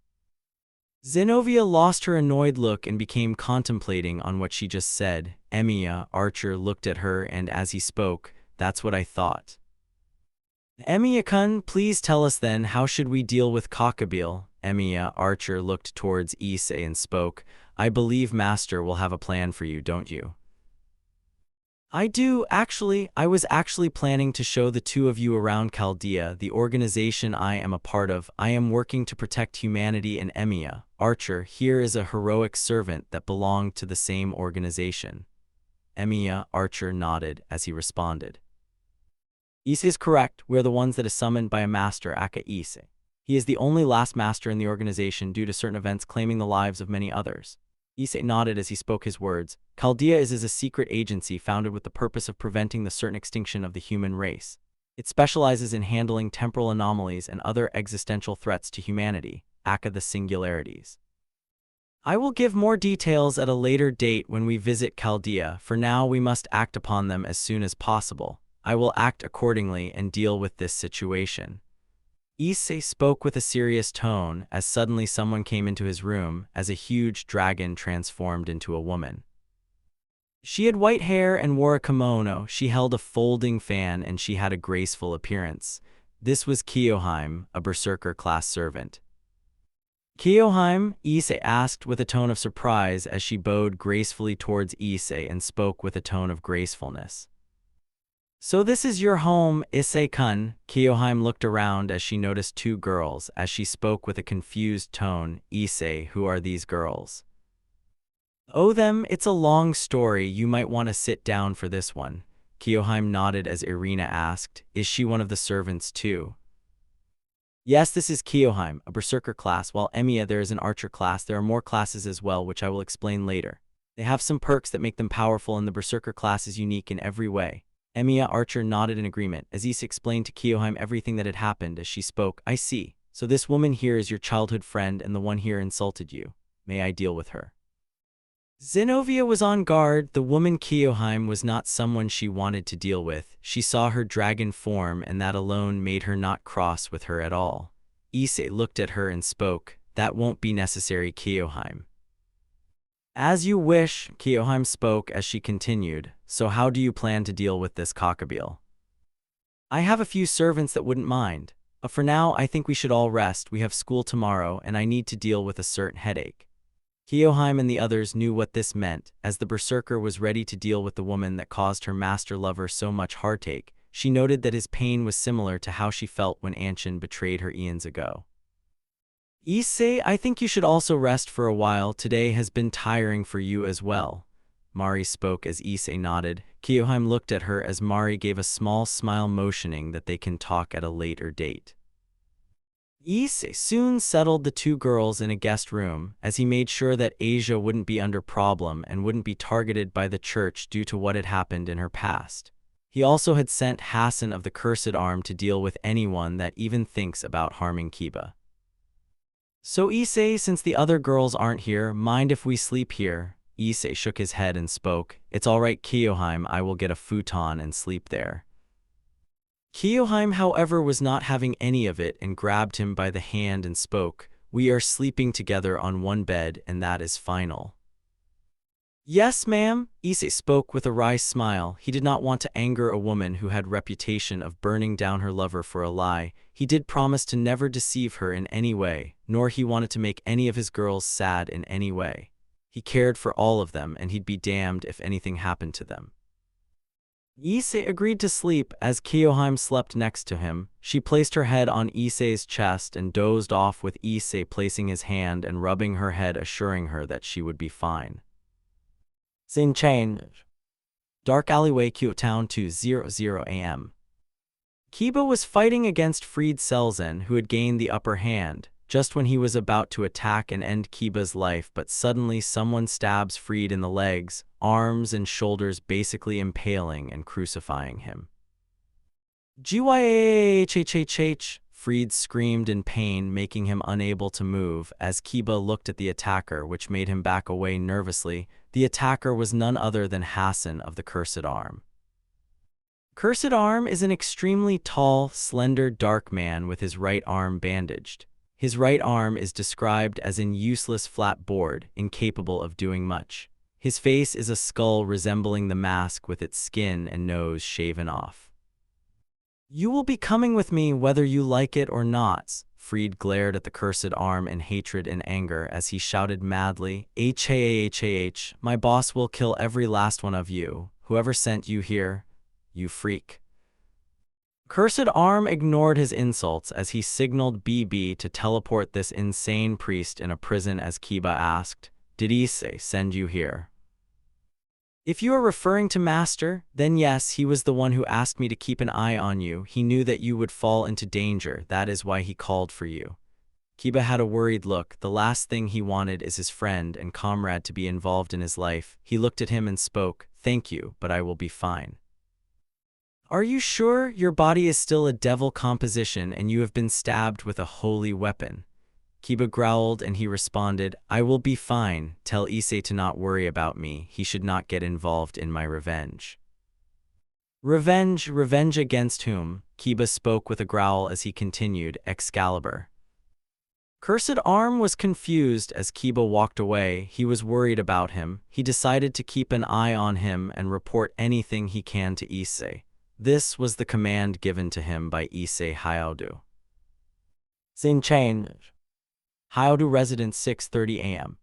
Zenovia lost her annoyed look and became contemplating on what she just said. Emiya Archer looked at her and as he spoke, "That's what I thought." "Emiya-kun, please tell us then, how should we deal with Cockabeel?" Emiya Archer looked towards Issei and spoke, "I believe Master will have a plan for you, don't you?" "I do, actually. I was actually planning to show the 2 of you around Chaldea, the organization I am a part of. I am working to protect humanity, and Emiya Archer here is a heroic servant that belonged to the same organization." Emiya Archer nodded as he responded, "Issei is correct. We are the ones that is summoned by a master, aka Issei. He is the only last master in the organization due to certain events claiming the lives of many others." Issei nodded as he spoke his words. "Chaldea is a secret agency founded with the purpose of preventing the certain extinction of the human race. It specializes in handling temporal anomalies and other existential threats to humanity, aka the singularities. I will give more details at a later date when we visit Chaldea. For now, we must act upon them as soon as possible. I will act accordingly and deal with this situation." Issei spoke with a serious tone as suddenly someone came into his room as a huge dragon transformed into a woman. She had white hair and wore a kimono. She held a folding fan and she had a graceful appearance. This was Kuoh, a berserker-class servant. "Kuoh?" Issei asked with a tone of surprise as she bowed gracefully towards Issei and spoke with a tone of gracefulness. "So this is your home, Issei-kun?" Kuoh looked around as she noticed 2 girls as she spoke with a confused tone. "Issei, who are these girls?" "Oh, them, it's a long story. You might want to sit down for this one." Kuoh nodded as Irina asked, "Is she one of the servants too?" "Yes, this is Kuoh, a berserker class, while Emiya there is an archer class. There are more classes as well, which I will explain later. They have some perks that make them powerful and the berserker class is unique in every way." Emiya Archer nodded in agreement as Issei explained to Kuoh everything that had happened as she spoke. "I see. So this woman here is your childhood friend and the one here insulted you. May I deal with her?" Zenovia was on guard. The woman Kuoh was not someone she wanted to deal with. She saw her dragon form and that alone made her not cross with her at all. Issei looked at her and spoke, "That won't be necessary, Kuoh." "As you wish," Kuoh spoke as she continued, "So how do you plan to deal with this Cockabeel?" "I have a few servants that wouldn't mind. But for now, I think we should all rest. We have school tomorrow and I need to deal with a certain headache." Kuoh and the others knew what this meant, as the berserker was ready to deal with the woman that caused her master lover so much heartache. she noted that his pain was similar to how she felt when Anshin betrayed her eons ago. Issei, I think you should also rest for a while. Today has been tiring for you as well. Mari spoke as Issei nodded. Kuoh looked at her as Mari gave a small smile, motioning that they can talk at a later date. Issei soon settled the two girls in a guest room, as he made sure that Asia wouldn't be under problem and wouldn't be targeted by the church due to what had happened in her past. He also had sent Hassan of the Cursed Arm to deal with anyone that even thinks about harming Kiba. So Issei, since the other girls aren't here, mind if we sleep here? Issei shook his head and spoke. It's all right, Kuoh, I will get a futon and sleep there. Kuoh, however, was not having any of it and grabbed him by the hand and spoke. We are sleeping together on one bed, and that is final. Yes, ma'am, Issei spoke with a wry smile. He did not want to anger a woman who had a reputation of burning down her lover for a lie. He did promise to never deceive her in any way, nor he wanted to make any of his girls sad in any way. He cared for all of them, and he'd be damned if anything happened to them. Issei agreed to sleep as Kuoh slept next to him. She placed her head on Issei's chest and dozed off, with Issei placing his hand and rubbing her head, assuring her that she would be fine. Scene change. Dark alleyway, Kuoh Town, 2:00 a.m. Kiba was fighting against freed Selzen, who had gained the upper hand, just when he was about to attack and end Kiba's life, but suddenly someone stabs Freed in the legs, arms and shoulders, basically impaling and crucifying him. Gyhhhh! Freed screamed in pain, making him unable to move, as Kiba looked at the attacker, which made him back away nervously. The attacker was none other than Hassan of the Cursed Arm. Cursed Arm is an extremely tall, slender, dark man with his right arm bandaged. His right arm is described as an useless flat board, incapable of doing much. His face is a skull resembling the mask, with its skin and nose shaven off. You will be coming with me whether you like it or not. Freed glared at the Cursed Arm in hatred and anger as he shouted madly, "Hhhh, my boss will kill every last one of you. Whoever sent you here, you freak." Cursed Arm ignored his insults as he signaled BB to teleport this insane priest in a prison as Kiba asked, "Did Issei send you here?" If you are referring to Master, then yes, he was the one who asked me to keep an eye on you. He knew that you would fall into danger, that is why he called for you. Kiba had a worried look. The last thing he wanted is his friend and comrade to be involved in his life. He looked at him and spoke, "Thank you, but I will be fine." Are you sure? Your body is still a devil composition and you have been stabbed with a holy weapon. Kiba growled and he responded, "I will be fine. Tell Issei to not worry about me. He should not get involved in my revenge." Revenge? Revenge against whom? Kiba spoke with a growl as he continued, "Excalibur." Cursed Arm was confused as Kiba walked away. He was worried about him. He decided to keep an eye on him and report anything he can to Issei. This was the command given to him by Issei Hyoudou. Scene change. Hyoudou residence, 6:30 a.m.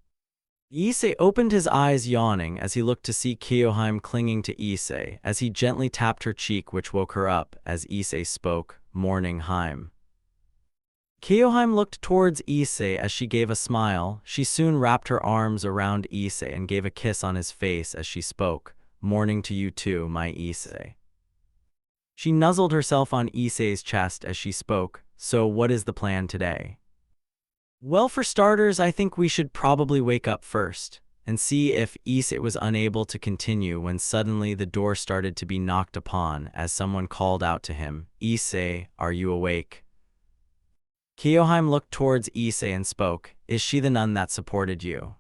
Issei opened his eyes, yawning as he looked to see Kuoh clinging to Issei as he gently tapped her cheek, which woke her up as Issei spoke, "Morning, Heim." Kuoh looked towards Issei as she gave a smile. She soon wrapped her arms around Issei and gave a kiss on his face as she spoke, "Morning to you too, my Issei." She nuzzled herself on Issei's chest as she spoke, "So what is the plan today?" "Well, for starters, I think we should probably wake up first and see if Issei was unable to continue when suddenly the door started to be knocked upon as someone called out to him, "Issei, are you awake?" Kuoh looked towards Issei and spoke, "Is she the nun that supported you?"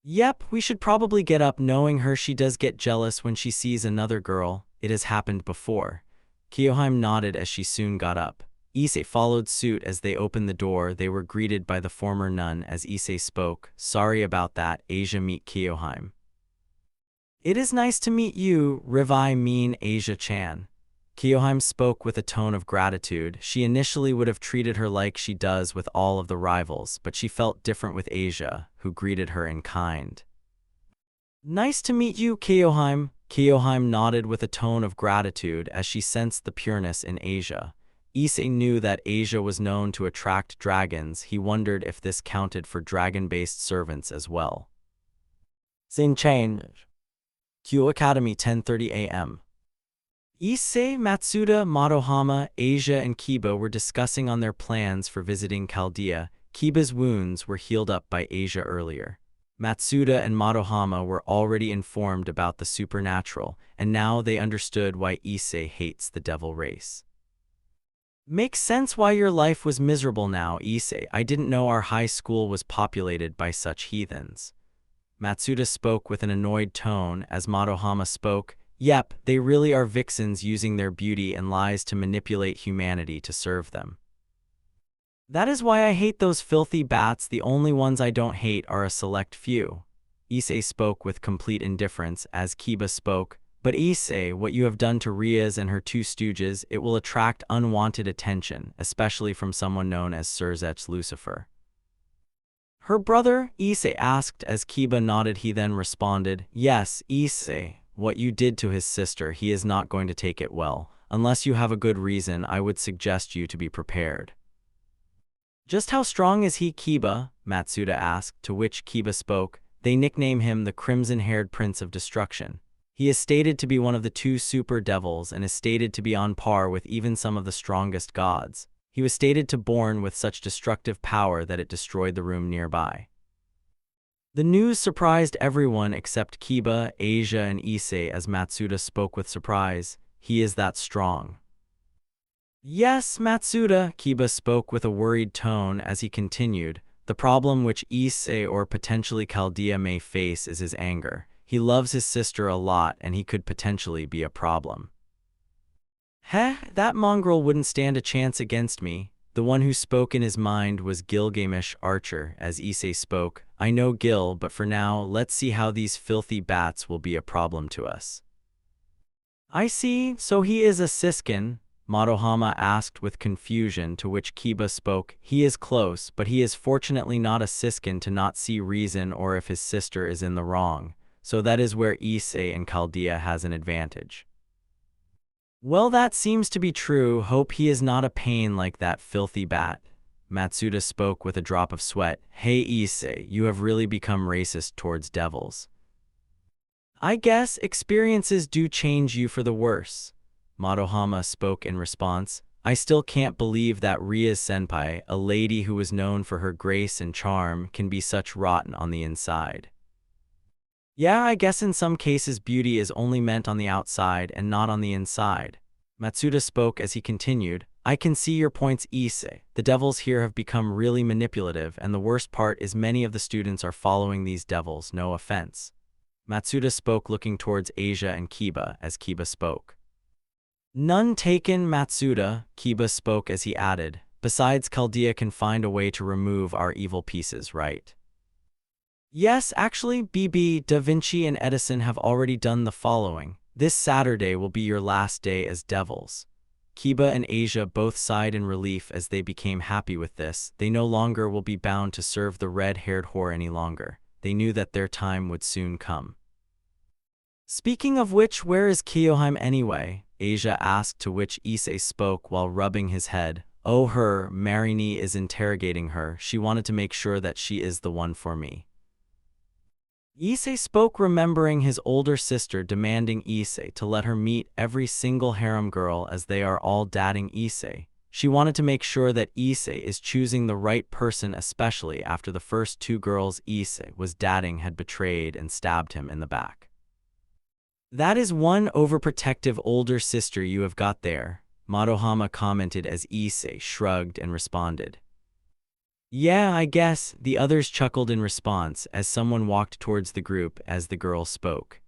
"Yep, we should probably get up. Knowing her, she does get jealous when she sees another girl. It has happened before." Kuoh nodded as she soon got up. Issei followed suit as they opened the door. They were greeted by the former nun as Issei spoke, "Sorry about that, Asia, meet Kuoh." "It is nice to meet you, Revi, mean Asia-chan." Kuoh spoke with a tone of gratitude. She initially would have treated her like she does with all of the rivals, but she felt different with Asia, who greeted her in kind. "Nice to meet you, Kuoh." Kuoh nodded with a tone of gratitude as she sensed the pureness in Asia. Issei knew that Asia was known to attract dragons. He wondered if this counted for dragon-based servants as well. Xin change. Kuoh Academy, 10:30 a.m. Issei, Matsuda, Madohama, Asia, and Kiba were discussing on their plans for visiting Chaldea. Kiba's wounds were healed up by Asia earlier. Matsuda and Madohama were already informed about the supernatural, and now they understood why Issei hates the devil race. Makes sense why your life was miserable now, Issei. I didn't know our high school was populated by such heathens. Matsuda spoke with an annoyed tone as Madohama spoke. Yep, they really are vixens using their beauty and lies to manipulate humanity to serve them. That is why I hate those filthy bats. The only ones I don't hate are a select few. Issei spoke with complete indifference as Kiba spoke. But Issei, what you have done to Rias and her two stooges, it will attract unwanted attention, especially from someone known as Surzech Lucifer. Her brother? Issei asked as Kiba nodded. He then responded, yes, Issei, what you did to his sister, he is not going to take it well. Unless you have a good reason, I would suggest you to be prepared. Just how strong is he, Kiba? Matsuda asked, to which Kiba spoke. They nickname him the Crimson-Haired Prince of Destruction. He is stated to be one of the two super devils and is stated to be on par with even some of the strongest gods. He was stated to born with such destructive power that it destroyed the room nearby. The news surprised everyone except Kiba, Asia, and Issei as Matsuda spoke with surprise. He is that strong. Yes, Matsuda, Kiba spoke with a worried tone as he continued. The problem which Issei or potentially Chaldea may face is his anger. He loves his sister a lot and he could potentially be a problem. Heh, that mongrel wouldn't stand a chance against me. The one who spoke in his mind was Gilgamesh Archer as Issei spoke. I know Gil, but for now, let's see how these filthy bats will be a problem to us. I see, so he is a Siskin, Madohama asked with confusion, to which Kiba spoke. He is close, but he is fortunately not a Siskin to not see reason or if his sister is in the wrong. So that is where Issei and Chaldea has an advantage. Well, that seems to be true. Hope he is not a pain like that filthy bat. Matsuda spoke with a drop of sweat. Hey Issei, you have really become racist towards devils. I guess experiences do change you for the worse. Madohama spoke in response. I still can't believe that Rias senpai, a lady who was known for her grace and charm, can be such rotten on the inside. Yeah, I guess in some cases beauty is only meant on the outside and not on the inside. Matsuda spoke as he continued. I can see your points, Issei. The devils here have become really manipulative, and the worst part is many of the students are following these devils, no offense. Matsuda spoke looking towards Asia and Kiba as Kiba spoke. None taken, Matsuda, Kiba spoke as he added. Besides, Chaldea can find a way to remove our evil pieces, right? Yes, actually, BB, Da Vinci, and Edison have already done the following. This Saturday will be your last day as devils. Kiba and Asia both sighed in relief as they became happy with this. They no longer will be bound to serve the red-haired whore any longer. They knew that their time would soon come. Speaking of which, where is Kuoh anyway? Asia asked, to which Issei spoke while rubbing his head. Oh, her, Marini is interrogating her. She wanted to make sure that she is the one for me. Issei spoke, remembering his older sister demanding Issei to let her meet every single harem girl as they are all dating Issei. She wanted to make sure that Issei is choosing the right person, especially after the first two girls Issei was dating had betrayed and stabbed him in the back. That is one overprotective older sister you have got there, Madohama commented as Issei shrugged and responded. Yeah, I guess, the others chuckled in response as someone walked towards the group as the girl spoke.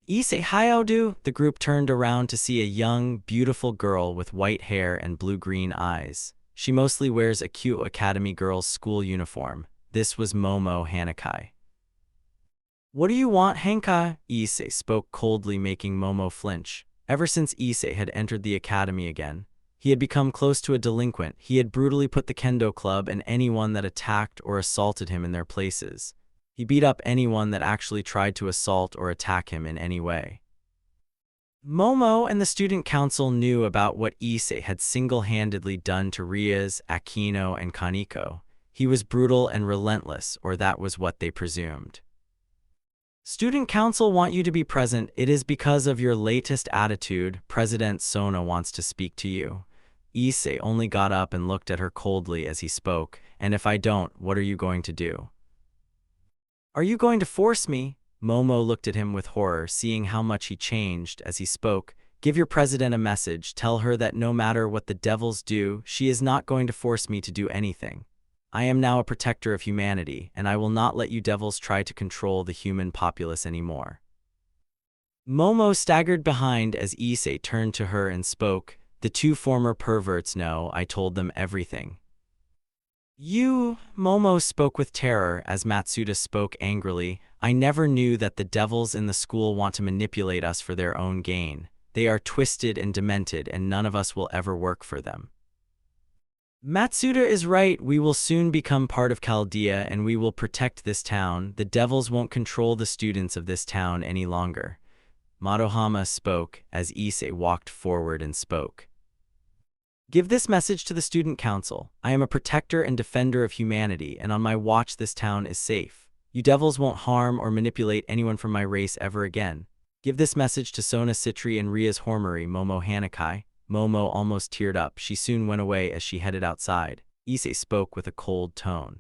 Issei Hyoudou, the group turned around to see a young, beautiful girl with white hair and blue-green eyes. She mostly wears a cute Academy girls' school uniform. This was Momo Hanakai. What do you want, Hankai? Issei spoke coldly, making Momo flinch. Ever since Issei had entered the academy again, he had become close to a delinquent. He had brutally put the kendo club and anyone that attacked or assaulted him in their places. He beat up anyone that actually tried to assault or attack him in any way. Momo and the student council knew about what Issei had single-handedly done to Rias, Aquino, and Kaneko. He was brutal and relentless, or that was what they presumed. Student council want you to be present. It is because of your latest attitude. President Sona wants to speak to you. Issei only got up and looked at her coldly as he spoke. And if I don't, what are you going to do? Are you going to force me? Momo looked at him with horror, seeing how much he changed as he spoke. Give your president a message. Tell her that no matter what the devils do, she is not going to force me to do anything. I am now a protector of humanity, and I will not let you devils try to control the human populace anymore. Momo staggered behind as Issei turned to her and spoke. The two former perverts know. I told them everything. You, Momo spoke with terror as Matsuda spoke angrily. I never knew that the devils in the school want to manipulate us for their own gain. They are twisted and demented, and none of us will ever work for them. Matsuda is right. We will soon become part of Chaldea, and we will protect this town. The devils won't control the students of this town any longer. Madohama spoke as Issei walked forward and spoke. Give this message to the student council. I am a protector and defender of humanity, and on my watch this town is safe. You devils won't harm or manipulate anyone from my race ever again. Give this message to Sona Citri and Rias Gremory, Momo Hanakai. Momo almost teared up. She soon went away as she headed outside. Issei spoke with a cold tone.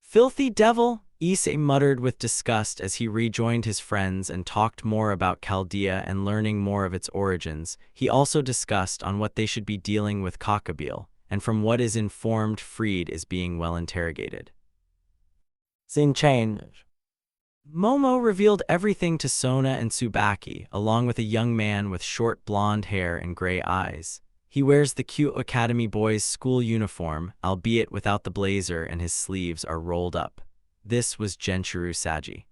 Filthy devil! Issei muttered with disgust as he rejoined his friends and talked more about Chaldea and learning more of its origins. He also discussed on what they should be dealing with Cockabeel, and from what is informed, Freed is being well interrogated. Scene change. Momo revealed everything to Sona and Tsubaki, along with a young man with short blonde hair and gray eyes. He wears the Kuoh Academy boys' school uniform, albeit without the blazer, and his sleeves are rolled up. This was Genshiro Saji.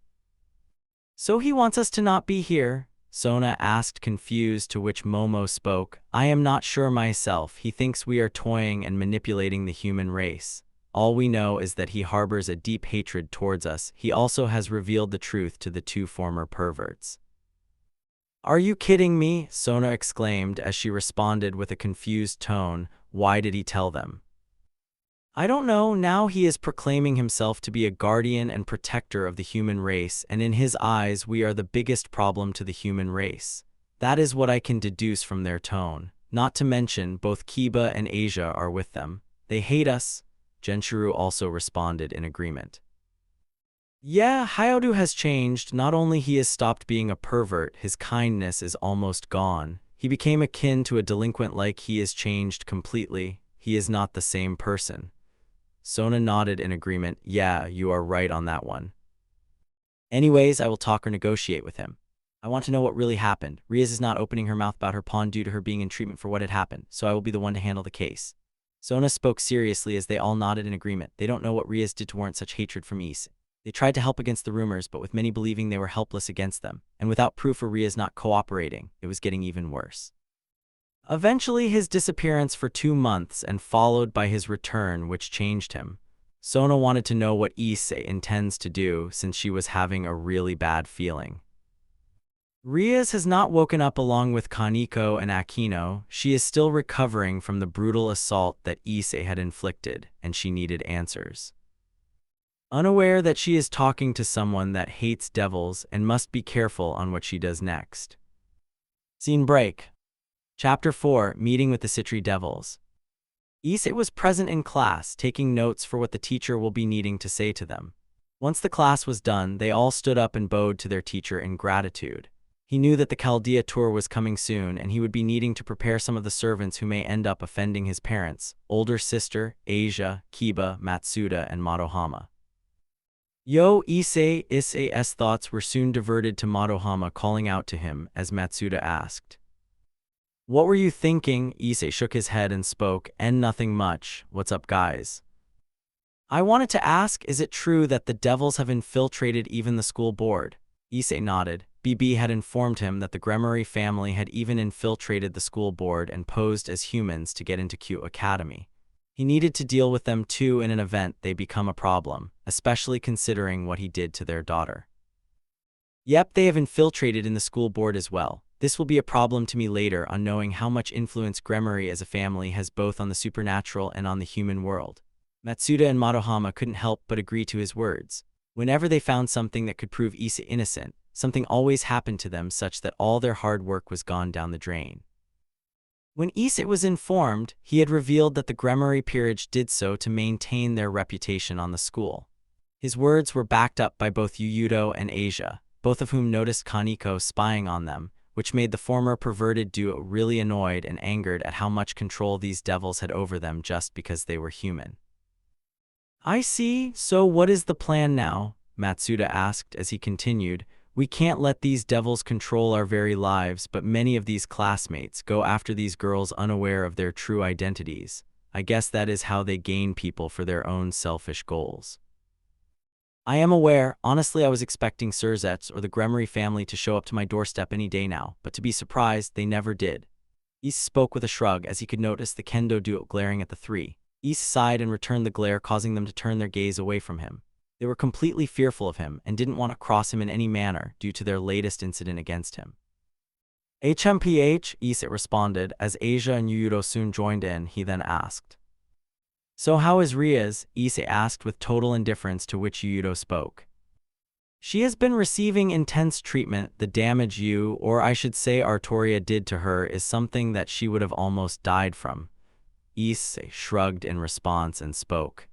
So he wants us to not be here? Sona asked, confused, to which Momo spoke. I am not sure myself. He thinks we are toying and manipulating the human race. All we know is that he harbors a deep hatred towards us. He also has revealed the truth to the two former perverts. Are you kidding me? Sona exclaimed as she responded with a confused tone. Why did he tell them? I don't know. Now he is proclaiming himself to be a guardian and protector of the human race, and in his eyes we are the biggest problem to the human race. That is what I can deduce from their tone. Not to mention, both Kiba and Asia are with them. They hate us. Genshiro also responded in agreement. Yeah, Hyoudou has changed. Not only he has stopped being a pervert, his kindness is almost gone. He became akin to a delinquent, like he is changed completely. He is not the same person. Sona nodded in agreement. Yeah, you are right on that one. Anyways, I will talk or negotiate with him. I want to know what really happened. Rias is not opening her mouth about her pawn due to her being in treatment for what had happened, so I will be the one to handle the case. Sona spoke seriously as they all nodded in agreement. They don't know what Rias did to warrant such hatred from Issei. They tried to help against the rumors, but with many believing they were helpless against them, and without proof for Rias not cooperating, it was getting even worse. Eventually his disappearance for 2 months and followed by his return, which changed him. Sona wanted to know what Issei intends to do since she was having a really bad feeling. Rias has not woken up along with Kaneko and Aquino. She is still recovering from the brutal assault that Issei had inflicted, and she needed answers. Unaware that she is talking to someone that hates devils and must be careful on what she does next. Scene break. Chapter 4, Meeting with the Citri Devils. Issei was present in class, taking notes for what the teacher will be needing to say to them. Once the class was done, they all stood up and bowed to their teacher in gratitude. He knew that the Chaldea tour was coming soon, and he would be needing to prepare some of the servants who may end up offending his parents, older sister, Asia, Kiba, Matsuda, and Madohama. Issei's thoughts were soon diverted to Madohama calling out to him as Matsuda asked. What were you thinking? Issei shook his head and spoke, and nothing much. What's up, guys? I wanted to ask, is it true that the devils have infiltrated even the school board? Issei nodded. BB had informed him that the Gremory family had even infiltrated the school board and posed as humans to get into Kuoh Academy. He needed to deal with them too in an event they become a problem, especially considering what he did to their daughter. Yep, they have infiltrated in the school board as well. This will be a problem to me later on knowing how much influence Gremory as a family has both on the supernatural and on the human world. Matsuda and Madohama couldn't help but agree to his words. Whenever they found something that could prove Issei innocent, something always happened to them such that all their hard work was gone down the drain. When Issei was informed, he had revealed that the Gremory peerage did so to maintain their reputation on the school. His words were backed up by both Hyoudou and Asia, both of whom noticed Kaneko spying on them, which made the former perverted duo really annoyed and angered at how much control these devils had over them just because they were human. I see, so what is the plan now? Matsuda asked as he continued. We can't let these devils control our very lives, but many of these classmates go after these girls unaware of their true identities. I guess that is how they gain people for their own selfish goals. I am aware. Honestly, I was expecting Surzets or the Gremory family to show up to my doorstep any day now, but to be surprised, they never did. Issei spoke with a shrug as he could notice the kendo duo glaring at the three. Issei sighed and returned the glare, causing them to turn their gaze away from him. They were completely fearful of him and didn't want to cross him in any manner due to their latest incident against him. HMPH, Issei responded. As Asia and Hyoudou soon joined in, he then asked. So how is Rias? Issei asked with total indifference, to which Hyoudou spoke. She has been receiving intense treatment. The damage you, or I should say Artoria, did to her is something that she would have almost died from. Issei shrugged in response and spoke.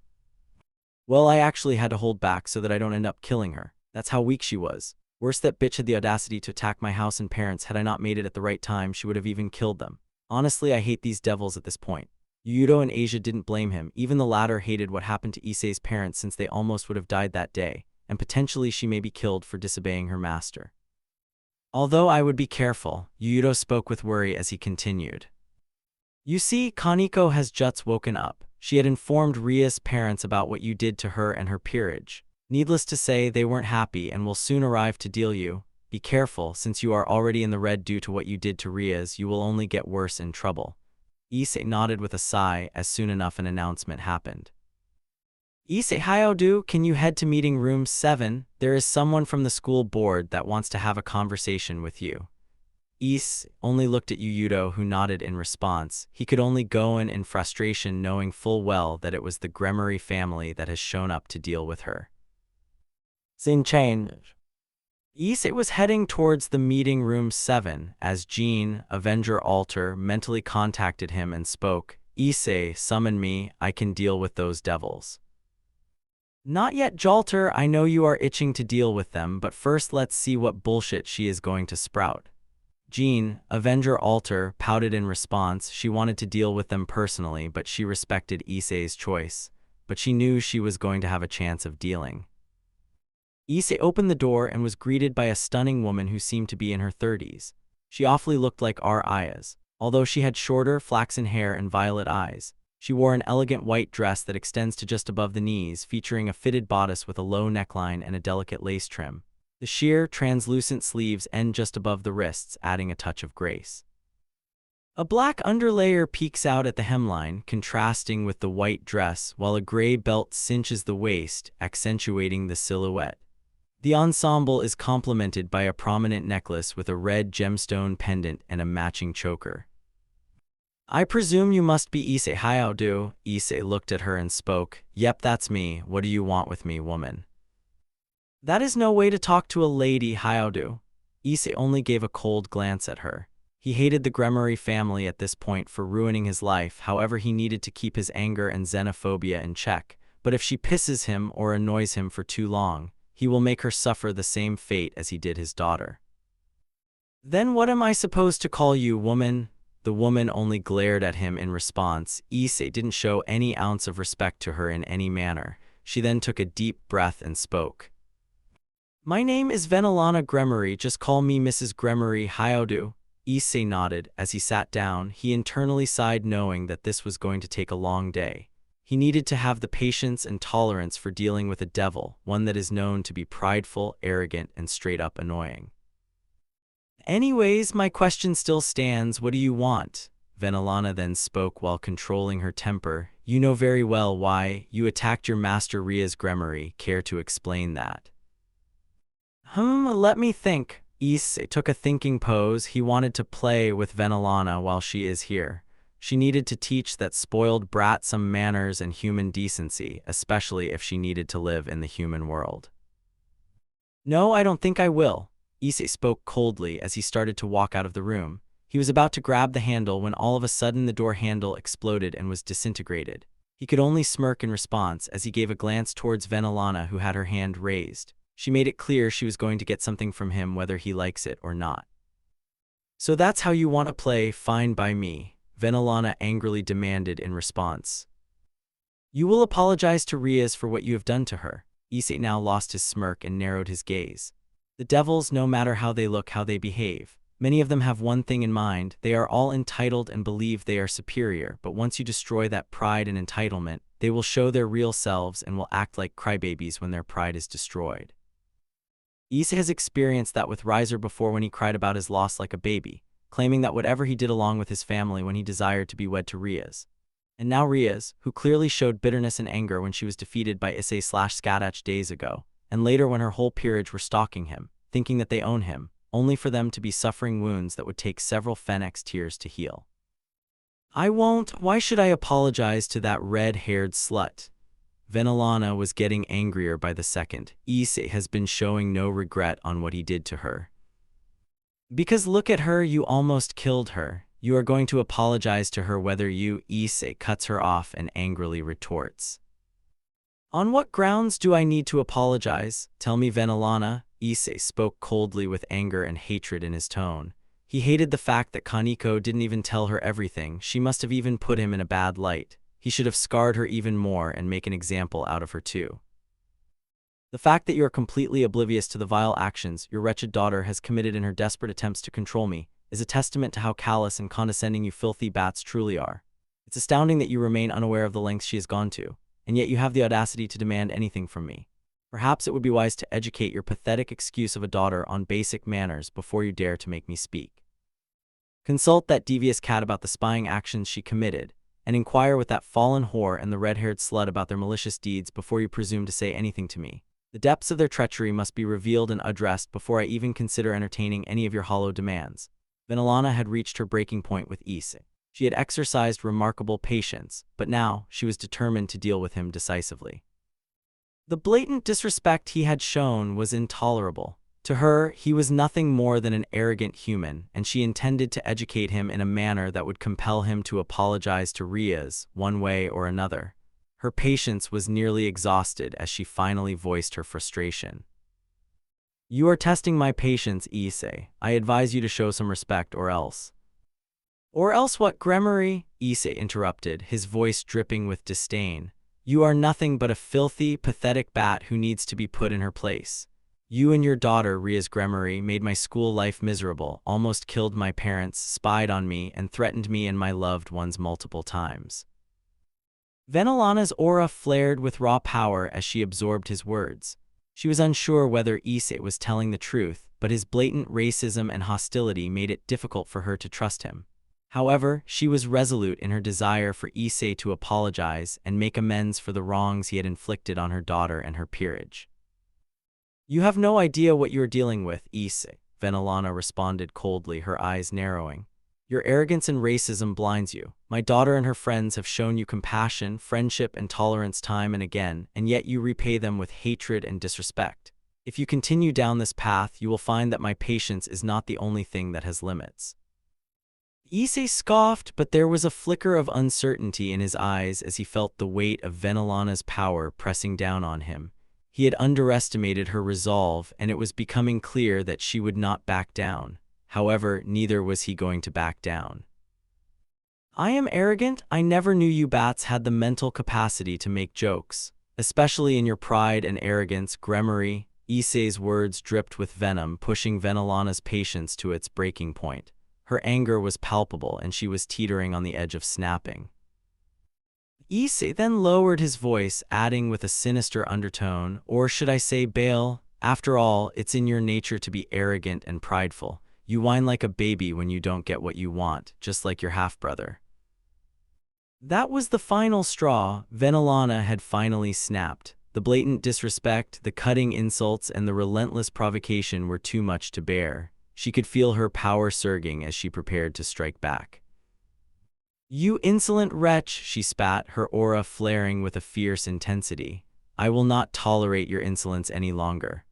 Well, I actually had to hold back so that I don't end up killing her. That's how weak she was. Worse, that bitch had the audacity to attack my house and parents. Had I not made it at the right time, she would have even killed them. Honestly, I hate these devils at this point. Hyoudou and Asia didn't blame him. Even the latter hated what happened to Issei's parents since they almost would have died that day, and potentially she may be killed for disobeying her master. Although I would be careful, Hyoudou spoke with worry as he continued. You see, Kaneko has just woken up. She had informed Rias' parents about what you did to her and her peerage. Needless to say, they weren't happy and will soon arrive to deal you. Be careful, since you are already in the red due to what you did to Rias, you will only get worse in trouble. Issei nodded with a sigh as soon enough an announcement happened. Issei Hyoudou, can you head to meeting room 7? There is someone from the school board that wants to have a conversation with you. Issei only looked at Hyoudou, who nodded in response. He could only go in frustration, knowing full well that it was the Gremory family that has shown up to deal with her. Scene change. Issei was heading towards the meeting room 7 as Jean, Avenger Alter, mentally contacted him and spoke. Issei, summon me, I can deal with those devils. Not yet, Jalter, I know you are itching to deal with them, but first let's see what bullshit she is going to sprout. Jean, Avenger Alter, pouted in response. She wanted to deal with them personally, but she respected Issei's choice. But she knew she was going to have a chance of dealing. Issei opened the door and was greeted by a stunning woman who seemed to be in her 30s. She awfully looked like Rias, although she had shorter, flaxen hair and violet eyes. She wore an elegant white dress that extends to just above the knees, featuring a fitted bodice with a low neckline and a delicate lace trim. The sheer, translucent sleeves end just above the wrists, adding a touch of grace. A black underlayer peeks out at the hemline, contrasting with the white dress, while a gray belt cinches the waist, accentuating the silhouette. The ensemble is complemented by a prominent necklace with a red gemstone pendant and a matching choker. I presume you must be Issei Hyoudou. Issei looked at her and spoke. Yep, that's me. What do you want with me, woman? That is no way to talk to a lady, Hyoudou. Issei only gave a cold glance at her. He hated the Gremory family at this point for ruining his life. However, he needed to keep his anger and xenophobia in check. But if she pisses him or annoys him for too long, he will make her suffer the same fate as he did his daughter. Then what am I supposed to call you, woman? The woman only glared at him in response. Issei didn't show any ounce of respect to her in any manner. She then took a deep breath and spoke. My name is Venelana Gremory, just call me Mrs. Gremory Hyoudou. Issei nodded. As he sat down, he internally sighed, knowing that this was going to take a long day. He needed to have the patience and tolerance for dealing with a devil, one that is known to be prideful, arrogant, and straight-up annoying. Anyways, my question still stands. What do you want? Venelana then spoke while controlling her temper. You know very well why you attacked your master Rias Gremory. Care to explain that? Let me think. Issei took a thinking pose. He wanted to play with Venelana while she is here. She needed to teach that spoiled brat some manners and human decency, especially if she needed to live in the human world. No, I don't think I will. Issei spoke coldly as he started to walk out of the room. He was about to grab the handle when all of a sudden the door handle exploded and was disintegrated. He could only smirk in response as he gave a glance towards Venelana, who had her hand raised. She made it clear she was going to get something from him whether he likes it or not. So that's how you want to play, fine by me, Venelana angrily demanded in response. You will apologize to Rias for what you have done to her. Issei now lost his smirk and narrowed his gaze. The devils, no matter how they look, how they behave. Many of them have one thing in mind: they are all entitled and believe they are superior, but once you destroy that pride and entitlement, they will show their real selves and will act like crybabies when their pride is destroyed. Issei has experienced that with Riser before when he cried about his loss like a baby, claiming that whatever he did along with his family when he desired to be wed to Rias. And now Rias, who clearly showed bitterness and anger when she was defeated by Issei/Scathach days ago, and later when her whole peerage were stalking him, thinking that they own him, only for them to be suffering wounds that would take several Fenix tears to heal. I won't. Why should I apologize to that red-haired slut? Venelana was getting angrier by the second. Issei has been showing no regret on what he did to her. Because look at her, you almost killed her. You are going to apologize to her whether you, Issei cuts her off and angrily retorts. On what grounds do I need to apologize? Tell me, Venelana. Issei spoke coldly with anger and hatred in his tone. He hated the fact that Kaneko didn't even tell her everything. She must have even put him in a bad light. He should have scarred her even more and make an example out of her too. The fact that you are completely oblivious to the vile actions your wretched daughter has committed in her desperate attempts to control me is a testament to how callous and condescending you filthy bats truly are. It's astounding that you remain unaware of the lengths she has gone to, and yet you have the audacity to demand anything from me. Perhaps it would be wise to educate your pathetic excuse of a daughter on basic manners before you dare to make me speak. Consult that devious cat about the spying actions she committed, and inquire with that fallen whore and the red-haired slut about their malicious deeds before you presume to say anything to me. The depths of their treachery must be revealed and addressed before I even consider entertaining any of your hollow demands. Venelana had reached her breaking point with Issei. She had exercised remarkable patience, but now she was determined to deal with him decisively. The blatant disrespect he had shown was intolerable. To her, he was nothing more than an arrogant human, and she intended to educate him in a manner that would compel him to apologize to Rias, one way or another. Her patience was nearly exhausted as she finally voiced her frustration. You are testing my patience, Issei. I advise you to show some respect or else. Or else what, Gremory? Issei interrupted, his voice dripping with disdain. You are nothing but a filthy, pathetic bat who needs to be put in her place. You and your daughter, Rias Gremory, made my school life miserable, almost killed my parents, spied on me, and threatened me and my loved ones multiple times. Venelana's aura flared with raw power as she absorbed his words. She was unsure whether Issei was telling the truth, but his blatant racism and hostility made it difficult for her to trust him. However, she was resolute in her desire for Issei to apologize and make amends for the wrongs he had inflicted on her daughter and her peerage. You have no idea what you are dealing with, Issei, Venelana responded coldly, her eyes narrowing. Your arrogance and racism blinds you. My daughter and her friends have shown you compassion, friendship, and tolerance time and again, and yet you repay them with hatred and disrespect. If you continue down this path, you will find that my patience is not the only thing that has limits. Issei scoffed, but there was a flicker of uncertainty in his eyes as he felt the weight of Venelana's power pressing down on him. He had underestimated her resolve, and it was becoming clear that she would not back down. However, neither was he going to back down. I am arrogant. I never knew you bats had the mental capacity to make jokes, especially in your pride and arrogance, Gremory. Issei's words dripped with venom, pushing Venelana's patience to its breaking point. Her anger was palpable, and she was teetering on the edge of snapping. Issei then lowered his voice, adding with a sinister undertone, or should I say Baal? After all, it's in your nature to be arrogant and prideful. You whine like a baby when you don't get what you want, just like your half-brother. That was the final straw. Venelana had finally snapped. The blatant disrespect, the cutting insults, and the relentless provocation were too much to bear. She could feel her power surging as she prepared to strike back. "You insolent wretch," she spat, her aura flaring with a fierce intensity. "I will not tolerate your insolence any longer."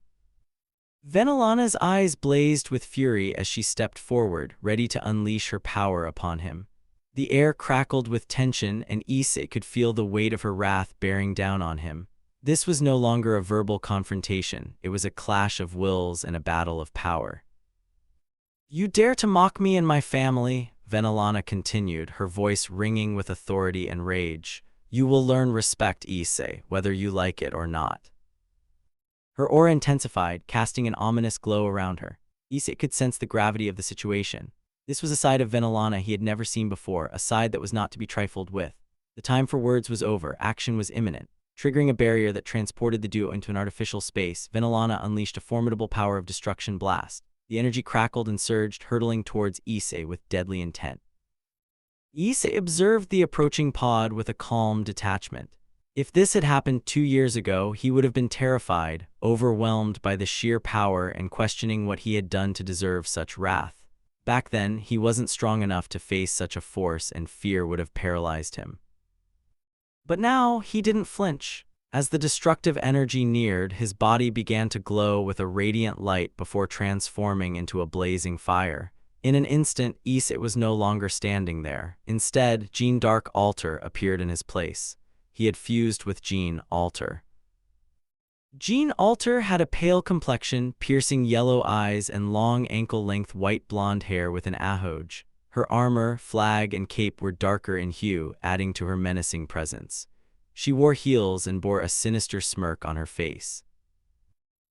Venelana's eyes blazed with fury as she stepped forward, ready to unleash her power upon him. The air crackled with tension, and Issei could feel the weight of her wrath bearing down on him. This was no longer a verbal confrontation, it was a clash of wills and a battle of power. "You dare to mock me and my family," Venelana continued, her voice ringing with authority and rage. "You will learn respect, Issei, whether you like it or not." Her aura intensified, casting an ominous glow around her. Issei could sense the gravity of the situation. This was a side of Venelana he had never seen before, a side that was not to be trifled with. The time for words was over, action was imminent. Triggering a barrier that transported the duo into an artificial space, Venelana unleashed a formidable power of destruction blast. The energy crackled and surged, hurtling towards Issei with deadly intent. Issei observed the approaching pod with a calm detachment. If this had happened 2 years ago, he would have been terrified, overwhelmed by the sheer power and questioning what he had done to deserve such wrath. Back then, he wasn't strong enough to face such a force, and fear would have paralyzed him. But now, he didn't flinch. As the destructive energy neared, his body began to glow with a radiant light before transforming into a blazing fire. In an instant, Issei was no longer standing there. Instead, Jean Dark Altar appeared in his place. He had fused with Jean Altar. Jean Altar had a pale complexion, piercing yellow eyes, and long ankle-length white blonde hair with an ahoge. Her armor, flag, and cape were darker in hue, adding to her menacing presence. She wore heels and bore a sinister smirk on her face.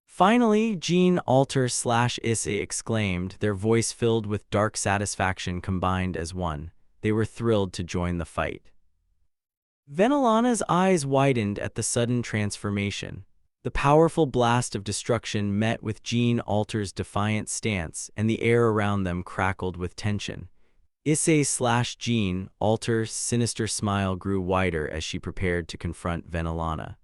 "Finally, Jean Altar/Issei exclaimed, their voice filled with dark satisfaction combined as one. They were thrilled to join the fight. Venelana's eyes widened at the sudden transformation. The powerful blast of destruction met with Jean Altar's defiant stance, and the air around them crackled with tension. Issei/Jean Altar's sinister smile grew wider as she prepared to confront Venelana.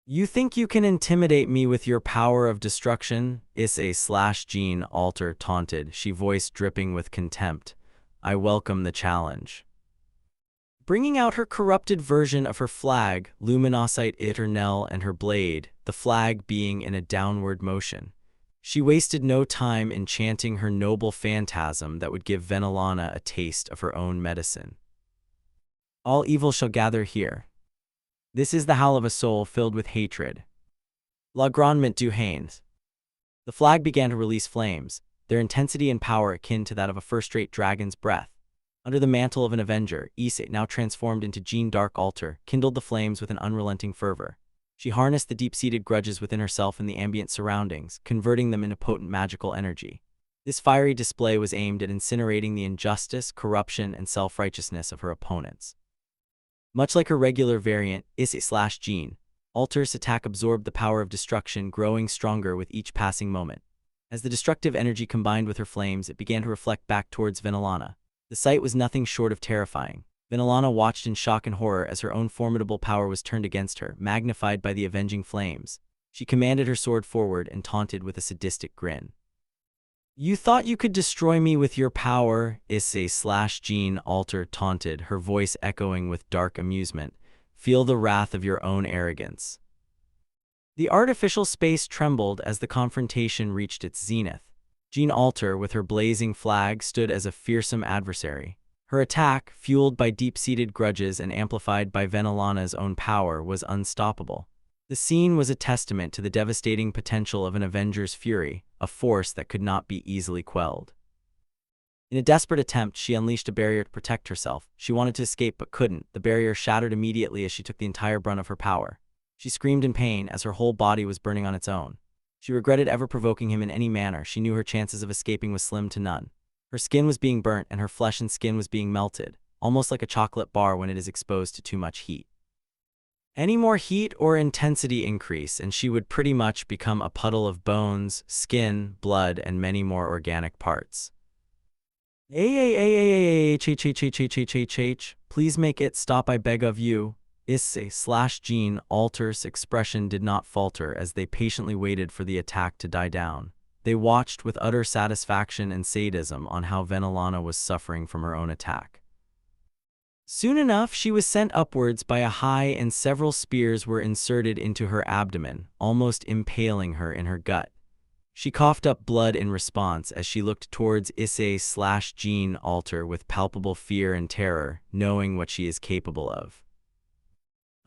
"You think you can intimidate me with your power of destruction?" Issei/Jean Altar taunted, she voice dripping with contempt. "I welcome the challenge." Bringing out her corrupted version of her flag, Luminosite Eternelle, and her blade, the flag being in a downward motion, she wasted no time in chanting her noble phantasm that would give Venelana a taste of her own medicine. "All evil shall gather here. This is the howl of a soul filled with hatred. La Grandement du Haines." The flag began to release flames, their intensity and power akin to that of a first-rate dragon's breath. Under the mantle of an avenger, Issei, now transformed into Jean Dark Altar, kindled the flames with an unrelenting fervor. She harnessed the deep-seated grudges within herself and the ambient surroundings, converting them into potent magical energy. This fiery display was aimed at incinerating the injustice, corruption, and self-righteousness of her opponents. Much like her regular variant, Issei/Jean Altar's attack absorbed the power of destruction, growing stronger with each passing moment. As the destructive energy combined with her flames, it began to reflect back towards Venelana. The sight was nothing short of terrifying. Venelana watched in shock and horror as her own formidable power was turned against her, magnified by the avenging flames. She commanded her sword forward and taunted with a sadistic grin. "You thought you could destroy me with your power?" Issei/Jean Altar taunted, her voice echoing with dark amusement. "Feel the wrath of your own arrogance." The artificial space trembled as the confrontation reached its zenith. Jean Altar, with her blazing flag, stood as a fearsome adversary. Her attack, fueled by deep-seated grudges and amplified by Venelana's own power, was unstoppable. The scene was a testament to the devastating potential of an Avenger's fury, a force that could not be easily quelled. In a desperate attempt, she unleashed a barrier to protect herself. She wanted to escape but couldn't. The barrier shattered immediately as she took the entire brunt of her power. She screamed in pain as her whole body was burning on its own. She regretted ever provoking him in any manner. She knew her chances of escaping was slim to none. Her skin was being burnt and her flesh and skin was being melted, almost like a chocolate bar when it is exposed to too much heat. Any more heat or intensity increase, and she would pretty much become a puddle of bones, skin, blood, and many more organic parts. Please make it stop, I beg of you. Issei/Jean Alter's expression did not falter as they patiently waited for the attack to die down. They watched with utter satisfaction and sadism on how Venelana was suffering from her own attack. Soon enough, she was sent upwards by a high, and several spears were inserted into her abdomen, almost impaling her in her gut. She coughed up blood in response as she looked towards Issei/Jean Alter with palpable fear and terror, knowing what she is capable of.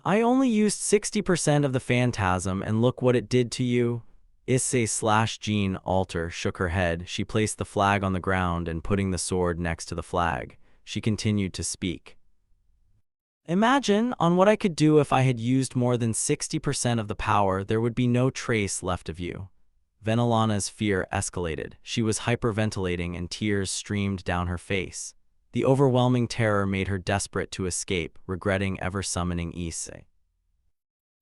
I only used 60% of the phantasm, and look what it did to you. Issei/Jean Alter shook her head. She placed the flag on the ground, and putting the sword next to the flag, she continued to speak. Imagine on what I could do if I had used more than 60% of the power. There would be no trace left of you. Venelana's fear escalated. She was hyperventilating and tears streamed down her face. The overwhelming terror made her desperate to escape, regretting ever summoning Issei.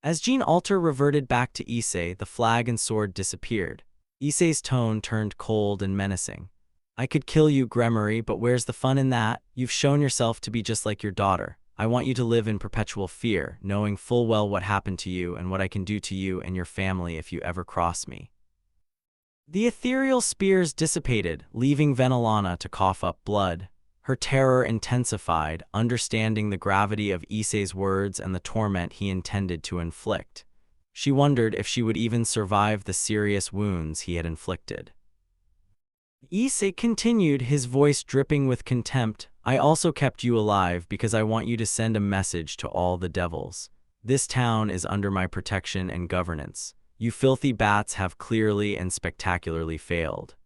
As Jean Alter reverted back to Issei, the flag and sword disappeared. Issei's tone turned cold and menacing. I could kill you, Gremory, but where's the fun in that? You've shown yourself to be just like your daughter. I want you to live in perpetual fear, knowing full well what happened to you and what I can do to you and your family if you ever cross me. The ethereal spears dissipated, leaving Venelana to cough up blood. Her terror intensified, understanding the gravity of Issei's words and the torment he intended to inflict. She wondered if she would even survive the serious wounds he had inflicted. Issei continued, his voice dripping with contempt. I also kept you alive because I want you to send a message to all the devils. This town is under my protection and governance. You filthy bats have clearly and spectacularly failed.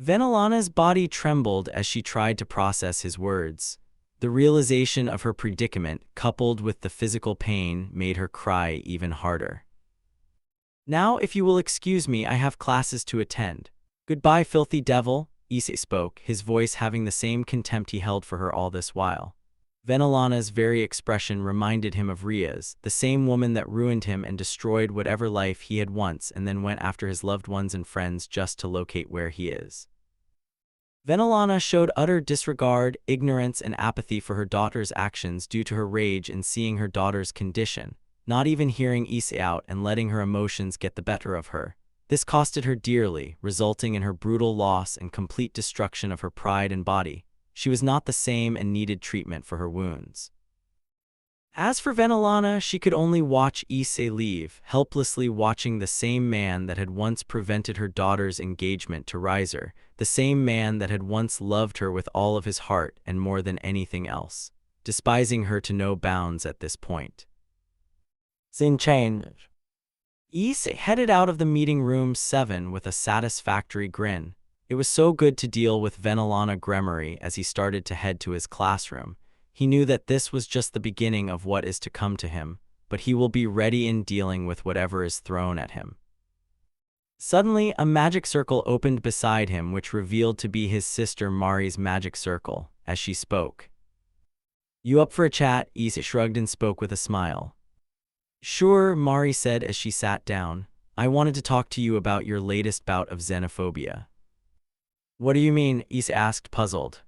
Venelana's body trembled as she tried to process his words. The realization of her predicament, coupled with the physical pain, made her cry even harder. Now, if you will excuse me, I have classes to attend. Goodbye, filthy devil, Issei spoke, his voice having the same contempt he held for her all this while. Venelana's very expression reminded him of Rias, the same woman that ruined him and destroyed whatever life he had once, and then went after his loved ones and friends just to locate where he is. Venelana showed utter disregard, ignorance, and apathy for her daughter's actions due to her rage in seeing her daughter's condition, not even hearing Issei out and letting her emotions get the better of her. This costed her dearly, resulting in her brutal loss and complete destruction of her pride and body. She was not the same and needed treatment for her wounds. As for Venelana, she could only watch Issei leave, helplessly watching the same man that had once prevented her daughter's engagement to Riser, the same man that had once loved her with all of his heart and more than anything else, despising her to no bounds at this point. Issei headed out of the meeting room 7 with a satisfactory grin. It was so good to deal with Venelana Gremory as he started to head to his classroom. He knew that this was just the beginning of what is to come to him, but he will be ready in dealing with whatever is thrown at him. Suddenly, a magic circle opened beside him, which revealed to be his sister Mari's magic circle, as she spoke. You up for a chat? Issei shrugged and spoke with a smile. Sure, Mari said as she sat down. I wanted to talk to you about your latest bout of xenophobia. What do you mean? Issei asked, puzzled.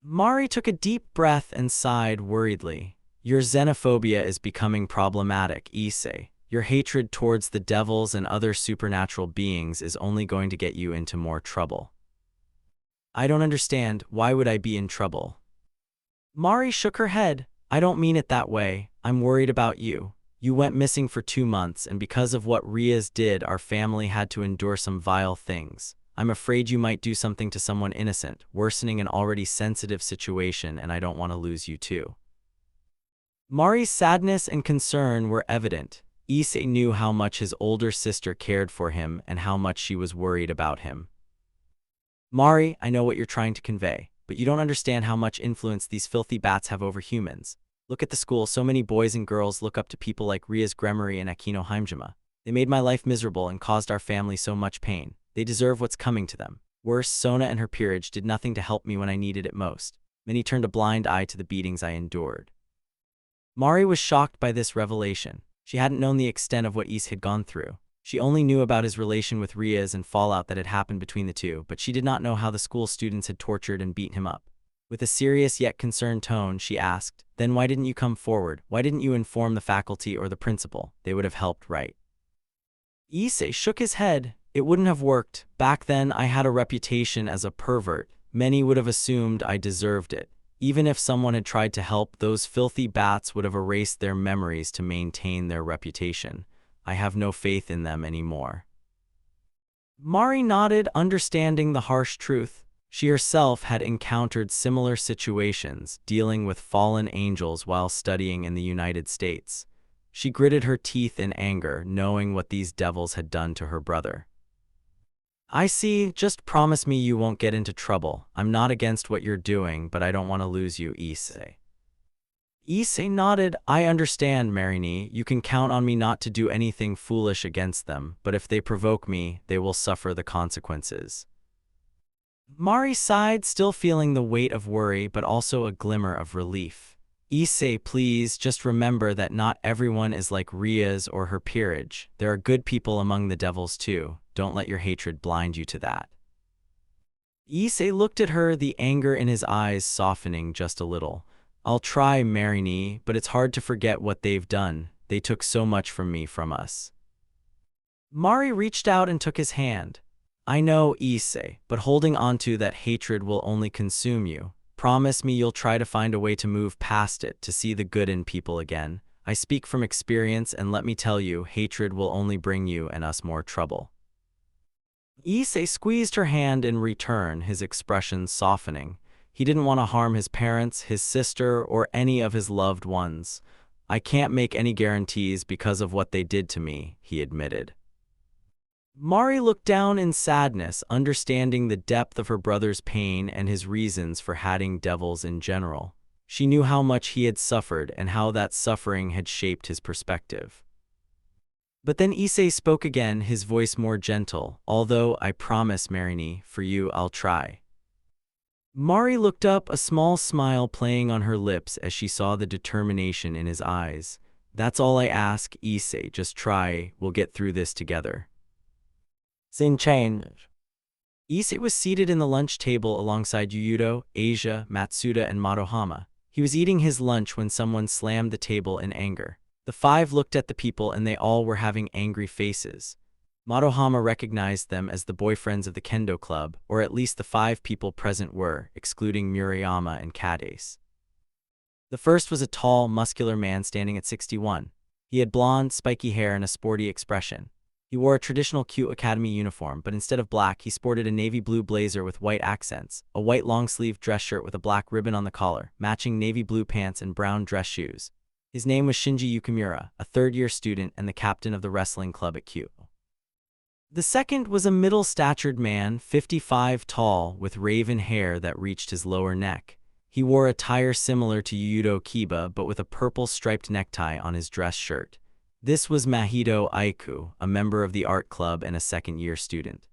Mari took a deep breath and sighed worriedly. Your xenophobia is becoming problematic, Issei. Your hatred towards the devils and other supernatural beings is only going to get you into more trouble. I don't understand. Why would I be in trouble? Mari shook her head. I don't mean it that way. I'm worried about you. You went missing for 2 months, and because of what Rias did, our family had to endure some vile things. I'm afraid you might do something to someone innocent, worsening an already sensitive situation, and I don't want to lose you too. Mari's sadness and concern were evident. Issei knew how much his older sister cared for him and how much she was worried about him. Mari, I know what you're trying to convey, but you don't understand how much influence these filthy bats have over humans. Look at the school, so many boys and girls look up to people like Rias Gremory and Akino Haimjima. They made my life miserable and caused our family so much pain. They deserve what's coming to them. Worse, Sona and her peerage did nothing to help me when I needed it most. Many turned a blind eye to the beatings I endured. Mari was shocked by this revelation. She hadn't known the extent of what Issei had gone through. She only knew about his relation with Rias and fallout that had happened between the two, but she did not know how the school students had tortured and beaten him up. With a serious yet concerned tone, she asked, "Then why didn't you come forward? Why didn't you inform the faculty or the principal? They would have helped, right?" Issei shook his head. "It wouldn't have worked. Back then, I had a reputation as a pervert. Many would have assumed I deserved it. Even if someone had tried to help, those filthy bats would have erased their memories to maintain their reputation. I have no faith in them anymore." Mari nodded, understanding the harsh truth. She herself had encountered similar situations, dealing with fallen angels while studying in the United States. She gritted her teeth in anger, knowing what these devils had done to her brother. "I see. Just promise me you won't get into trouble. I'm not against what you're doing, but I don't want to lose you, Issei." Issei nodded. "I understand, Marini. You can count on me not to do anything foolish against them, but if they provoke me, they will suffer the consequences." Mari sighed, still feeling the weight of worry, but also a glimmer of relief. "Issei, please, just remember that not everyone is like Rias or her peerage. There are good people among the devils too. Don't let your hatred blind you to that." Issei looked at her, the anger in his eyes softening just a little. "I'll try, Marini, but it's hard to forget what they've done. They took so much from me, from us." Mari reached out and took his hand. "I know, Issei, but holding onto that hatred will only consume you. Promise me you'll try to find a way to move past it, to see the good in people again. I speak from experience, and let me tell you, hatred will only bring you and us more trouble." Issei squeezed her hand in return, his expression softening. He didn't want to harm his parents, his sister, or any of his loved ones. "I can't make any guarantees because of what they did to me," he admitted. Mari looked down in sadness, understanding the depth of her brother's pain and his reasons for hating devils in general. She knew how much he had suffered and how that suffering had shaped his perspective. But then Issei spoke again, his voice more gentle. "Although I promise, Marini, for you I'll try." Mari looked up, a small smile playing on her lips as she saw the determination in his eyes. "That's all I ask, Issei, just try. We'll get through this together." Scene change. Issei was seated in the lunch table alongside Hyoudou, Asia, Matsuda, and Madohama. He was eating his lunch when someone slammed the table in anger. The five looked at the people and they all were having angry faces. Madohama recognized them as the boyfriends of the Kendo Club, or at least the 5 people present were, excluding Murayama and Kadace. The first was a tall, muscular man standing at 61. He had blonde, spiky hair and a sporty expression. He wore a traditional Kuoh Academy uniform, but instead of black, he sported a navy blue blazer with white accents, a white long-sleeved dress shirt with a black ribbon on the collar, matching navy blue pants and brown dress shoes. His name was Shinji Yukimura, a third-year student and the captain of the wrestling club at Kuoh. The second was a middle-statured man, 55 tall, with raven hair that reached his lower neck. He wore attire similar to Hyoudou Kiba, but with a purple striped necktie on his dress shirt. This was Mahito Aiku, a member of the art club and a second-year student.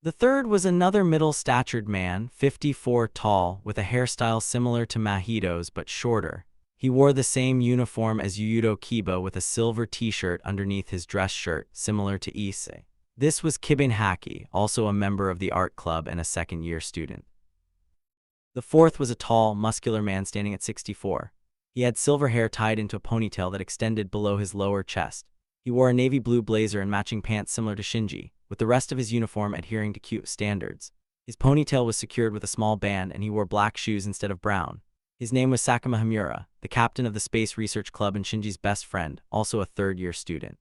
The third was another middle-statured man, 54 tall, with a hairstyle similar to Mahito's but shorter. He wore the same uniform as Hyoudou Kiba with a silver t-shirt underneath his dress shirt, similar to Issei. This was Kiben Haki, also a member of the art club and a second-year student. The fourth was a tall, muscular man standing at 64. He had silver hair tied into a ponytail that extended below his lower chest. He wore a navy blue blazer and matching pants similar to Shinji, with the rest of his uniform adhering to Kuoh standards. His ponytail was secured with a small band and he wore black shoes instead of brown. His name was Sakuma Hamura, the captain of the Space Research Club and Shinji's best friend, also a third-year student.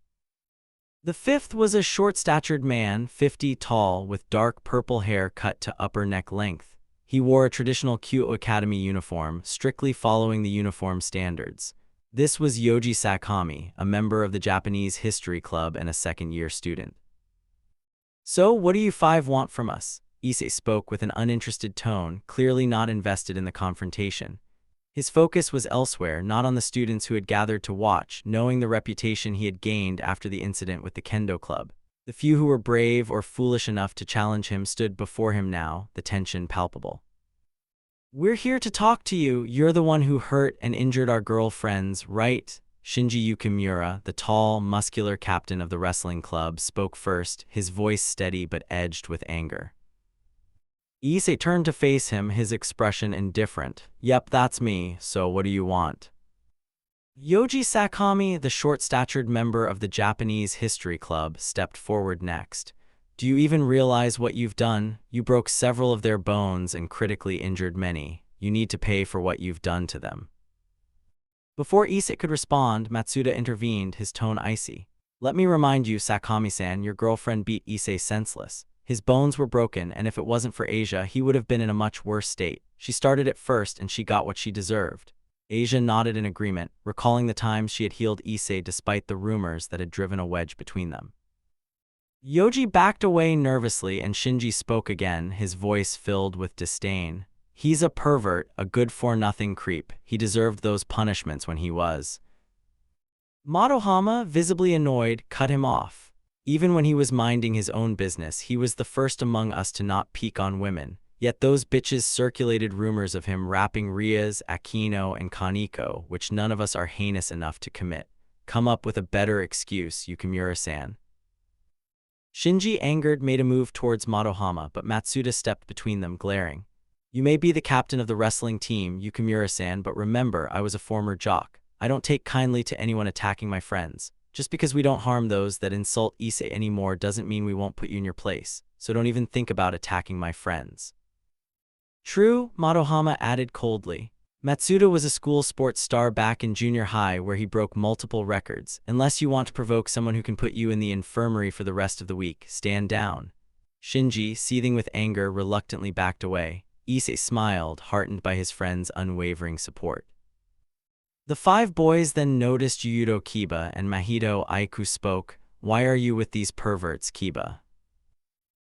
The fifth was a short-statured man, 50 tall, with dark purple hair cut to upper neck length. He wore a traditional Kuoh Academy uniform, strictly following the uniform standards. This was Yoji Sakami, a member of the Japanese History Club and a second-year student. "So, what do you 5 want from us?" Issei spoke with an uninterested tone, clearly not invested in the confrontation. His focus was elsewhere, not on the students who had gathered to watch, knowing the reputation he had gained after the incident with the Kendo Club. The few who were brave or foolish enough to challenge him stood before him now, the tension palpable. We're here to talk to you. You're the one who hurt and injured our girlfriends, right? Shinji Yukimura, the tall, muscular captain of the wrestling club, spoke first, his voice steady but edged with anger. Issei turned to face him, his expression indifferent. Yep, that's me, so what do you want? Yoji Sakami, the short-statured member of the Japanese History Club, stepped forward next. Do you even realize what you've done? You broke several of their bones and critically injured many. You need to pay for what you've done to them. Before Issei could respond, Matsuda intervened, his tone icy. Let me remind you, Sakami-san, your girlfriend beat Issei senseless. His bones were broken, and if it wasn't for Asia, he would have been in a much worse state. She started it first, and she got what she deserved. Asia nodded in agreement, recalling the times she had healed Issei despite the rumors that had driven a wedge between them. Yoji backed away nervously, and Shinji spoke again, his voice filled with disdain. He's a pervert, a good-for-nothing creep. He deserved those punishments when he was. Madohama, visibly annoyed, cut him off. Even when he was minding his own business, he was the first among us to not peek on women. Yet those bitches circulated rumors of him rapping Rias, Aquino, and Kaneko, which none of us are heinous enough to commit. Come up with a better excuse, Yukimura-san. Shinji, angered, made a move towards Madohama, but Matsuda stepped between them, glaring. You may be the captain of the wrestling team, Yukimura-san, but remember, I was a former jock. I don't take kindly to anyone attacking my friends. Just because we don't harm those that insult Issei anymore doesn't mean we won't put you in your place, so don't even think about attacking my friends. True, Madohama added coldly. Matsuda was a school sports star back in junior high where he broke multiple records. Unless you want to provoke someone who can put you in the infirmary for the rest of the week, stand down. Shinji, seething with anger, reluctantly backed away. Issei smiled, heartened by his friend's unwavering support. The five boys then noticed Yudo Kiba, and Mahito Aiku spoke. Why are you with these perverts, Kiba?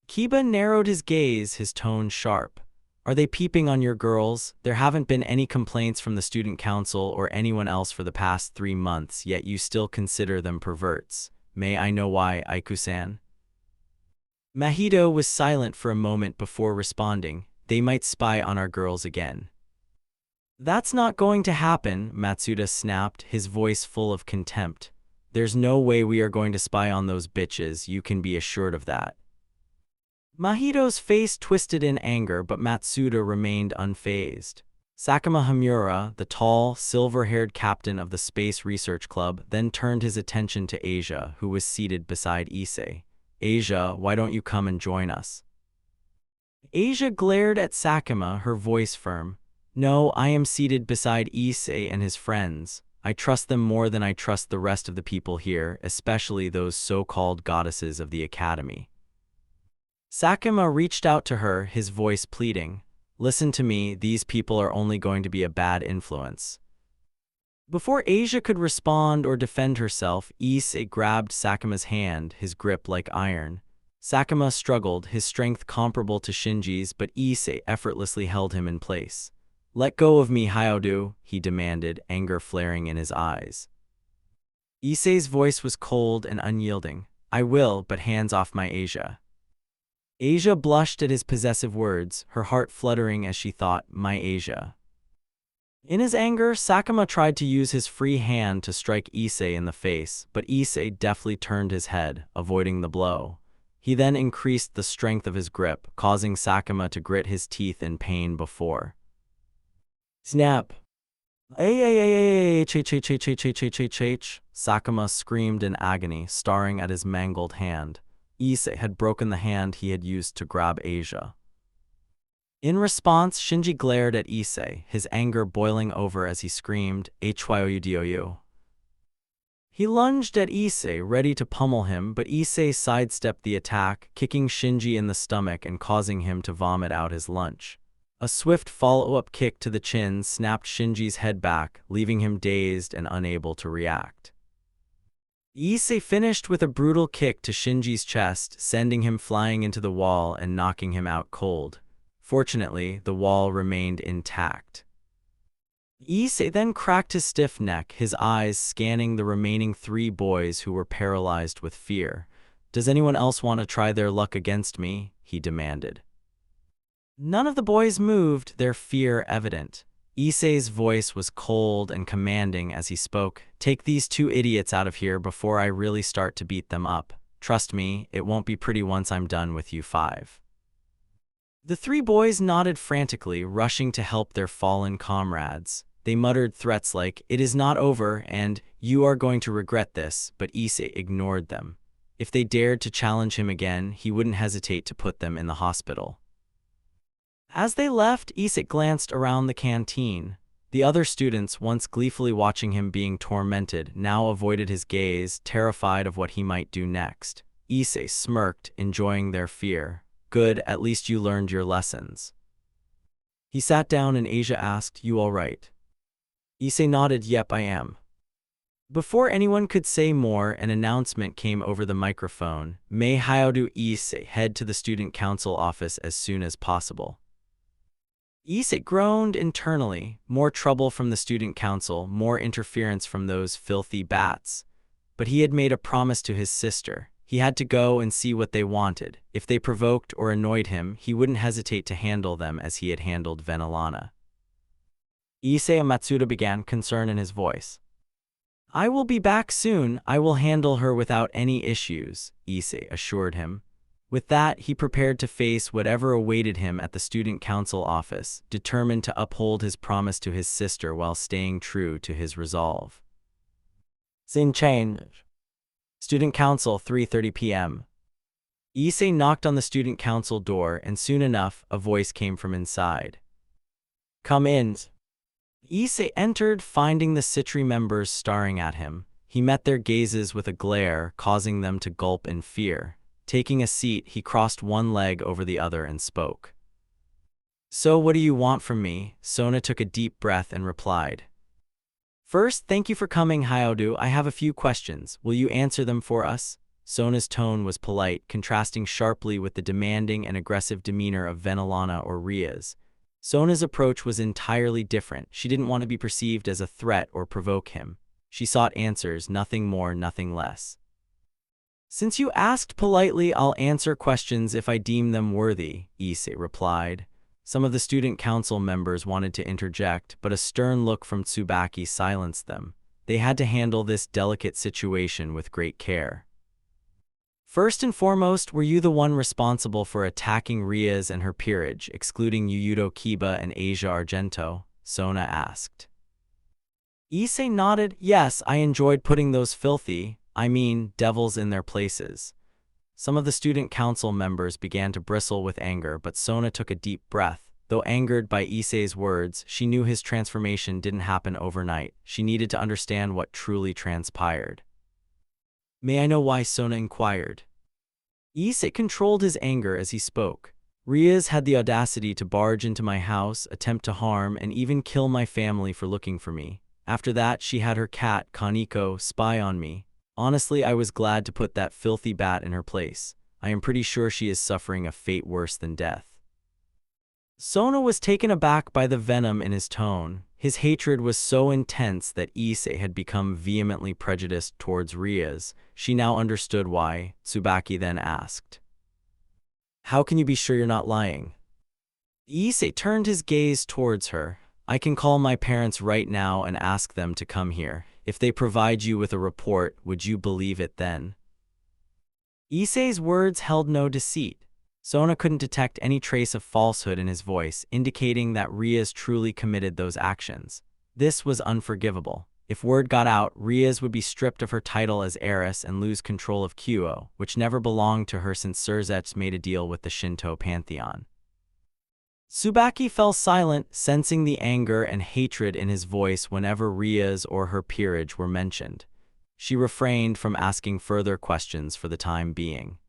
Kiba narrowed his gaze, his tone sharp. Are they peeping on your girls? There haven't been any complaints from the student council or anyone else for the past 3 months, yet you still consider them perverts. May I know why, Aiku-san? Mahito was silent for a moment before responding. They might spy on our girls again. That's not going to happen, Matsuda snapped, his voice full of contempt. There's no way we are going to spy on those bitches, you can be assured of that. Mahito's face twisted in anger, but Matsuda remained unfazed. Sakama Hamura, the tall, silver-haired captain of the Space Research Club, then turned his attention to Asia, who was seated beside Issei. Asia, why don't you come and join us? Asia glared at Sakama, her voice firm. No, I am seated beside Issei and his friends. I trust them more than I trust the rest of the people here, especially those so-called goddesses of the academy. Sakama reached out to her, his voice pleading. Listen to me, these people are only going to be a bad influence. Before Asia could respond or defend herself, Issei grabbed Sakama's hand, his grip like iron. Sakama struggled, his strength comparable to Shinji's, but Issei effortlessly held him in place. Let go of me, Hyoudou, he demanded, anger flaring in his eyes. Issei's voice was cold and unyielding. I will, but hands off my Asia. Asia blushed at his possessive words, her heart fluttering as she thought, my Asia. In his anger, Sakama tried to use his free hand to strike Issei in the face, but Issei deftly turned his head, avoiding the blow. He then increased the strength of his grip, causing Sakama to grit his teeth in pain before. Snap! Sakama screamed in agony, staring at his mangled hand. Issei had broken the hand he had used to grab Asia. In response, Shinji glared at Issei, his anger boiling over as he screamed, Hyoudou. He lunged at Issei, ready to pummel him, but Issei sidestepped the attack, kicking Shinji in the stomach and causing him to vomit out his lunch. A swift follow-up kick to the chin snapped Shinji's head back, leaving him dazed and unable to react. Issei finished with a brutal kick to Shinji's chest, sending him flying into the wall and knocking him out cold. Fortunately, the wall remained intact. Issei then cracked his stiff neck, his eyes scanning the remaining 3 boys who were paralyzed with fear. Does anyone else want to try their luck against me? He demanded. None of the boys moved, their fear evident. Issei's voice was cold and commanding as he spoke. "Take these two idiots out of here before I really start to beat them up. Trust me, it won't be pretty once I'm done with you five." The three boys nodded frantically, rushing to help their fallen comrades. They muttered threats like, "It is not over," and "You are going to regret this," but Issei ignored them. If they dared to challenge him again, he wouldn't hesitate to put them in the hospital. As they left, Issei glanced around the canteen. The other students, once gleefully watching him being tormented, now avoided his gaze, terrified of what he might do next. Issei smirked, enjoying their fear. "Good, at least you learned your lessons." He sat down and Asia asked, "You all right?" Issei nodded, "Yep, I am." Before anyone could say more, an announcement came over the microphone. "May Hyoudou Issei head to the student council office as soon as possible." Issei groaned internally. More trouble from the student council, more interference from those filthy bats. But he had made a promise to his sister. He had to go and see what they wanted. If they provoked or annoyed him, he wouldn't hesitate to handle them as he had handled Venelana. Issei Matsuda began, concern in his voice. "I will be back soon. I will handle her without any issues," Issei assured him. With that, he prepared to face whatever awaited him at the student council office, determined to uphold his promise to his sister while staying true to his resolve. Scene change. Student council, 3:30 p.m. Issei knocked on the student council door, and soon enough, a voice came from inside. "Come in." Issei entered, finding the Citri members staring at him. He met their gazes with a glare, causing them to gulp in fear. Taking a seat, he crossed one leg over the other and spoke. "So what do you want from me?" Sona took a deep breath and replied. "First, thank you for coming, Hyoudou. I have a few questions. Will you answer them for us?" Sona's tone was polite, contrasting sharply with the demanding and aggressive demeanor of Venelana or Rias. Sona's approach was entirely different. She didn't want to be perceived as a threat or provoke him. She sought answers, nothing more, nothing less. "Since you asked politely, I'll answer questions if I deem them worthy," Issei replied. Some of the student council members wanted to interject, but a stern look from Tsubaki silenced them. They had to handle this delicate situation with great care. "First and foremost, were you the one responsible for attacking Rias and her peerage, excluding Hyoudou Kiba and Asia Argento?" Sona asked. Issei nodded. "Yes, I enjoyed putting those devils in their places." Some of the student council members began to bristle with anger, but Sona took a deep breath. Though angered by Issei's words, she knew his transformation didn't happen overnight. She needed to understand what truly transpired. "May I know why?" Sona inquired. Issei controlled his anger as he spoke. "Rias had the audacity to barge into my house, attempt to harm, and even kill my family for looking for me. After that, she had her cat, Kaneko, spy on me. Honestly, I was glad to put that filthy bat in her place. I am pretty sure she is suffering a fate worse than death." Sona was taken aback by the venom in his tone. His hatred was so intense that Issei had become vehemently prejudiced towards Rias. She now understood why. Tsubaki then asked, "How can you be sure you're not lying?" Issei turned his gaze towards her. "I can call my parents right now and ask them to come here. If they provide you with a report, would you believe it then?" Issei's words held no deceit. Sona couldn't detect any trace of falsehood in his voice, indicating that Rias truly committed those actions. This was unforgivable. If word got out, Rias would be stripped of her title as heiress and lose control of Kuoh, which never belonged to her since Surzets made a deal with the Shinto pantheon. Tsubaki fell silent, sensing the anger and hatred in his voice whenever Rias or her peerage were mentioned. She refrained from asking further questions for the time being.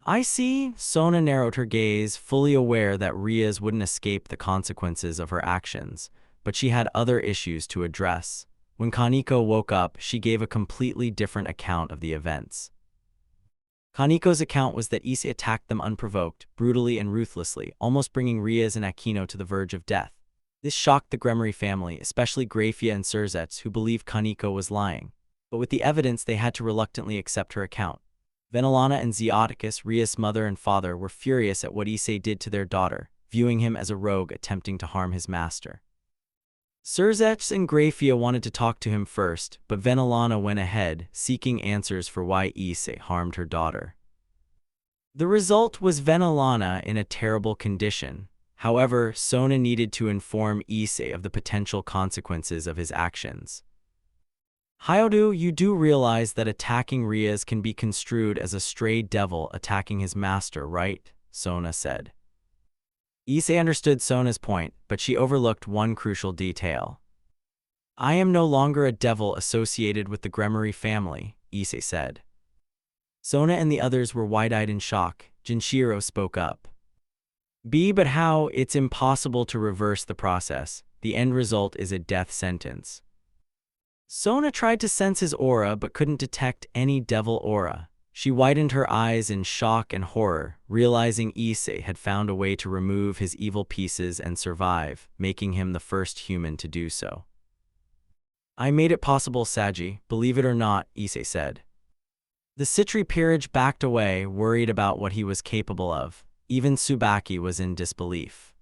"I see." Sona narrowed her gaze, fully aware that Rias wouldn't escape the consequences of her actions, but she had other issues to address. When Kaneko woke up, she gave a completely different account of the events. Kaneko's account was that Issei attacked them unprovoked, brutally and ruthlessly, almost bringing Rias and Akino to the verge of death. This shocked the Gremory family, especially Grafia and Surzets, who believed Kaneko was lying. But with the evidence, they had to reluctantly accept her account. Venelana and Zeoticus, Rias' mother and father, were furious at what Issei did to their daughter, viewing him as a rogue attempting to harm his master. Scathach and Grafia wanted to talk to him first, but Venelana went ahead, seeking answers for why Issei harmed her daughter. The result was Venelana in a terrible condition. However, Sona needed to inform Issei of the potential consequences of his actions. Hyoudou, you do realize that attacking Rias can be construed as a stray devil attacking his master, right? Sona said. Issei understood Sona's point, but she overlooked one crucial detail. I am no longer a devil associated with the Gremory family, Issei said. Sona and the others were wide-eyed in shock. Jinshiro spoke up. But how? It's impossible to reverse the process. The end result is a death sentence. Sona tried to sense his aura but couldn't detect any devil aura. She widened her eyes in shock and horror, realizing Issei had found a way to remove his evil pieces and survive, making him the first human to do so. I made it possible, Saji, believe it or not, Issei said. The Citri peerage backed away, worried about what he was capable of. Even Tsubaki was in disbelief.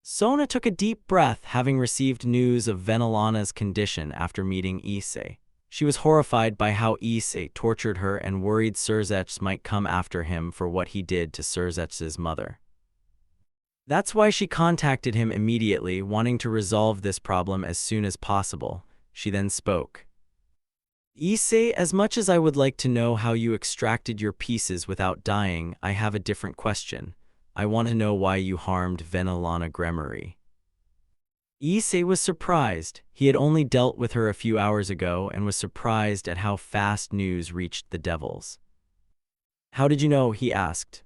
Sona took a deep breath, having received news of Venelana's condition after meeting Issei. She was horrified by how Issei tortured her and worried Scathach might come after him for what he did to Scathach's mother. That's why she contacted him immediately, wanting to resolve this problem as soon as possible. She then spoke. Issei, as much as I would like to know how you extracted your pieces without dying, I have a different question. I want to know why you harmed Venelana Gremory. Issei was surprised. He had only dealt with her a few hours ago and was surprised at how fast news reached the devils. How did you know? He asked.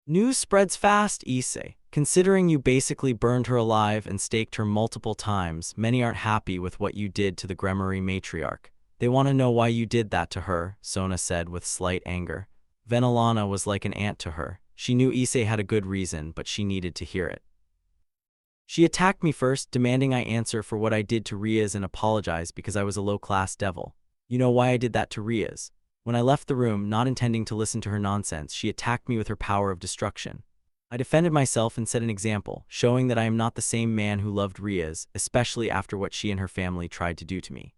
News spreads fast, Issei. Considering you basically burned her alive and staked her multiple times, many aren't happy with what you did to the Gremory matriarch. They want to know why you did that to her, Sona said with slight anger. Venelana was like an aunt to her. She knew Issei had a good reason, but she needed to hear it. She attacked me first, demanding I answer for what I did to Rias and apologize because I was a low-class devil. You know why I did that to Rias? When I left the room, not intending to listen to her nonsense, she attacked me with her power of destruction. I defended myself and set an example, showing that I am not the same man who loved Rias, especially after what she and her family tried to do to me.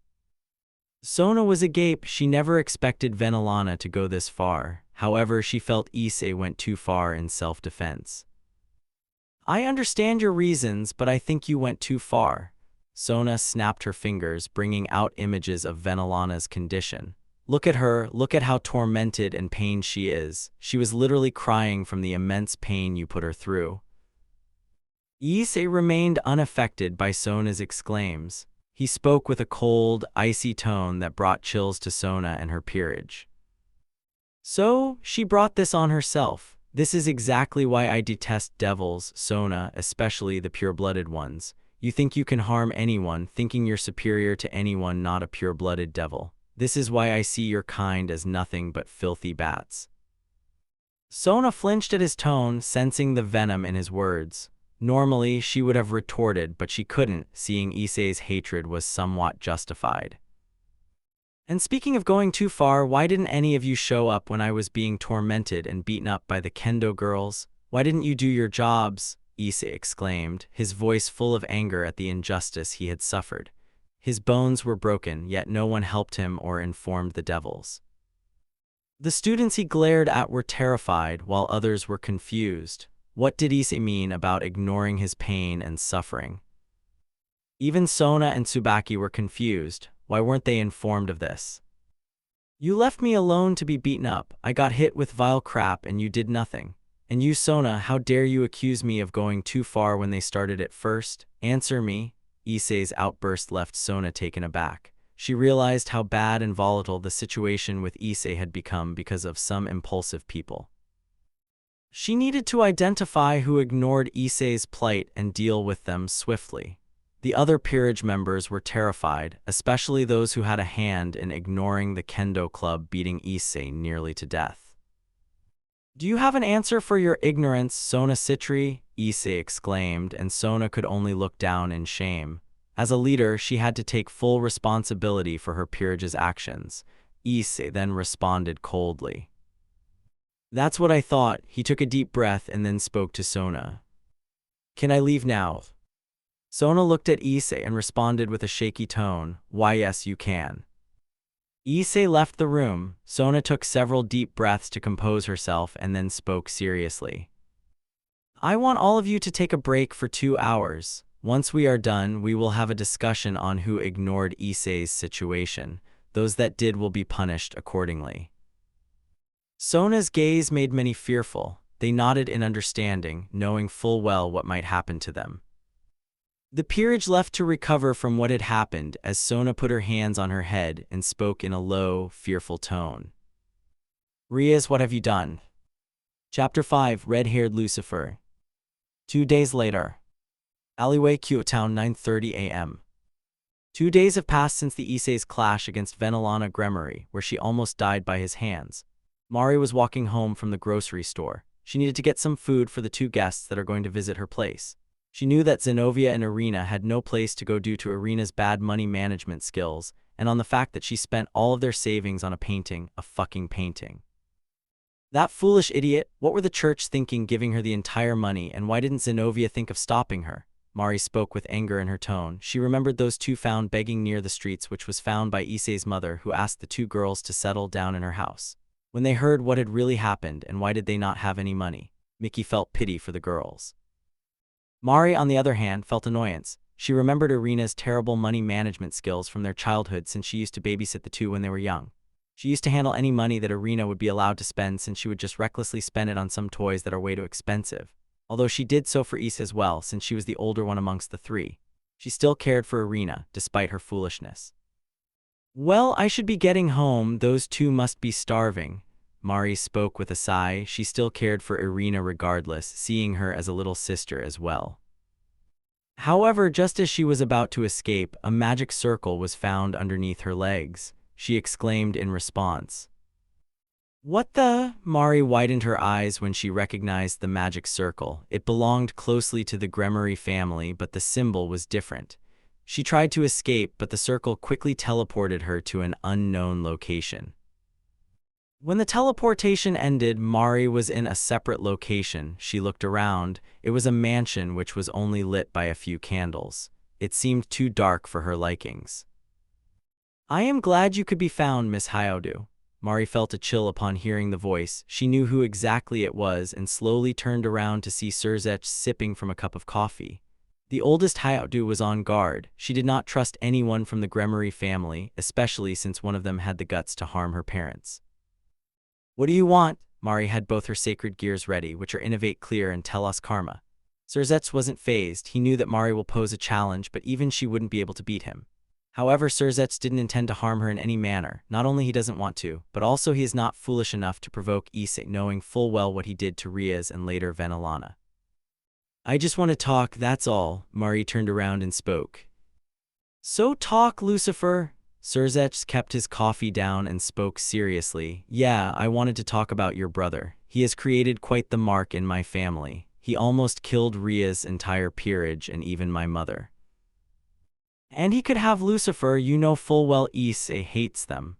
Sona was agape. She never expected Venelana to go this far. However, she felt Issei went too far in self-defense. I understand your reasons, but I think you went too far. Sona snapped her fingers, bringing out images of Venelana's condition. Look at her, look at how tormented and pained she is. She was literally crying from the immense pain you put her through. Issei remained unaffected by Sona's exclaims. He spoke with a cold, icy tone that brought chills to Sona and her peerage. So, she brought this on herself. This is exactly why I detest devils, Sona, especially the pure-blooded ones. You think you can harm anyone, thinking you're superior to anyone not a pure-blooded devil. This is why I see your kind as nothing but filthy bats. Sona flinched at his tone, sensing the venom in his words. Normally, she would have retorted, but she couldn't, seeing Issei's hatred was somewhat justified. And speaking of going too far, why didn't any of you show up when I was being tormented and beaten up by the kendo girls? Why didn't you do your jobs? Issei exclaimed, his voice full of anger at the injustice he had suffered. His bones were broken, yet no one helped him or informed the devils. The students he glared at were terrified, while others were confused. What did Issei mean about ignoring his pain and suffering? Even Sona and Tsubaki were confused. Why weren't they informed of this? You left me alone to be beaten up. I got hit with vile crap and you did nothing. And you, Sona, how dare you accuse me of going too far when they started it first? Answer me. Issei's outburst left Sona taken aback. She realized how bad and volatile the situation with Issei had become because of some impulsive people. She needed to identify who ignored Issei's plight and deal with them swiftly. The other peerage members were terrified, especially those who had a hand in ignoring the kendo club beating Issei nearly to death. Do you have an answer for your ignorance, Sona Citri? Issei exclaimed, and Sona could only look down in shame. As a leader, she had to take full responsibility for her peerage's actions. Issei then responded coldly. That's what I thought. He took a deep breath and then spoke to Sona. Can I leave now? Sona looked at Issei and responded with a shaky tone, why yes you can. Issei left the room. Sona took several deep breaths to compose herself and then spoke seriously. I want all of you to take a break for 2 hours. Once we are done, we will have a discussion on who ignored Issei's situation. Those that did will be punished accordingly. Sona's gaze made many fearful. They nodded in understanding, knowing full well what might happen to them. The peerage left to recover from what had happened as Sona put her hands on her head and spoke in a low, fearful tone. Rias, what have you done? Chapter 5, Red-Haired Lucifer. 2 days later. Alleyway, Kuoh Town, 9:30 a.m. 2 days have passed since the Issei's clash against Rias Gremory, where she almost died by his hands. Mari was walking home from the grocery store. She needed to get some food for the 2 guests that are going to visit her place. She knew that Zenobia and Irina had no place to go due to Irina's bad money management skills, and on the fact that she spent all of their savings on a fucking painting. That foolish idiot, what were the church thinking giving her the entire money, and why didn't Zenobia think of stopping her? Mari spoke with anger in her tone. She remembered those 2 found begging near the streets, which was found by Issei's mother, who asked the 2 girls to settle down in her house. When they heard what had really happened and why did they not have any money, Mickey felt pity for the girls. Mari, on the other hand, felt annoyance. She remembered Irina's terrible money management skills from their childhood since she used to babysit the 2 when they were young. She used to handle any money that Irina would be allowed to spend since she would just recklessly spend it on some toys that are way too expensive. Although she did so for Issei as well since she was the older one amongst the 3. She still cared for Irina, despite her foolishness. Well, I should be getting home, those 2 must be starving. Mari spoke with a sigh. She still cared for Irina regardless, seeing her as a little sister as well. However, just as she was about to escape, a magic circle was found underneath her legs. She exclaimed in response. What the? Mari widened her eyes when she recognized the magic circle. It belonged closely to the Gremory family, but the symbol was different. She tried to escape, but the circle quickly teleported her to an unknown location. When the teleportation ended, Mari was in a separate location. She looked around. It was a mansion which was only lit by a few candles. It seemed too dark for her likings. I am glad you could be found, Miss Hyoudou. Mari felt a chill upon hearing the voice. She knew who exactly it was and slowly turned around to see Sierzech sipping from a cup of coffee. The oldest Hyoudou was on guard. She did not trust anyone from the Gremory family, especially since one of them had the guts to harm her parents. What do you want? Mari had both her sacred gears ready, which are Innovate, Clear, and Tell Us Karma. Sierzech wasn't phased. He knew that Mari will pose a challenge, but even she wouldn't be able to beat him. However, Sierzech didn't intend to harm her in any manner. Not only he doesn't want to, but also he is not foolish enough to provoke Issei, knowing full well what he did to Rias and later Venelana. I just want to talk, that's all. Mari turned around and spoke. So talk, Lucifer. Sierzech kept his coffee down and spoke seriously. Yeah, I wanted to talk about your brother. He has created quite the mark in my family. He almost killed Rias' entire peerage and even my mother. And he could have Lucifer, you know full well Issei hates them.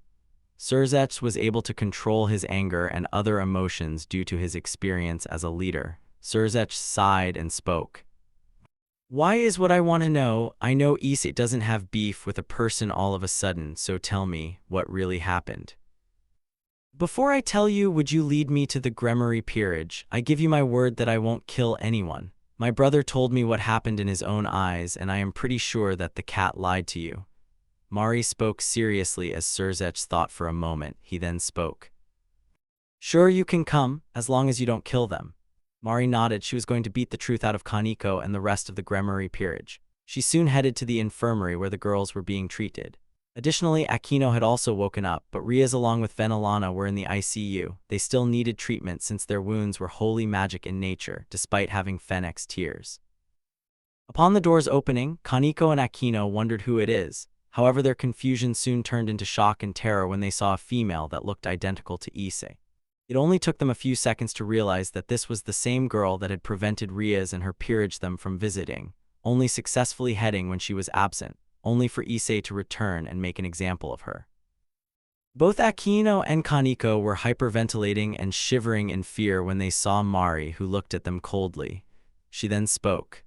Sierzech was able to control his anger and other emotions due to his experience as a leader. Sierzech sighed and spoke. Why is what I want to know. I know Issei doesn't have beef with a person all of a sudden, so tell me what really happened. Before I tell you, would you lead me to the Gremory peerage? I give you my word that I won't kill anyone. My brother told me what happened in his own eyes, and I am pretty sure that the cat lied to you. Mari spoke seriously as Sierzech thought for a moment. He then spoke. Sure, you can come, as long as you don't kill them. Mari nodded. She was going to beat the truth out of Kaneko and the rest of the Gremory peerage. She soon headed to the infirmary where the girls were being treated. Additionally, Aquino had also woken up, but Rias along with Venelana were in the ICU. They still needed treatment since their wounds were wholly magic in nature, despite having Fennec's tears. Upon the doors opening, Kaneko and Aquino wondered who it is. However, their confusion soon turned into shock and terror when they saw a female that looked identical to Issei. It only took them a few seconds to realize that this was the same girl that had prevented Rias and her peerage them from visiting, only successfully heading when she was absent, only for Issei to return and make an example of her. Both Aquino and Kaneko were hyperventilating and shivering in fear when they saw Mari, who looked at them coldly. She then spoke.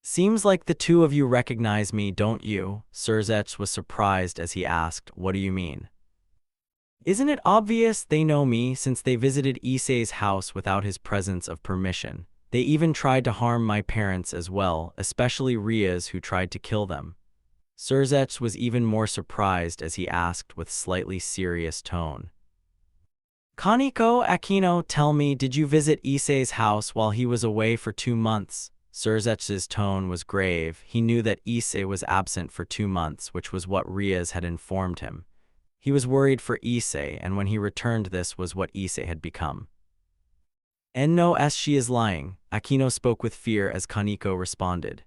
"Seems like the two of you recognize me, don't you?" Sirzetch was surprised as he asked, "What do you mean?" "Isn't it obvious they know me since they visited Issei's house without his presence of permission? They even tried to harm my parents as well, especially Rias, who tried to kill them." Sirzetch was even more surprised as he asked with slightly serious tone. "Kaneko, Aquino, tell me, did you visit Issei's house while he was away for 2 months?" Sirzetch's tone was grave. He knew that Issei was absent for 2 months, which was what Rias had informed him. He was worried for Issei, and when he returned, this was what Issei had become. "And no, as she is lying," Aquino spoke with fear as Kaneko responded.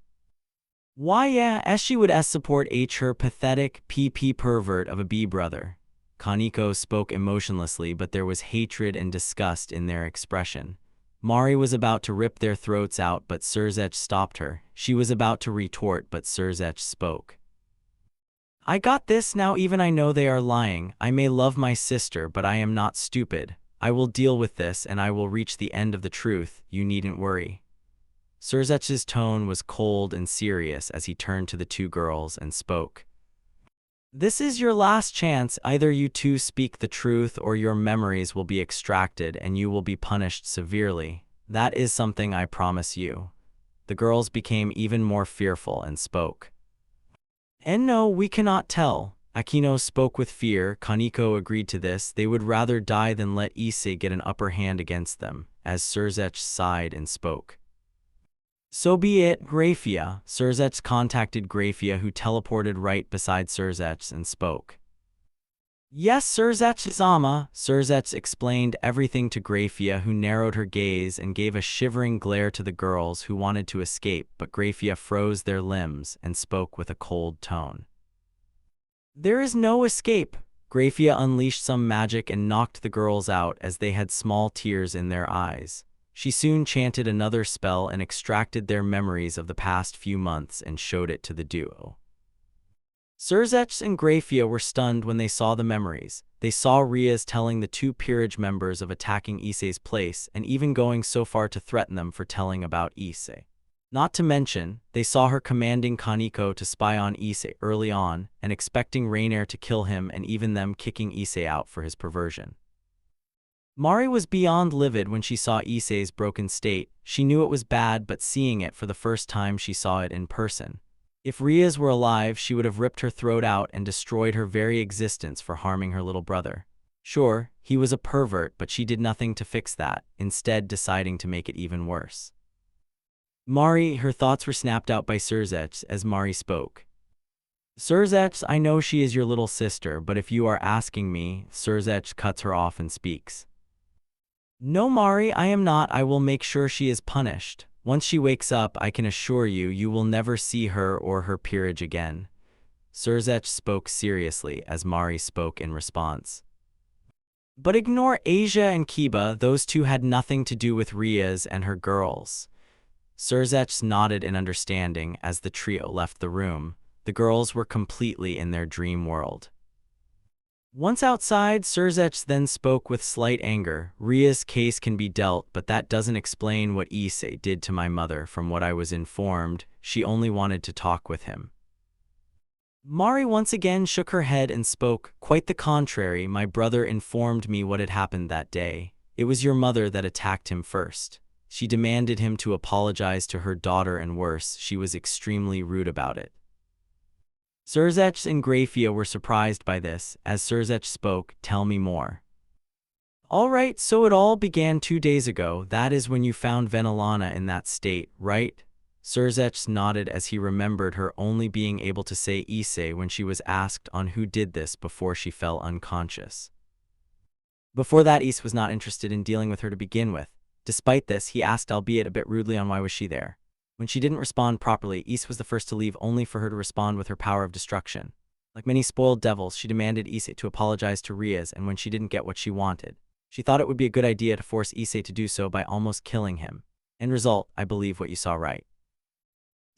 "Why, yeah, as she would support her pathetic PP pervert of a B brother." Kaneko spoke emotionlessly, but there was hatred and disgust in their expression. Mari was about to rip their throats out, but Sirzetch stopped her. She was about to retort, but Sirzetch spoke. "I got this now, even I know they are lying. I may love my sister, but I am not stupid. I will deal with this, and I will reach the end of the truth. You needn't worry." Sirzetch's tone was cold and serious as he turned to the two girls and spoke. "This is your last chance. Either you two speak the truth or your memories will be extracted and you will be punished severely. That is something I promise you." The girls became even more fearful and spoke. "And no, we cannot tell." Aquino spoke with fear. Kaneko agreed to this. They would rather die than let Issei get an upper hand against them, as Sirzetch sighed and spoke. "So be it, Grafia." Sirzetch contacted Grafia, who teleported right beside Sirzetch and spoke. "Yes, Sirzetch-sama." Sirzetch explained everything to Grafia, who narrowed her gaze and gave a shivering glare to the girls who wanted to escape, but Grafia froze their limbs and spoke with a cold tone. "There is no escape." Grafia unleashed some magic and knocked the girls out as they had small tears in their eyes. She soon chanted another spell and extracted their memories of the past few months and showed it to the duo. Sirzetch and Grafia were stunned when they saw the memories. They saw Rias telling the two peerage members of attacking Issei's place and even going so far to threaten them for telling about Issei. Not to mention, they saw her commanding Kaneko to spy on Issei early on and expecting Rainier to kill him, and even them kicking Issei out for his perversion. Mari was beyond livid when she saw Issei's broken state. She knew it was bad, but seeing it for the first time, she saw it in person. If Rias were alive, she would have ripped her throat out and destroyed her very existence for harming her little brother. Sure, he was a pervert, but she did nothing to fix that, instead deciding to make it even worse. Mari, her thoughts were snapped out by Sirzetch as Mari spoke. "Sirzetch, I know she is your little sister, but if you are asking me," Sirzetch cuts her off and speaks. "No, Mari, I am not. I will make sure she is punished. Once she wakes up, I can assure you, you will never see her or her peerage again." Sirzetch spoke seriously as Mari spoke in response. "But ignore Asia and Kiba. Those two had nothing to do with Rias and her girls." Sirzetch nodded in understanding as the trio left the room. The girls were completely in their dream world. Once outside, Sirzetch then spoke with slight anger. "Rias' case can be dealt, but that doesn't explain what Issei did to my mother. From what I was informed, she only wanted to talk with him." Mari once again shook her head and spoke. "Quite the contrary, my brother informed me what had happened that day. It was your mother that attacked him first. She demanded him to apologize to her daughter, and worse, she was extremely rude about it." Sirzetch and Grafia were surprised by this. As Sirzetch spoke, "Tell me more." "All right, so it all began 2 days ago. That is when you found Venelana in that state, right?" Sirzetch nodded as he remembered her only being able to say Issei when she was asked on who did this before she fell unconscious. Before that, Issei was not interested in dealing with her to begin with. Despite this, he asked, albeit a bit rudely, on why was she there. When she didn't respond properly, Issei was the first to leave, only for her to respond with her power of destruction. Like many spoiled devils, she demanded Issei to apologize to Rias, and when she didn't get what she wanted, she thought it would be a good idea to force Issei to do so by almost killing him. End result, I believe what you saw right.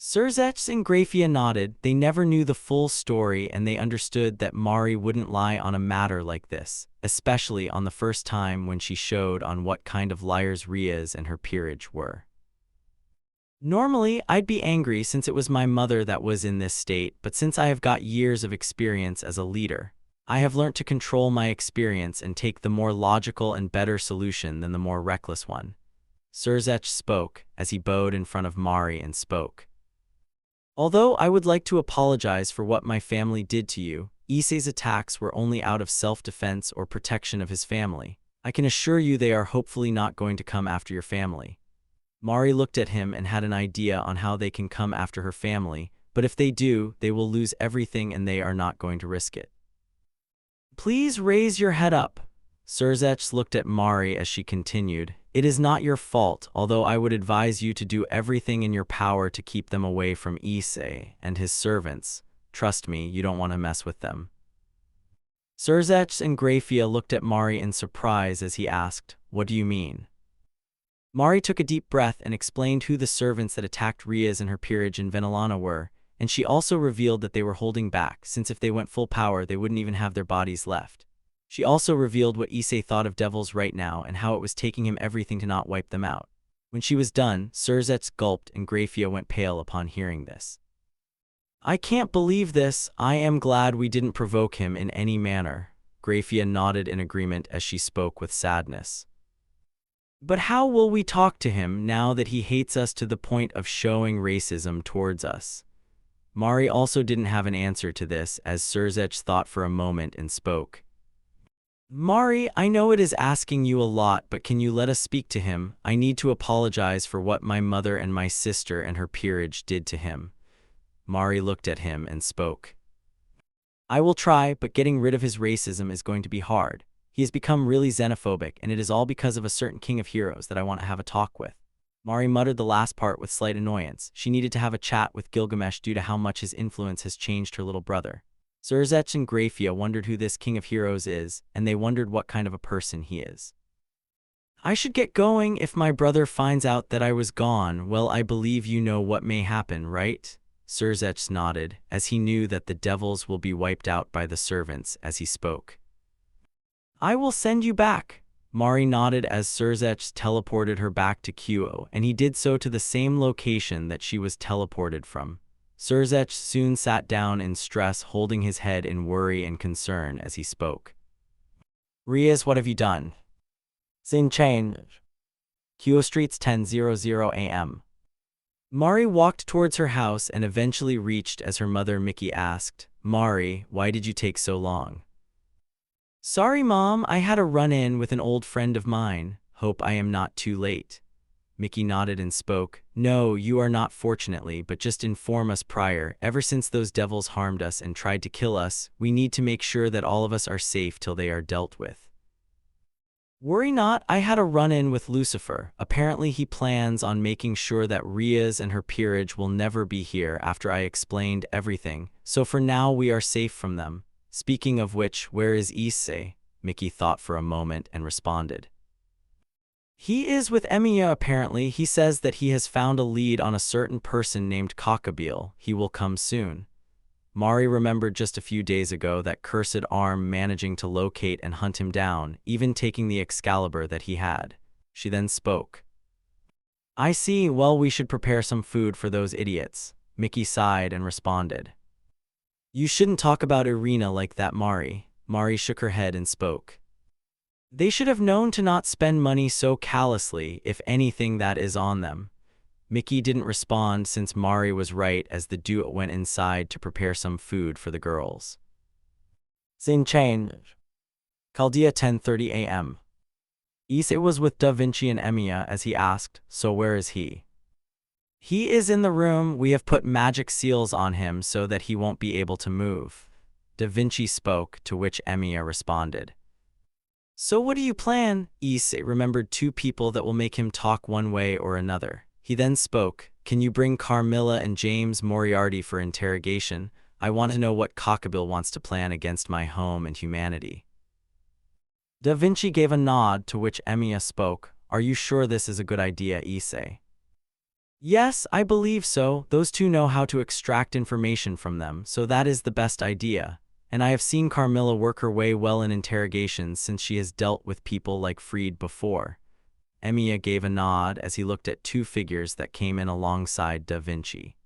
Scathach and Grafia nodded. They never knew the full story, and they understood that Mari wouldn't lie on a matter like this, especially on the first time when she showed on what kind of liars Rias and her peerage were. Normally, I'd be angry since it was my mother that was in this state, but since I have got years of experience as a leader, I have learnt to control my experience and take the more logical and better solution than the more reckless one. Scathach spoke, as he bowed in front of Mari and spoke. Although I would like to apologize for what my family did to you, Issei's attacks were only out of self-defense or protection of his family. I can assure you they are hopefully not going to come after your family. Mari looked at him and had an idea on how they can come after her family, but if they do, they will lose everything and they are not going to risk it. Please raise your head up. Scathach looked at Mari as she continued. It is not your fault, although I would advise you to do everything in your power to keep them away from Issei and his servants. Trust me, you don't want to mess with them. Scathach and Grafia looked at Mari in surprise as he asked, What do you mean? Mari took a deep breath and explained who the servants that attacked Rias and her peerage in Venelana were, and she also revealed that they were holding back, since if they went full power they wouldn't even have their bodies left. She also revealed what Issei thought of devils right now and how it was taking him everything to not wipe them out. When she was done, Scathach gulped and Grafia went pale upon hearing this. I can't believe this. I am glad we didn't provoke him in any manner. Grafia nodded in agreement as she spoke with sadness. But how will we talk to him now that he hates us to the point of showing racism towards us? Mari also didn't have an answer to this as Scathach thought for a moment and spoke. Mari, I know it is asking you a lot, but can you let us speak to him? I need to apologize for what my mother and my sister and her peerage did to him. Mari looked at him and spoke. I will try, but getting rid of his racism is going to be hard. He has become really xenophobic, and it is all because of a certain king of heroes that I want to have a talk with. Mari muttered the last part with slight annoyance. She needed to have a chat with Gilgamesh due to how much his influence has changed her little brother. Scathach and Grafia wondered who this king of heroes is, and they wondered what kind of a person he is. I should get going if my brother finds out that I was gone. Well, I believe you know what may happen, right? Scathach nodded, as he knew that the devils will be wiped out by the servants as he spoke. I will send you back. Mari nodded as Scathach teleported her back to Kuoh, and he did so to the same location that she was teleported from. Scathach soon sat down in stress, holding his head in worry and concern as he spoke. Rias, what have you done? Sin change. Kuoh Streets 10:00 a.m. Mari walked towards her house and eventually reached as her mother Mickey asked, Mari, why did you take so long? Sorry, Mom, I had a run-in with an old friend of mine. Hope I am not too late. Mickey nodded and spoke. No, you are not, fortunately, but just inform us prior. Ever since those devils harmed us and tried to kill us, we need to make sure that all of us are safe till they are dealt with. Worry not, I had a run-in with Lucifer. Apparently he plans on making sure that Rias and her peerage will never be here after I explained everything, so for now we are safe from them. Speaking of which, where is Issei? Mickey thought for a moment and responded. He is with Emiya apparently. He says that he has found a lead on a certain person named Cockabeel. He will come soon. Mari remembered just a few days ago that cursed arm managing to locate and hunt him down, even taking the Excalibur that he had. She then spoke. I see, well, we should prepare some food for those idiots. Mickey sighed and responded. You shouldn't talk about Irina like that, Mari. Mari shook her head and spoke. They should have known to not spend money so callously, if anything that is on them. Mickey didn't respond since Mari was right as the duo went inside to prepare some food for the girls. Sin change. Chaldea 10:30 a.m. Issei was with Da Vinci and Emiya as he asked, so where is he? He is in the room. We have put magic seals on him so that he won't be able to move. Da Vinci spoke, to which Emiya responded. So what do you plan? Issei remembered two people that will make him talk one way or another. He then spoke, can you bring Carmilla and James Moriarty for interrogation? I want to know what Cockabeel wants to plan against my home and humanity. Da Vinci gave a nod, to which Emiya spoke, are you sure this is a good idea, Issei? Yes, I believe so. Those two know how to extract information from them, so that is the best idea. And I have seen Carmilla work her way well in interrogations since she has dealt with people like Fried before. Emiya gave a nod as he looked at two figures that came in alongside Da Vinci.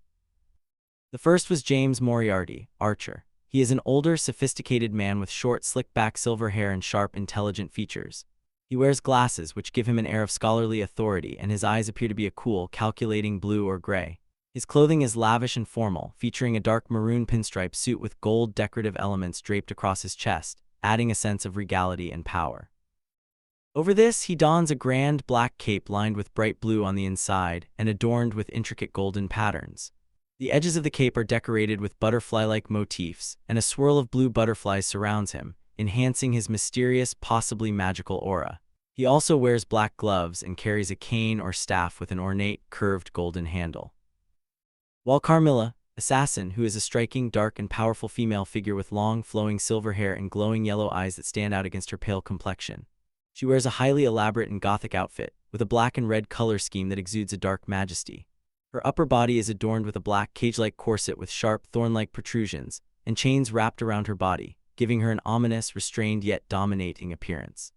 The first was James Moriarty, archer. He is an older, sophisticated man with short, slick-back silver hair and sharp, intelligent features. He wears glasses, which give him an air of scholarly authority, and his eyes appear to be a cool, calculating blue or gray. His clothing is lavish and formal, featuring a dark maroon pinstripe suit with gold decorative elements draped across his chest, adding a sense of regality and power. Over this, he dons a grand black cape lined with bright blue on the inside and adorned with intricate golden patterns. The edges of the cape are decorated with butterfly-like motifs, and a swirl of blue butterflies surrounds him, enhancing his mysterious, possibly magical aura. He also wears black gloves and carries a cane or staff with an ornate, curved golden handle. While Carmilla, assassin, who is a striking, dark, and powerful female figure with long, flowing silver hair and glowing yellow eyes that stand out against her pale complexion. She wears a highly elaborate and gothic outfit, with a black and red color scheme that exudes a dark majesty. Her upper body is adorned with a black cage-like corset with sharp, thorn-like protrusions, and chains wrapped around her body, giving her an ominous, restrained yet dominating appearance.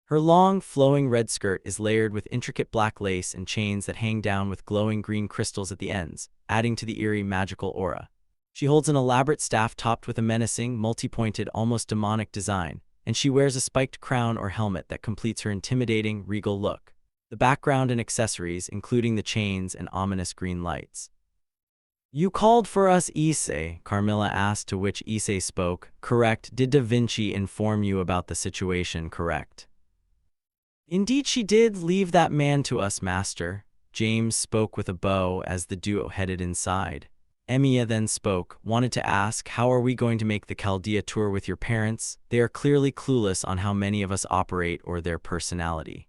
Her long, flowing red skirt is layered with intricate black lace and chains that hang down with glowing green crystals at the ends, adding to the eerie, magical aura. She holds an elaborate staff topped with a menacing, multi-pointed, almost demonic design, and she wears a spiked crown or helmet that completes her intimidating, regal look. The background and accessories, including the chains and ominous green lights. "You called for us, Issei," Carmilla asked, to which Issei spoke, "Correct. Did Da Vinci inform you about the situation, correct?" "Indeed she did. Leave that man to us, master." James spoke with a bow as the duo headed inside. Emiya then spoke, "Wanted to ask, how are we going to make the Chaldea tour with your parents? They are clearly clueless on how many of us operate or their personality."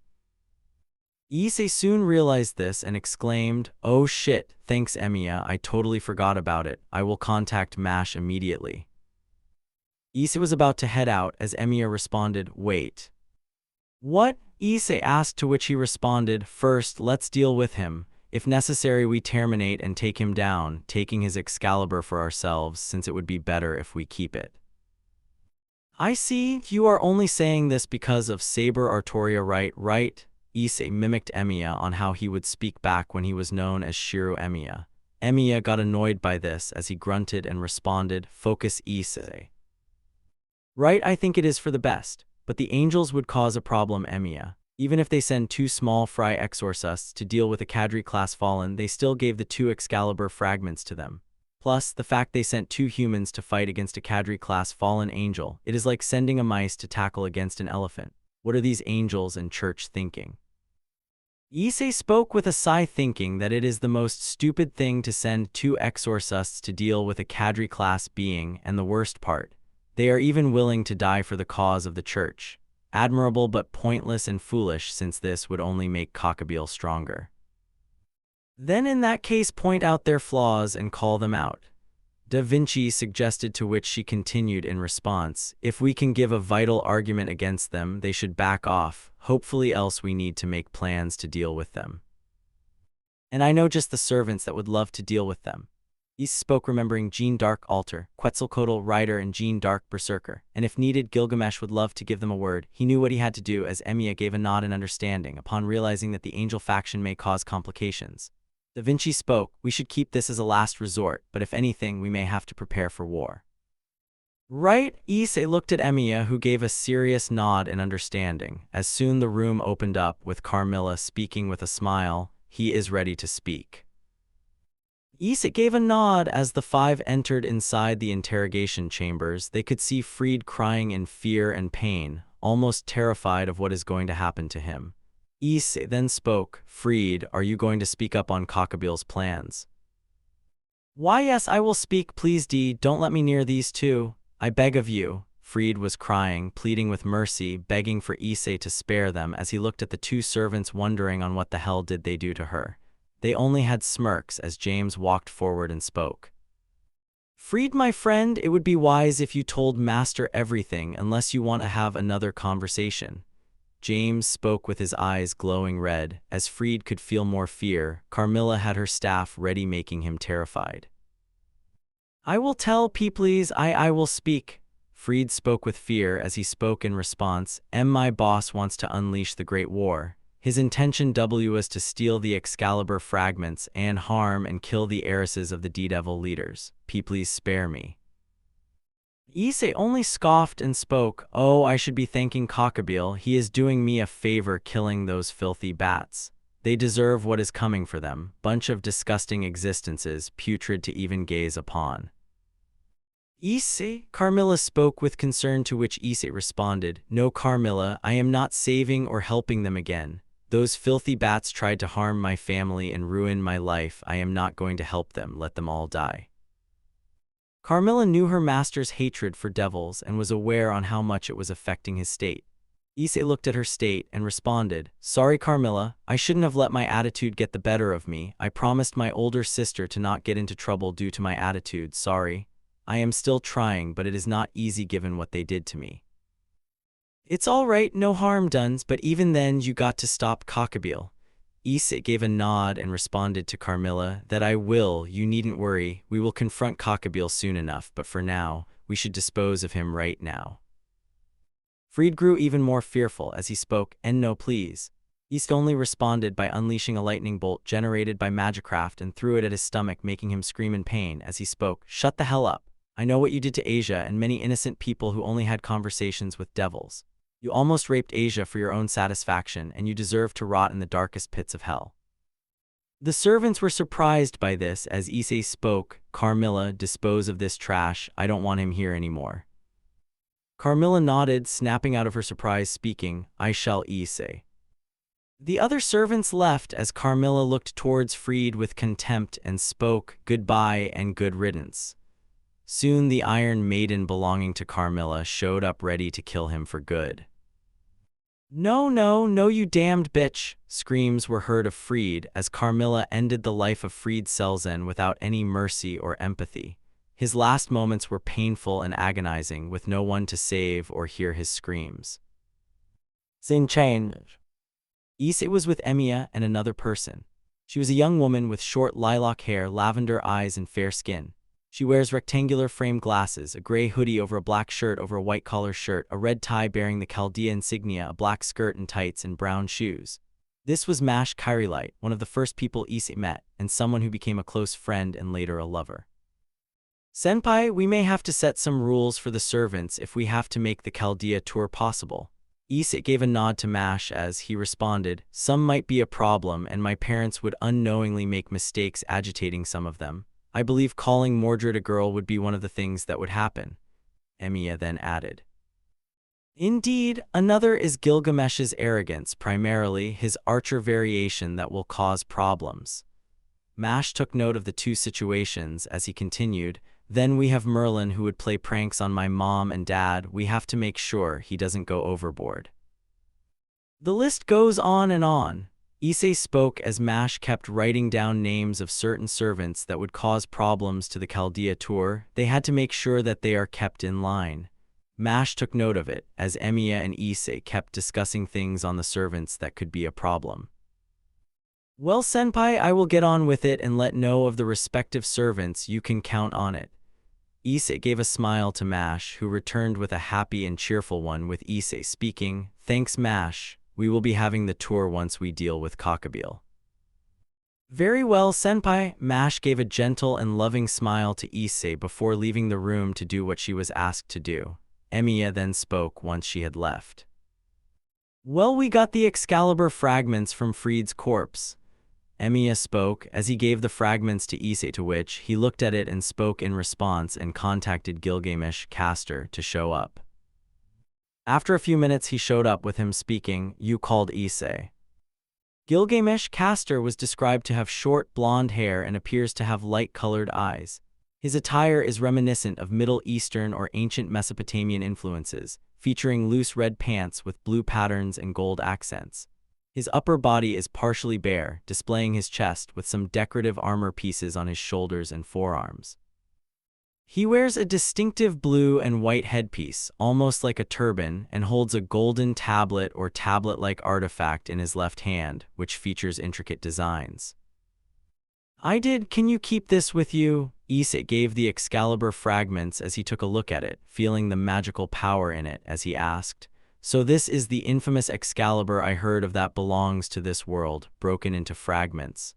Issei soon realized this and exclaimed, "Oh shit, thanks Emiya, I totally forgot about it. I will contact MASH immediately." Issei was about to head out as Emiya responded, "Wait." "What?" Issei asked, to which he responded, "First, let's deal with him. If necessary, we terminate and take him down, taking his Excalibur for ourselves, since it would be better if we keep it." "I see, you are only saying this because of Saber Artoria, right? Issei mimicked Emiya on how he would speak back when he was known as Shiro Emiya. Emiya got annoyed by this as he grunted and responded, "Focus, Issei." "Right, I think it is for the best, but the angels would cause a problem, Emiya. Even if they send two small fry exorcists to deal with a Cadre-class fallen, they still gave the two Excalibur fragments to them. Plus, the fact they sent two humans to fight against a Cadre-class fallen angel, it is like sending a mice to tackle against an elephant. What are these angels and church thinking?" Issei spoke with a sigh, thinking that it is the most stupid thing to send two exorcists to deal with a Cadre-class being, and the worst part, they are even willing to die for the cause of the church. Admirable but pointless and foolish, since this would only make Cockabeel stronger. "Then in that case point out their flaws and call them out," Da Vinci suggested, to which she continued in response, "If we can give a vital argument against them, they should back off, hopefully, else we need to make plans to deal with them. And I know just the servants that would love to deal with them." Issei spoke, remembering Jean Dark Altar, Quetzalcoatl Rider, and Jean Dark Berserker, and if needed, Gilgamesh would love to give them a word. He knew what he had to do as Emiya gave a nod in understanding upon realizing that the angel faction may cause complications. Da Vinci spoke, "We should keep this as a last resort, but if anything, we may have to prepare for war." "Right?" Issei looked at Emiya, who gave a serious nod in understanding. As soon the room opened up, with Carmilla speaking with a smile, "He is ready to speak." Issei gave a nod as the five entered inside the interrogation chambers. They could see Fried crying in fear and pain, almost terrified of what is going to happen to him. Issei then spoke, "Fried, are you going to speak up on Cockabeel's plans?" "Why yes, I will speak, please don't let me near these two. I beg of you." Fried was crying, pleading with mercy, begging for Issei to spare them as he looked at the two servants, wondering on what the hell did they do to her. They only had smirks as James walked forward and spoke. "Fried, my friend, it would be wise if you told Master everything unless you want to have another conversation." James spoke with his eyes glowing red. As Fried could feel more fear, Carmilla had her staff ready, making him terrified. I will tell, please, I will speak. Fried spoke with fear as he spoke in response. My boss wants to unleash the Great War. His intention was to steal the Excalibur fragments and harm and kill the heiresses of the D-Devil leaders. Please spare me. Issei only scoffed and spoke, Oh, I should be thanking Cockabeel. He is doing me a favor killing those filthy bats. They deserve what is coming for them. Bunch of disgusting existences, putrid to even gaze upon. Issei? Carmilla spoke with concern, to which Issei responded, No, Carmilla, I am not saving or helping them again. Those filthy bats tried to harm my family and ruin my life. I am not going to help them. Let them all die. Carmilla knew her master's hatred for devils and was aware on how much it was affecting his state. Issei looked at her state and responded, Sorry, Carmilla, I shouldn't have let my attitude get the better of me. I promised my older sister to not get into trouble due to my attitude. Sorry. I am still trying, but it is not easy given what they did to me. It's all right, no harm done, but even then you got to stop Cockabeel. Issei gave a nod and responded to Carmilla, That I will, you needn't worry, we will confront Cockabeel soon enough, but for now, we should dispose of him right now. Fried grew even more fearful as he spoke, No, please. Issei only responded by unleashing a lightning bolt generated by magicraft and threw it at his stomach, making him scream in pain as he spoke, Shut the hell up. I know what you did to Asia and many innocent people who only had conversations with devils. You almost raped Asia for your own satisfaction, and you deserve to rot in the darkest pits of hell. The servants were surprised by this as Issei spoke, Carmilla, dispose of this trash, I don't want him here anymore. Carmilla nodded, snapping out of her surprise, speaking, I shall, Issei. The other servants left as Carmilla looked towards Fried with contempt and spoke, Goodbye and good riddance. Soon the Iron Maiden belonging to Carmilla showed up ready to kill him for good. No, no, no, you damned bitch! Screams were heard of Fried as Carmilla ended the life of Fried Selzen without any mercy or empathy. His last moments were painful and agonizing, with no one to save or hear his screams. Scene change. Issei was with Emiya and another person. She was a young woman with short lilac hair, lavender eyes, and fair skin. She wears rectangular frame glasses, a gray hoodie over a black shirt over a white collar shirt, a red tie bearing the Chaldea insignia, a black skirt and tights, and brown shoes. This was Mash Kyrielite, one of the first people Issei met, and someone who became a close friend and later a lover. Senpai, we may have to set some rules for the servants if we have to make the Chaldea tour possible. Issei gave a nod to Mash as he responded, Some might be a problem and my parents would unknowingly make mistakes agitating some of them. I believe calling Mordred a girl would be one of the things that would happen. Emiya then added. Indeed, another is Gilgamesh's arrogance, primarily his archer variation that will cause problems. Mash took note of the two situations as he continued, Then we have Merlin who would play pranks on my mom and dad. We have to make sure he doesn't go overboard. The list goes on and on. Issei spoke as Mash kept writing down names of certain servants that would cause problems to the Chaldea tour. They had to make sure that they are kept in line. Mash took note of it as Emiya and Issei kept discussing things on the servants that could be a problem. Well, Senpai, I will get on with it and let know of the respective servants. You can count on it. Issei gave a smile to Mash, who returned with a happy and cheerful one, with Issei speaking, Thanks, Mash. We will be having the tour once we deal with Cockabeel. Very well, Senpai. Mash gave a gentle and loving smile to Issei before leaving the room to do what she was asked to do. Emiya then spoke once she had left. Well, we got the Excalibur fragments from Fried's corpse. Emiya spoke as he gave the fragments to Issei, to which he looked at it and spoke in response and contacted Gilgamesh Caster to show up. After a few minutes he showed up with him speaking, You called Issei. Gilgamesh Caster was described to have short blonde hair and appears to have light-colored eyes. His attire is reminiscent of Middle Eastern or ancient Mesopotamian influences, featuring loose red pants with blue patterns and gold accents. His upper body is partially bare, displaying his chest with some decorative armor pieces on his shoulders and forearms. He wears a distinctive blue and white headpiece, almost like a turban, and holds a golden tablet or tablet-like artifact in his left hand, which features intricate designs. Can you keep this with you? Issei gave the Excalibur fragments as he took a look at it, feeling the magical power in it as he asked. So this is the infamous Excalibur I heard of that belongs to this world, broken into fragments.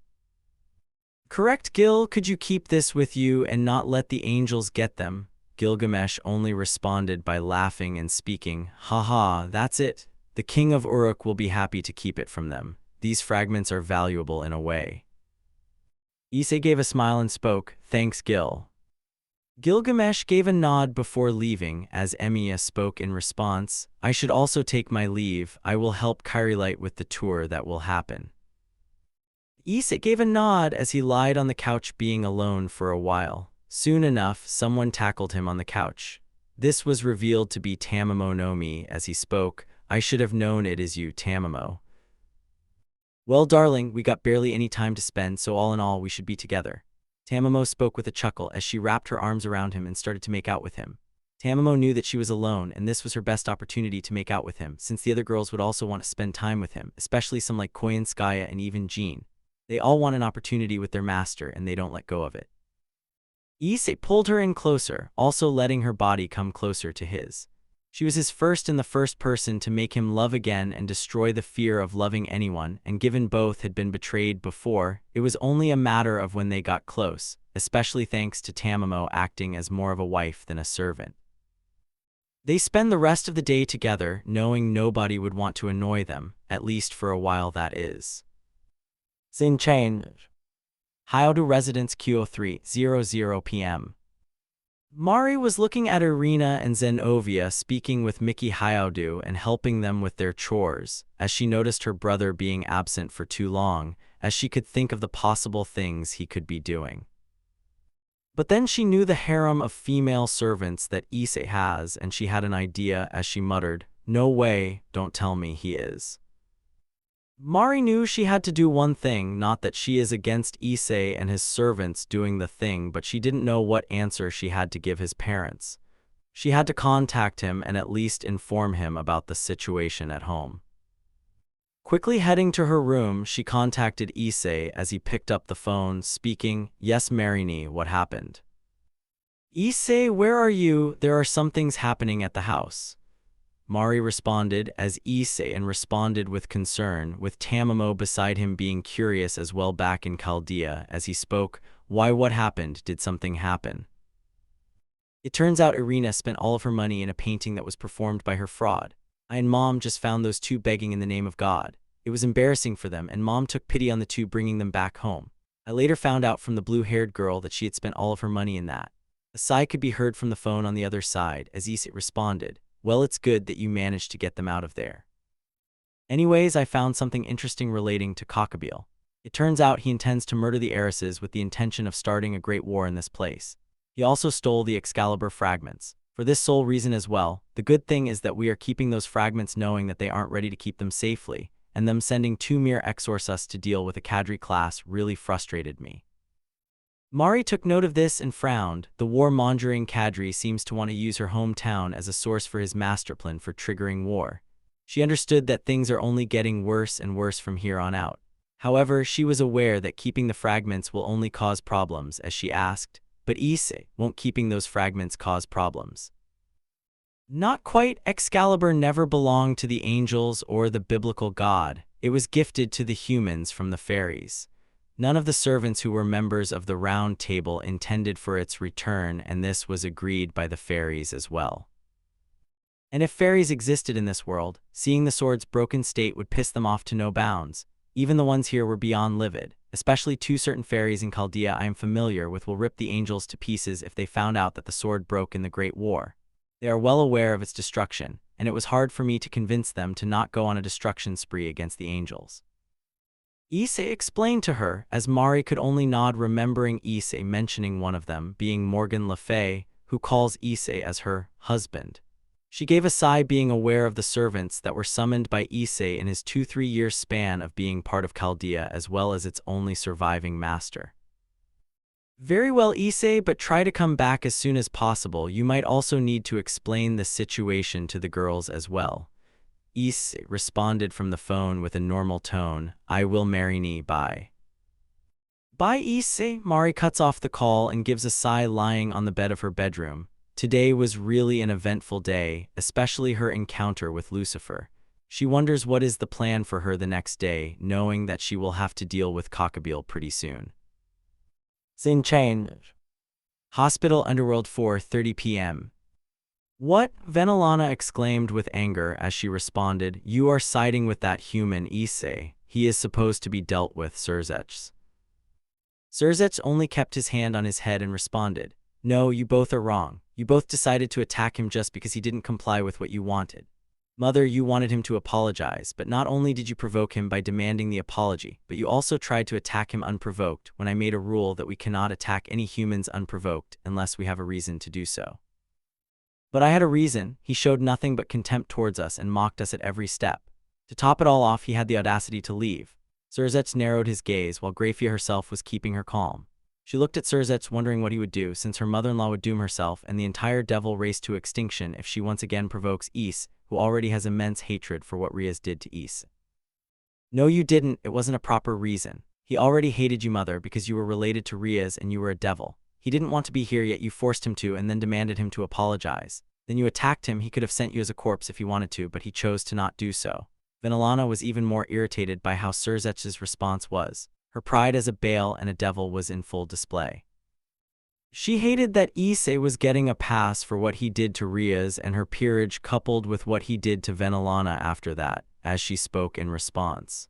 Correct, Gil, could you keep this with you and not let the angels get them? Gilgamesh only responded by laughing and speaking, haha, that's it. The king of Uruk will be happy to keep it from them. These fragments are valuable in a way. Issei gave a smile and spoke, thanks, Gil. Gilgamesh gave a nod before leaving as Emiya spoke in response, I should also take my leave. I will help Kairilight with the tour that will happen. Issei gave a nod as he lied on the couch being alone for a while. Soon enough, someone tackled him on the couch. This was revealed to be Tamamo no Mi as he spoke, I should have known it is you, Tamamo. Well, darling, we got barely any time to spend, so all in all, we should be together. Tamamo spoke with a chuckle as she wrapped her arms around him and started to make out with him. Tamamo knew that she was alone, and this was her best opportunity to make out with him, since the other girls would also want to spend time with him, especially some like Kuoh and Skaya and even Jean. They all want an opportunity with their master, and they don't let go of it. Issei pulled her in closer, also letting her body come closer to his. She was his first and the first person to make him love again and destroy the fear of loving anyone, and given both had been betrayed before, it was only a matter of when they got close, especially thanks to Tamamo acting as more of a wife than a servant. They spend the rest of the day together, knowing nobody would want to annoy them, at least for a while that is. Scene change. Hyoudou Residence Kuoh 3:00 p.m. Mari was looking at Irina and Zenovia speaking with Miki Hyoudou and helping them with their chores, as she noticed her brother being absent for too long, as she could think of the possible things he could be doing. But then she knew the harem of female servants that Issei has, and she had an idea as she muttered, no way, don't tell me he is. Mari knew she had to do one thing, not that she is against Issei and his servants doing the thing, but she didn't know what answer she had to give his parents. She had to contact him and at least inform him about the situation at home. Quickly heading to her room, she contacted Issei as he picked up the phone, speaking, yes Marini, what happened? Issei, where are you? There are some things happening at the house. Mari responded as Issei and responded with concern, with Tamamo beside him being curious as well back in Chaldea as he spoke, why what happened? Did something happen? It turns out Irina spent all of her money in a painting that was performed by her fraud. I and Mom just found those two begging in the name of God. It was embarrassing for them and Mom took pity on the two, bringing them back home. I later found out from the blue-haired girl that she had spent all of her money in that. A sigh could be heard from the phone on the other side as Issei responded, well, it's good that you managed to get them out of there. Anyways, I found something interesting relating to Cockabeel. It turns out he intends to murder the heiresses with the intention of starting a great war in this place. He also stole the Excalibur fragments. For this sole reason as well, the good thing is that we are keeping those fragments knowing that they aren't ready to keep them safely, and them sending 2 mere exorcists to deal with a cadre class really frustrated me. Mari took note of this and frowned. The war-mongering cadre seems to want to use her hometown as a source for his masterplan for triggering war. She understood that things are only getting worse and worse from here on out. However, she was aware that keeping the fragments will only cause problems, as she asked, but Issei, won't keeping those fragments cause problems? Not quite. Excalibur never belonged to the angels or the biblical god. It was gifted to the humans from the fairies. None of the servants who were members of the Round Table intended for its return, and this was agreed by the fairies as well. And if fairies existed in this world, seeing the sword's broken state would piss them off to no bounds. Even the ones here were beyond livid, especially 2 certain fairies in Chaldea I am familiar with will rip the angels to pieces if they found out that the sword broke in the Great War. They are well aware of its destruction, and it was hard for me to convince them to not go on a destruction spree against the angels. Issei explained to her, as Mari could only nod, remembering Issei mentioning one of them being Morgan Le Fay, who calls Issei as her husband. She gave a sigh, being aware of the servants that were summoned by Issei in his 2-3-year span of being part of Chaldea as well as its only surviving master. Very well, Issei, but try to come back as soon as possible. You might also need to explain the situation to the girls as well. Issei responded from the phone with a normal tone. I will marry ni, bye. Bye, Issei. Mari cuts off the call and gives a sigh lying on the bed of her bedroom. Today was really an eventful day, especially her encounter with Lucifer. She wonders what is the plan for her the next day, knowing that she will have to deal with Cockabeel pretty soon. Scene change. Hospital Underworld 4:30 p.m. What? Venelana exclaimed with anger as she responded. You are siding with that human, Issei. He is supposed to be dealt with, Serzech. Serzech only kept his hand on his head and responded. No, you both are wrong. You both decided to attack him just because he didn't comply with what you wanted. Mother, you wanted him to apologize, but not only did you provoke him by demanding the apology, but you also tried to attack him unprovoked when I made a rule that we cannot attack any humans unprovoked unless we have a reason to do so. But I had a reason. He showed nothing but contempt towards us and mocked us at every step. To top it all off, he had the audacity to leave. Serzech narrowed his gaze while Grafia herself was keeping her calm. She looked at Serzech wondering what he would do, since her mother-in-law would doom herself and the entire devil race to extinction if she once again provokes Issei, who already has immense hatred for what Rias did to Issei. No, you didn't. It wasn't a proper reason. He already hated you, mother, because you were related to Rias and you were a devil. He didn't want to be here, yet you forced him to and then demanded him to apologize. Then you attacked him. He could have sent you as a corpse if he wanted to, but he chose to not do so. Venelana was even more irritated by how Serzech's response was. Her pride as a Baal and a devil was in full display. She hated that Issei was getting a pass for what he did to Rias and her peerage, coupled with what he did to Venelana after that, as she spoke in response.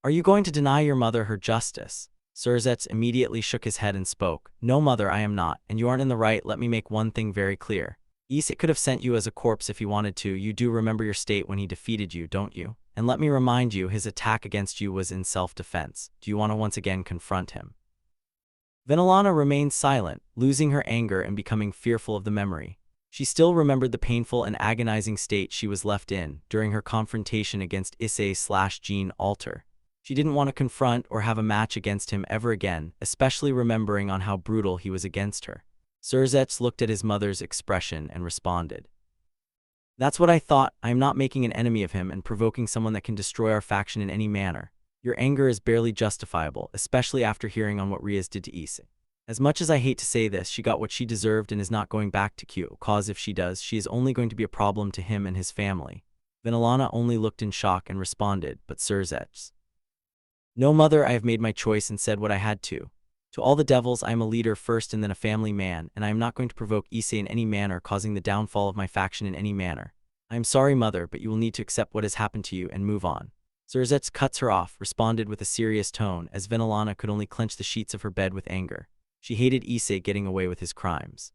Are you going to deny your mother her justice? Serzech immediately shook his head and spoke. No, mother, I am not, and you aren't in the right. Let me make one thing very clear. Issei could have sent you as a corpse if he wanted to. You do remember your state when he defeated you, don't you? And let me remind you, his attack against you was in self-defense. Do you want to once again confront him? Venelana remained silent, losing her anger and becoming fearful of the memory. She still remembered the painful and agonizing state she was left in during her confrontation against Issei/Jean Alter. She didn't want to confront or have a match against him ever again, especially remembering on how brutal he was against her. Serzech looked at his mother's expression and responded. That's what I thought. I am not making an enemy of him and provoking someone that can destroy our faction in any manner. Your anger is barely justifiable, especially after hearing on what Rias did to Issei. As much as I hate to say this, she got what she deserved and is not going back to Kuoh, cause if she does, she is only going to be a problem to him and his family. Venelana only looked in shock and responded, but Serzech. No, mother, I have made my choice and said what I had to. To all the devils, I am a leader first and then a family man, and I am not going to provoke Issei in any manner, causing the downfall of my faction in any manner. I am sorry, mother, but you will need to accept what has happened to you and move on. Serzech cuts her off, responded with a serious tone, as Venelana could only clench the sheets of her bed with anger. She hated Issei getting away with his crimes.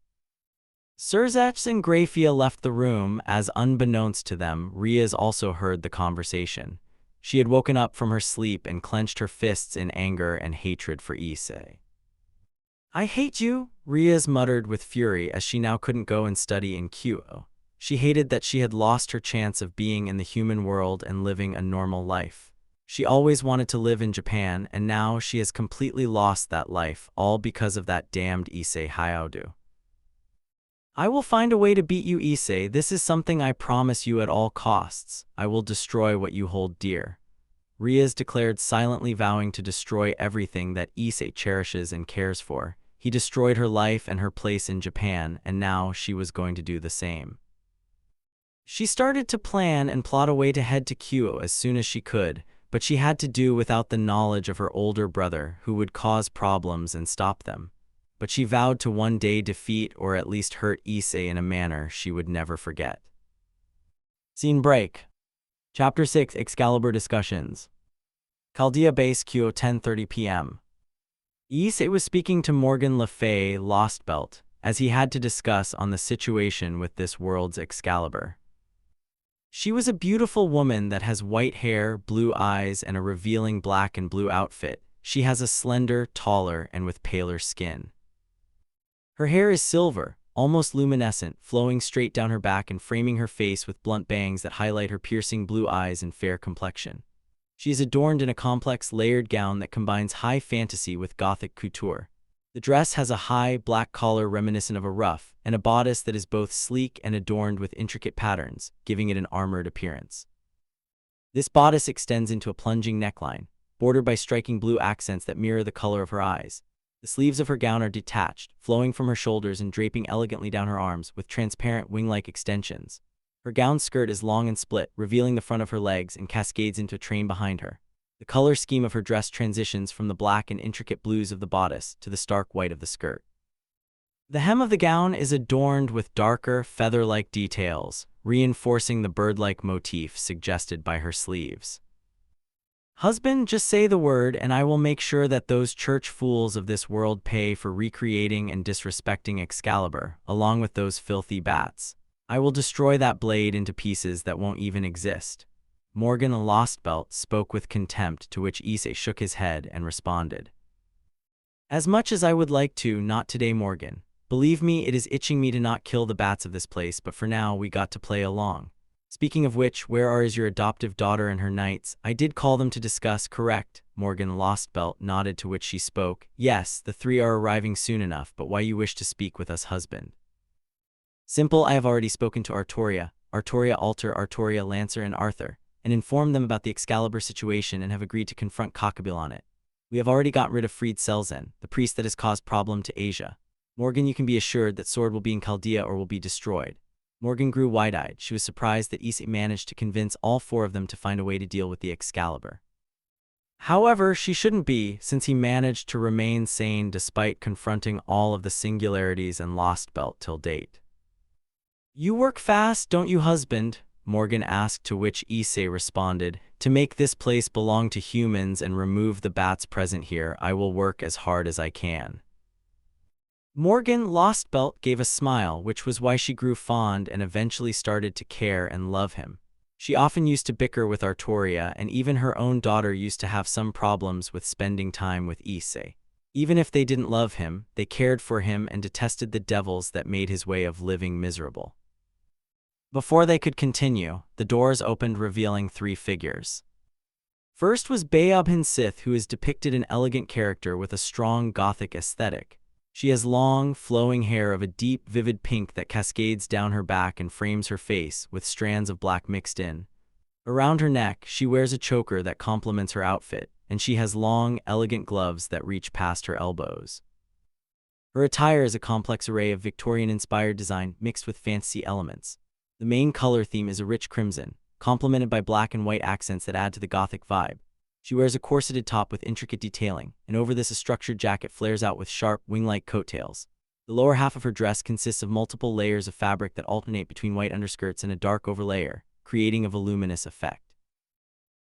Serzech and Grafia left the room, as unbeknownst to them, Rias also heard the conversation. She had woken up from her sleep and clenched her fists in anger and hatred for Issei. I hate you, Rias muttered with fury as she now couldn't go and study in Kuoh. She hated that she had lost her chance of being in the human world and living a normal life. She always wanted to live in Japan, and now she has completely lost that life, all because of that damned Issei Hyoudou. I will find a way to beat you, Issei. This is something I promise you at all costs. I will destroy what you hold dear. Rias declared, silently vowing to destroy everything that Issei cherishes and cares for. He destroyed her life and her place in Japan, and now she was going to do the same. She started to plan and plot a way to head to Kuoh as soon as she could, but she had to do without the knowledge of her older brother, who would cause problems and stop them. But she vowed to one day defeat or at least hurt Issei in a manner she would never forget. Scene break. Chapter 6, Excalibur Discussions. Chaldea Base, Kuoh, 10:30 p.m. Issei was speaking to Morgan Le Fay Lostbelt, as he had to discuss on the situation with this world's Excalibur. She was a beautiful woman that has white hair, blue eyes, and a revealing black and blue outfit. She has a slender, taller, and with paler skin. Her hair is silver, almost luminescent, flowing straight down her back and framing her face with blunt bangs that highlight her piercing blue eyes and fair complexion. She is adorned in a complex, layered gown that combines high fantasy with gothic couture. The dress has a high, black collar reminiscent of a ruff, and a bodice that is both sleek and adorned with intricate patterns, giving it an armored appearance. This bodice extends into a plunging neckline, bordered by striking blue accents that mirror the color of her eyes. The sleeves of her gown are detached, flowing from her shoulders and draping elegantly down her arms with transparent wing-like extensions. Her gown skirt is long and split, revealing the front of her legs and cascades into a train behind her. The color scheme of her dress transitions from the black and intricate blues of the bodice to the stark white of the skirt. The hem of the gown is adorned with darker, feather-like details, reinforcing the bird-like motif suggested by her sleeves. Husband, just say the word, and I will make sure that those church fools of this world pay for recreating and disrespecting Excalibur, along with those filthy bats. I will destroy that blade into pieces that won't even exist. Morgan the Lostbelt spoke with contempt, to which Issei shook his head and responded. As much as I would like to, not today, Morgan. Believe me, it is itching me to not kill the bats of this place, but for now, we got to play along. Speaking of which, where is your adoptive daughter and her knights? I did call them to discuss, correct? Morgan Lostbelt nodded, to which she spoke. Yes, the three are arriving soon enough, but why you wish to speak with us, husband? Simple, I have already spoken to Artoria, Alter, Artoria, Lancer, and Arthur, and informed them about the Excalibur situation and have agreed to confront Cockabille on it. We have already got rid of Freed Selzen, the priest that has caused problem to Asia. Morgan, you can be assured that sword will be in Chaldea or will be destroyed. Morgan grew wide-eyed. She was surprised that Issei managed to convince all four of them to find a way to deal with the Excalibur. However, she shouldn't be, since he managed to remain sane despite confronting all of the singularities and Lostbelt till date. You work fast, don't you, husband? Morgan asked, to which Issei responded, to make this place belong to humans and remove the bats present here, I will work as hard as I can. Morgan Lostbelt gave a smile, which was why she grew fond and eventually started to care and love him. She often used to bicker with Artoria, and even her own daughter used to have some problems with spending time with Issei. Even if they didn't love him, they cared for him and detested the devils that made his way of living miserable. Before they could continue, the doors opened, revealing three figures. First was Beobhin Sith, who is depicted an elegant character with a strong Gothic aesthetic. She has long, flowing hair of a deep, vivid pink that cascades down her back and frames her face with strands of black mixed in. Around her neck, she wears a choker that complements her outfit, and she has long, elegant gloves that reach past her elbows. Her attire is a complex array of Victorian-inspired design mixed with fantasy elements. The main color theme is a rich crimson, complemented by black and white accents that add to the Gothic vibe. She wears a corseted top with intricate detailing, and over this a structured jacket flares out with sharp, wing-like coattails. The lower half of her dress consists of multiple layers of fabric that alternate between white underskirts and a dark overlayer, creating a voluminous effect.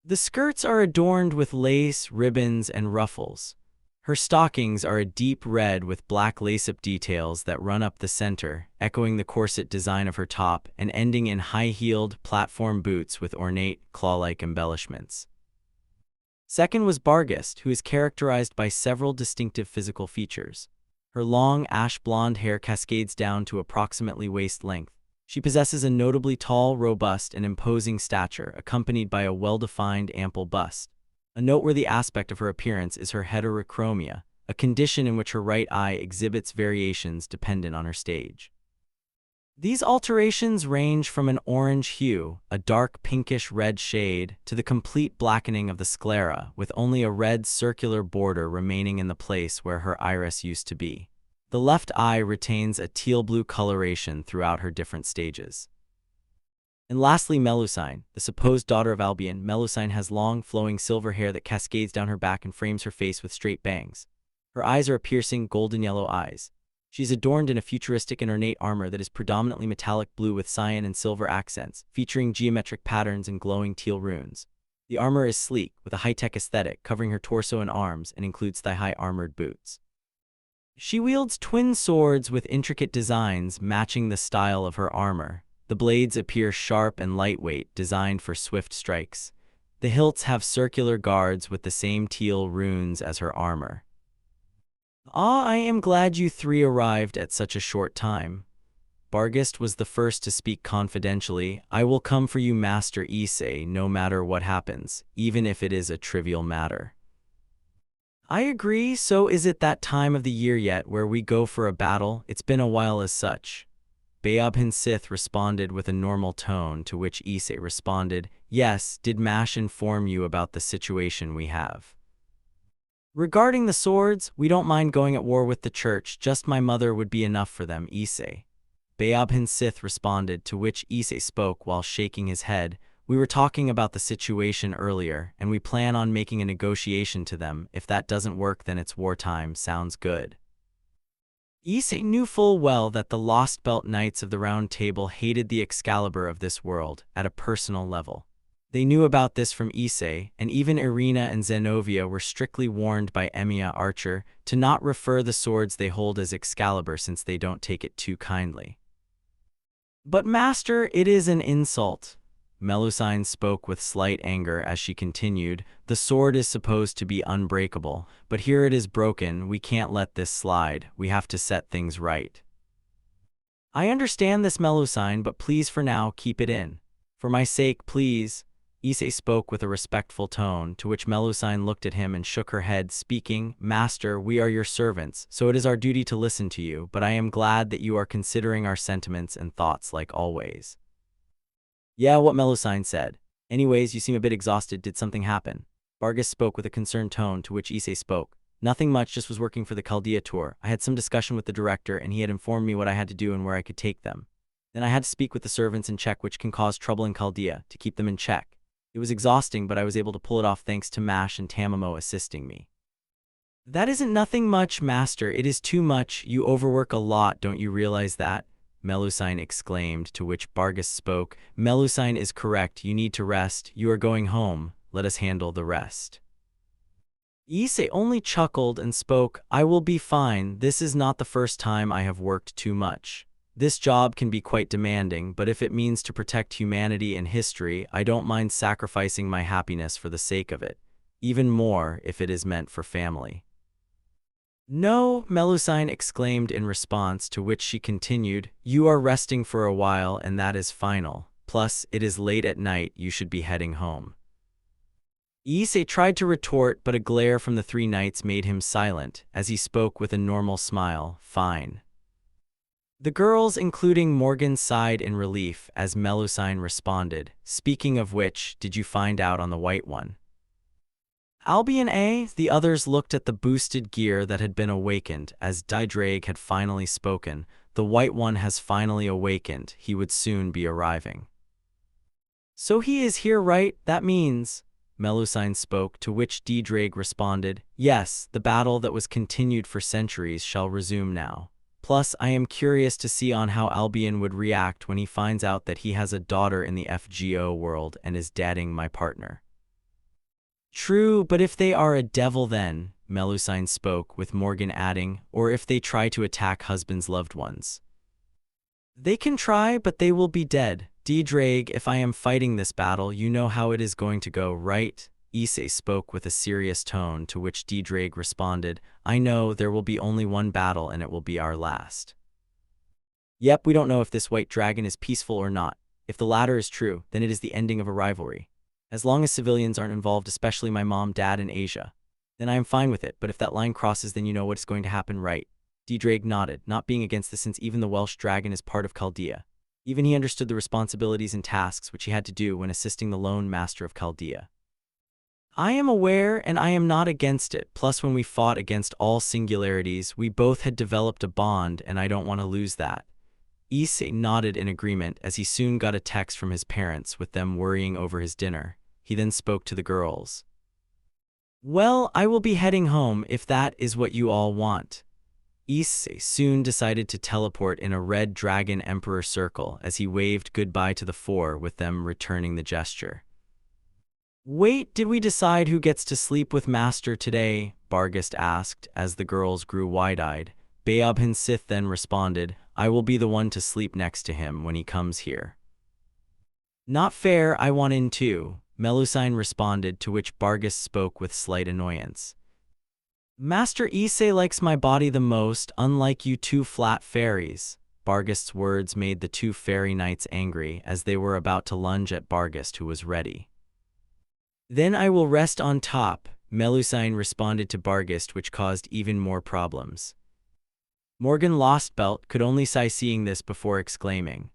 The skirts are adorned with lace, ribbons, and ruffles. Her stockings are a deep red with black lace-up details that run up the center, echoing the corset design of her top and ending in high-heeled, platform boots with ornate, claw-like embellishments. Second was Barghest, who is characterized by several distinctive physical features. Her long, ash-blonde hair cascades down to approximately waist length. She possesses a notably tall, robust, and imposing stature, accompanied by a well-defined, ample bust. A noteworthy aspect of her appearance is her heterochromia, a condition in which her right eye exhibits variations dependent on her stage. These alterations range from an orange hue, a dark pinkish-red shade, to the complete blackening of the sclera, with only a red circular border remaining in the place where her iris used to be. The left eye retains a teal-blue coloration throughout her different stages. And lastly, Melusine, the supposed daughter of Albion. Melusine has long, flowing silver hair that cascades down her back and frames her face with straight bangs. Her eyes are piercing, golden yellow eyes. She is adorned in a futuristic and ornate armor that is predominantly metallic blue with cyan and silver accents, featuring geometric patterns and glowing teal runes. The armor is sleek, with a high-tech aesthetic, covering her torso and arms, and includes thigh-high armored boots. She wields twin swords with intricate designs matching the style of her armor. The blades appear sharp and lightweight, designed for swift strikes. The hilts have circular guards with the same teal runes as her armor. Ah, I am glad you three arrived at such a short time. Barghest was the first to speak confidentially. I will come for you, Master Issei, no matter what happens, even if it is a trivial matter. I agree, so is it that time of the year yet where we go for a battle? It's been a while as such. Beabhin Sith responded with a normal tone, to which Issei responded, yes, did Mash inform you about the situation we have? Regarding the swords, we don't mind going at war with the church, just my mother would be enough for them, Issei. Beabhin Sith responded, to which Issei spoke while shaking his head, we were talking about the situation earlier, and we plan on making a negotiation to them. If that doesn't work, then it's wartime. Sounds good. Issei knew full well that the Lost Belt Knights of the Round Table hated the Excalibur of this world, at a personal level. They knew about this from Issei, and even Irina and Zenobia were strictly warned by Emiya Archer to not refer the swords they hold as Excalibur since they don't take it too kindly. But Master, it is an insult. Melusine spoke with slight anger as she continued, the sword is supposed to be unbreakable, but here it is broken, we can't let this slide, we have to set things right. I understand this, Melusine, but please for now keep it in. For my sake, please. Issei spoke with a respectful tone, to which Melusine looked at him and shook her head, speaking, Master, we are your servants, so it is our duty to listen to you, but I am glad that you are considering our sentiments and thoughts like always. Yeah, what Melusine said. Anyways, you seem a bit exhausted. Did something happen? Bargus spoke with a concerned tone, to which Issei spoke. Nothing much, just was working for the Chaldea tour. I had some discussion with the director, and he had informed me what I had to do and where I could take them. Then I had to speak with the servants and check which can cause trouble in Chaldea, to keep them in check. It was exhausting, but I was able to pull it off thanks to Mash and Tamamo assisting me. That isn't nothing much, Master. It is too much. You overwork a lot, don't you realize that? Melusine exclaimed, to which Bargus spoke, Melusine is correct, you need to rest, you are going home, let us handle the rest. Issei only chuckled and spoke, I will be fine, this is not the first time I have worked too much. This job can be quite demanding, but if it means to protect humanity and history, I don't mind sacrificing my happiness for the sake of it, even more if it is meant for family. No, Melusine exclaimed in response, to which she continued, you are resting for a while and that is final. Plus, it is late at night, you should be heading home. Issei tried to retort, but a glare from the three knights made him silent, as he spoke with a normal smile, fine. The girls, including Morgan, sighed in relief as Melusine responded, speaking of which, did you find out on the white one? Albion A, the others looked at the boosted gear that had been awakened, as Didraig had finally spoken, the white one has finally awakened, he would soon be arriving. So he is here, right? That means, Melusine spoke, to which Didraig responded, yes, the battle that was continued for centuries shall resume now. Plus, I am curious to see on how Albion would react when he finds out that he has a daughter in the FGO world and is dating my partner. True, but if they are a devil then, Melusine spoke, with Morgan adding, or if they try to attack husband's loved ones. They can try, but they will be dead. Didraig, if I am fighting this battle, you know how it is going to go, right? Issei spoke with a serious tone, to which Didraig responded, I know, there will be only one battle and it will be our last. Yep, we don't know if this white dragon is peaceful or not. If the latter is true, then it is the ending of a rivalry. As long as civilians aren't involved, especially my mom, dad, and Asia, then I am fine with it, but if that line crosses, then you know what is going to happen, right? Didraig nodded, not being against this since even the Welsh dragon is part of Chaldea. Even he understood the responsibilities and tasks which he had to do when assisting the lone master of Chaldea. I am aware, and I am not against it, plus when we fought against all singularities, we both had developed a bond, and I don't want to lose that. Issei nodded in agreement as he soon got a text from his parents with them worrying over his dinner. He then spoke to the girls. Well, I will be heading home if that is what you all want. Issei soon decided to teleport in a red dragon emperor circle as he waved goodbye to the four, with them returning the gesture. Wait, did we decide who gets to sleep with Master today? Bargust asked as the girls grew wide-eyed. Beabhin Sith then responded, I will be the one to sleep next to him when he comes here. Not fair, I want in too, Melusine responded, to which Bargus spoke with slight annoyance. Master Issei likes my body the most, unlike you two flat fairies. Bargust's words made the two fairy knights angry as they were about to lunge at Bargust, who was ready. Then I will rest on top. Melusine responded to Barghest, which caused even more problems. Morgan Lostbelt could only sigh seeing this before exclaiming,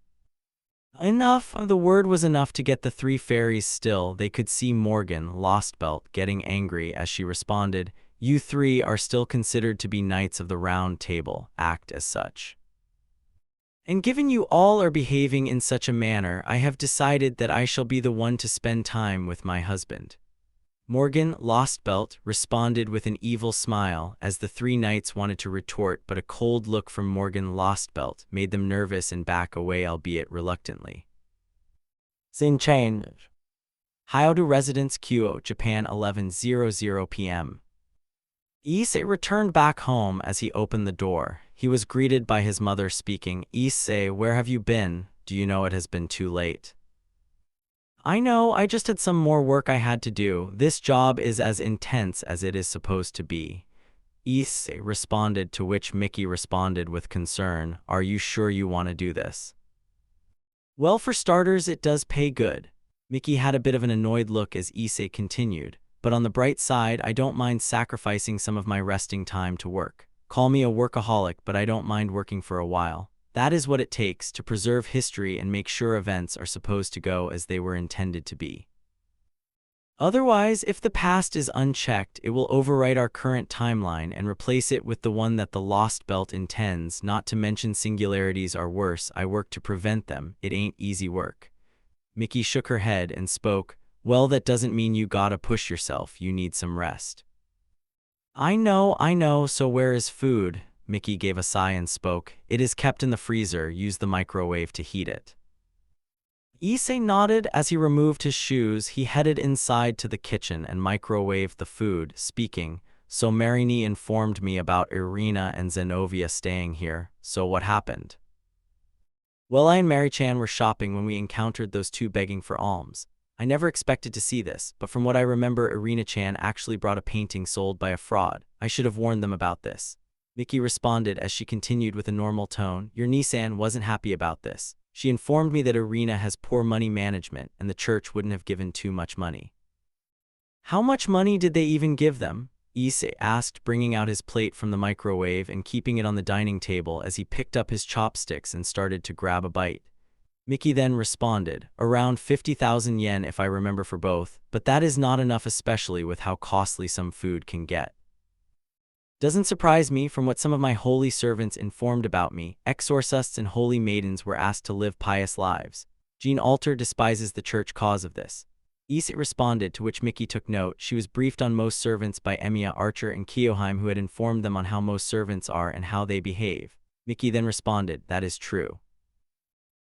"Enough!" The word was enough to get the three fairies still. They could see Morgan Lostbelt getting angry as she responded, "You three are still considered to be knights of the Round Table. Act as such. And given you all are behaving in such a manner, I have decided that I shall be the one to spend time with my husband." Morgan Lostbelt responded with an evil smile as the three knights wanted to retort, but a cold look from Morgan Lostbelt made them nervous and back away, albeit reluctantly. Scene change. Hyoudou Residence, Kuoh, Japan, 11:00 p.m. Issei returned back home. As he opened the door, he was greeted by his mother speaking, "Issei, where have you been? Do you know it has been too late?" "I know, I just had some more work I had to do. This job is as intense as it is supposed to be," Issei responded, to which Mickey responded with concern, "Are you sure you want to do this?" "Well, for starters, it does pay good." Mickey had a bit of an annoyed look as Issei continued, "But on the bright side, I don't mind sacrificing some of my resting time to work. Call me a workaholic, but I don't mind working for a while. That is what it takes to preserve history and make sure events are supposed to go as they were intended to be. Otherwise, if the past is unchecked, it will overwrite our current timeline and replace it with the one that the Lost Belt intends, not to mention singularities are worse. I work to prevent them. It ain't easy work." Mickey shook her head and spoke, "Well, that doesn't mean you gotta push yourself. You need some rest." I know, so where is food?" Mickey gave a sigh and spoke, "It is kept in the freezer. Use the microwave to heat it." Issei nodded. As he removed his shoes, he headed inside to the kitchen and microwaved the food, speaking, "So Marini informed me about Irina and Zenobia staying here. So what happened?" "Well, I and Mary-chan were shopping when we encountered those two begging for alms. I never expected to see this, but from what I remember, Irina-chan actually brought a painting sold by a fraud. I should have warned them about this." Mickey responded as she continued with a normal tone, "Your Nissan wasn't happy about this. She informed me that Irina has poor money management and the church wouldn't have given too much money." "How much money did they even give them?" Issei asked, bringing out his plate from the microwave and keeping it on the dining table as he picked up his chopsticks and started to grab a bite. Mickey then responded, "Around 50,000 yen if I remember for both, but that is not enough, especially with how costly some food can get. Doesn't surprise me. From what some of my holy servants informed about me, exorcists and holy maidens were asked to live pious lives. Jean Alter despises the church cause of this." Issei responded, to which Mickey took note. She was briefed on most servants by Emiya, Archer, and Kyoheim, who had informed them on how most servants are and how they behave. Mickey then responded, "That is true."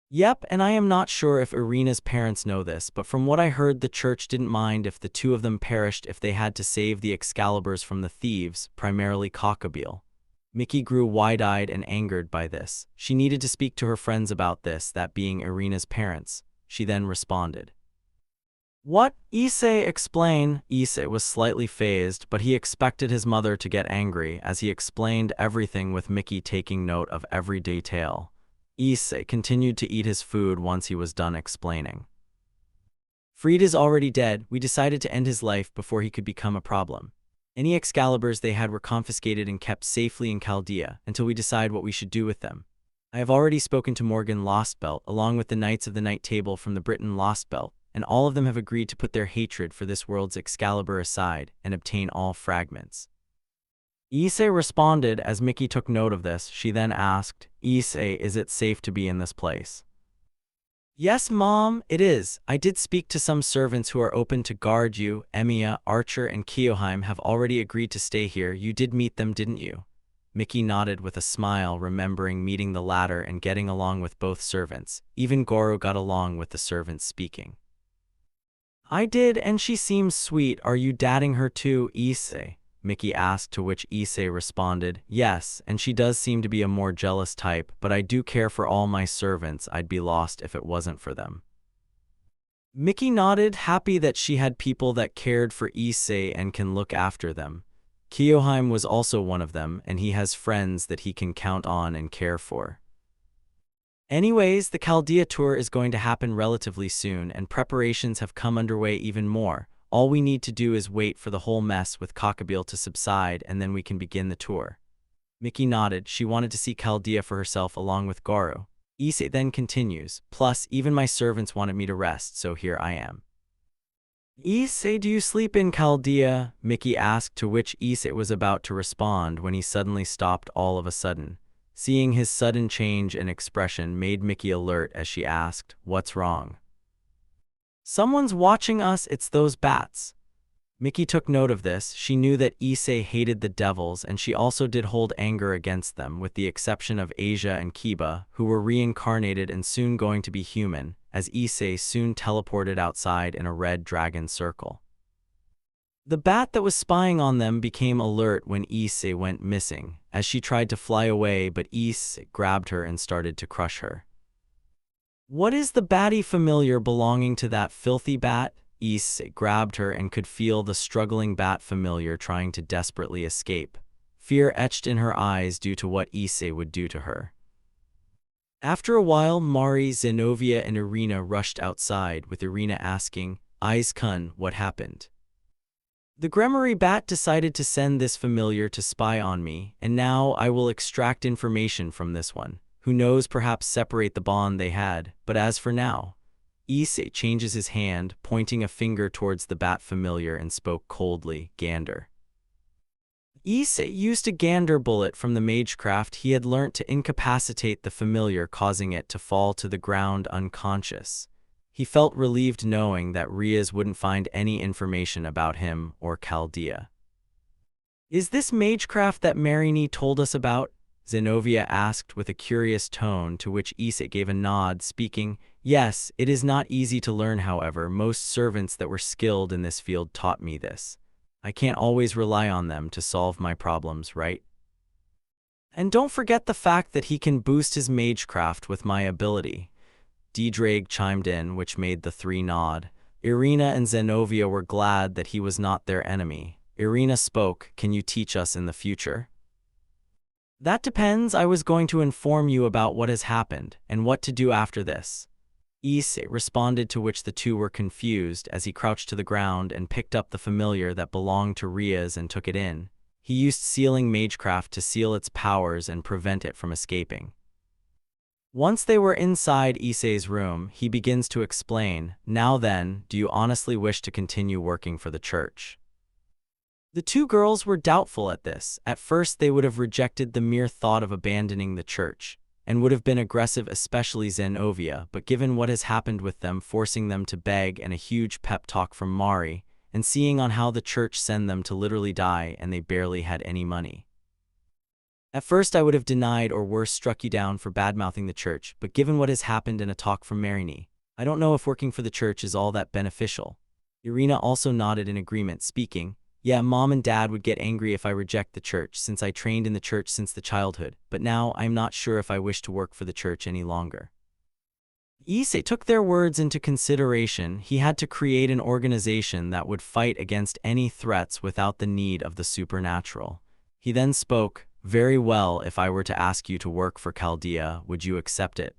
"Yep, and I am not sure if Irina's parents know this, but from what I heard, the church didn't mind if the two of them perished if they had to save the Excaliburs from the thieves, primarily Cockabeel." Mickey grew wide-eyed and angered by this. She needed to speak to her friends about this, that being Irina's parents. She then responded, "What? Issei, explain." Issei was slightly phased, but he expected his mother to get angry as he explained everything, with Mickey taking note of every detail. Issei continued to eat his food once he was done explaining. "Fried is already dead. We decided to end his life before he could become a problem. Any Excaliburs they had were confiscated and kept safely in Chaldea until we decide what we should do with them. I have already spoken to Morgan Lostbelt along with the Knights of the Night Table from the Britain Lostbelt, and all of them have agreed to put their hatred for this world's Excalibur aside and obtain all fragments." Issei responded as Mickey took note of this. She then asked, "Issei, is it safe to be in this place?" "Yes, Mom, it is. I did speak to some servants who are open to guard you. Emiya, Archer, and Kyoheim have already agreed to stay here. You did meet them, didn't you?" Mickey nodded with a smile, remembering meeting the latter and getting along with both servants. Even Goro got along with the servants speaking. "I did, and she seems sweet. Are you dating her too, Issei?" Mickey asked, to which Issei responded, "Yes, and she does seem to be a more jealous type, but I do care for all my servants. I'd be lost if it wasn't for them." Mickey nodded, happy that she had people that cared for Issei and can look after them. Kyoheim was also one of them, and he has friends that he can count on and care for. Anyways, the Chaldea tour is going to happen relatively soon, and preparations have come underway even more. All we need to do is wait for the whole mess with Cockabeal to subside, and then we can begin the tour. Mickey nodded. She wanted to see Chaldea for herself along with Goro. Issei then continues, plus even my servants wanted me to rest, so here I am. Issei, do you sleep in Chaldea? Mickey asked, to which Issei was about to respond when he suddenly stopped all of a sudden. Seeing his sudden change in expression made Mickey alert as she asked, "What's wrong?" "Someone's watching us, it's those bats." Mickey took note of this. She knew that Issei hated the devils, and she also did hold anger against them, with the exception of Asia and Kiba, who were reincarnated and soon going to be human, as Issei soon teleported outside in a red dragon circle. The bat that was spying on them became alert when Issei went missing, as she tried to fly away, but Issei grabbed her and started to crush her. "What is the batty familiar belonging to that filthy bat?" Issei grabbed her and could feel the struggling bat familiar trying to desperately escape. Fear etched in her eyes due to what Issei would do to her. After a while, Mari, Zenovia, and Irina rushed outside, with Irina asking, "Aiz-kun, what happened?" "The Gremory bat decided to send this familiar to spy on me, and now I will extract information from this one. Who knows, perhaps separate the bond they had, but as for now..." Issei changes his hand, pointing a finger towards the bat familiar, and spoke coldly, "Gander." Issei used a gander bullet from the magecraft he had learnt to incapacitate the familiar, causing it to fall to the ground unconscious. He felt relieved knowing that Rias wouldn't find any information about him or Chaldea. "Is this magecraft that Marini told us about?" Zenovia asked with a curious tone, to which Issei gave a nod, speaking, "Yes, it is not easy to learn, however, most servants that were skilled in this field taught me this. I can't always rely on them to solve my problems, right? And don't forget the fact that he can boost his magecraft with my ability." Drake chimed in, which made the three nod. Irina and Zenovia were glad that he was not their enemy. Irina spoke, "Can you teach us in the future?" "That depends. I was going to inform you about what has happened, and what to do after this." Issei responded, to which the two were confused as he crouched to the ground and picked up the familiar that belonged to Rias and took it in. He used sealing magecraft to seal its powers and prevent it from escaping. Once they were inside Issei's room, he begins to explain, "Now then, do you honestly wish to continue working for the church?" The two girls were doubtful at this. At first they would have rejected the mere thought of abandoning the church, and would have been aggressive, especially Zenovia, but given what has happened with them, forcing them to beg, and a huge pep talk from Mari, and seeing on how the church sent them to literally die and they barely had any money. At first I would have denied or worse struck you down for badmouthing the church, but given what has happened and a talk from Marini, I don't know if working for the church is all that beneficial." Irina also nodded in agreement, speaking, "Yeah, Mom and Dad would get angry if I reject the church, since I trained in the church since the childhood, but now I'm not sure if I wish to work for the church any longer." Issei took their words into consideration. He had to create an organization that would fight against any threats without the need of the supernatural. He then spoke, "Very well, if I were to ask you to work for Chaldea, would you accept it?"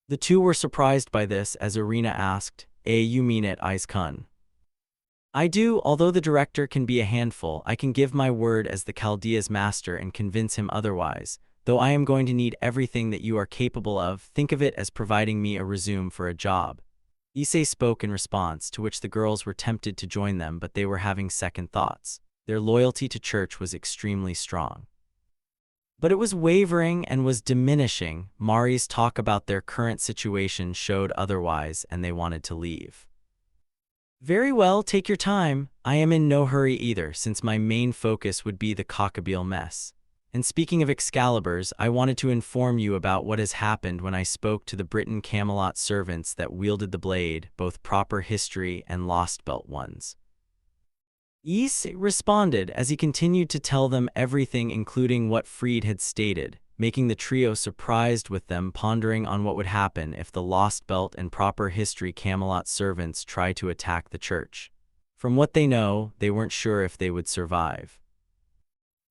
The two were surprised by this, as Irina asked, You mean it, Aiz-kun?" "I do. Although the director can be a handful, I can give my word as the Chaldea's master and convince him otherwise, though I am going to need everything that you are capable of. Think of it as providing me a resume for a job." Issei spoke in response, to which the girls were tempted to join them, but they were having second thoughts. Their loyalty to church was extremely strong, but it was wavering and was diminishing. Mari's talk about their current situation showed otherwise, and they wanted to leave. "Very well, take your time. I am in no hurry either, since my main focus would be the Cockabeal mess. And speaking of Excaliburs, I wanted to inform you about what has happened when I spoke to the Britain Camelot servants that wielded the blade, both proper history and lost belt ones." Issei responded as he continued to tell them everything, including what Fried had stated, making the trio surprised, with them pondering on what would happen if the Lost Belt and proper history Camelot servants try to attack the church. From what they know, they weren't sure if they would survive.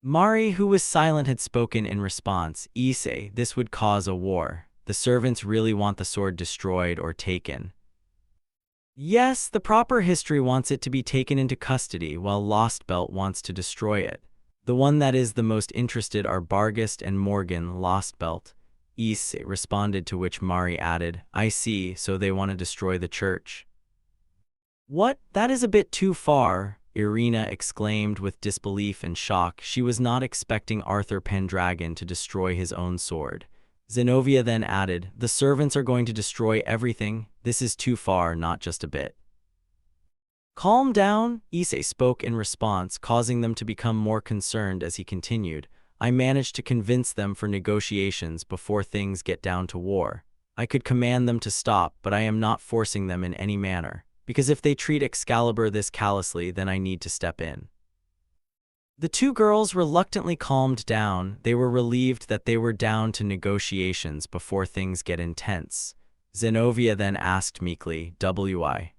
Mari, who was silent, had spoken in response, "Issei, this would cause a war. The servants really want the sword destroyed or taken." Yes, the proper history wants it to be taken into custody, while Lost Belt wants to destroy it. The one that is the most interested are Barghest and Morgan. Lost Belt. Issei responded, to which Mari added, I see, so they want to destroy the church. What? That is a bit too far, Irina exclaimed with disbelief and shock. She was not expecting Arthur Pendragon to destroy his own sword. Zenobia then added, the servants are going to destroy everything. This is too far, not just a bit. Calm down, Issei spoke in response, causing them to become more concerned as he continued. I managed to convince them for negotiations before things get down to war. I could command them to stop, but I am not forcing them in any manner, because if they treat Excalibur this callously, then I need to step in. The two girls reluctantly calmed down. They were relieved that they were down to negotiations before things get intense. Zenobia then asked meekly, "Why?"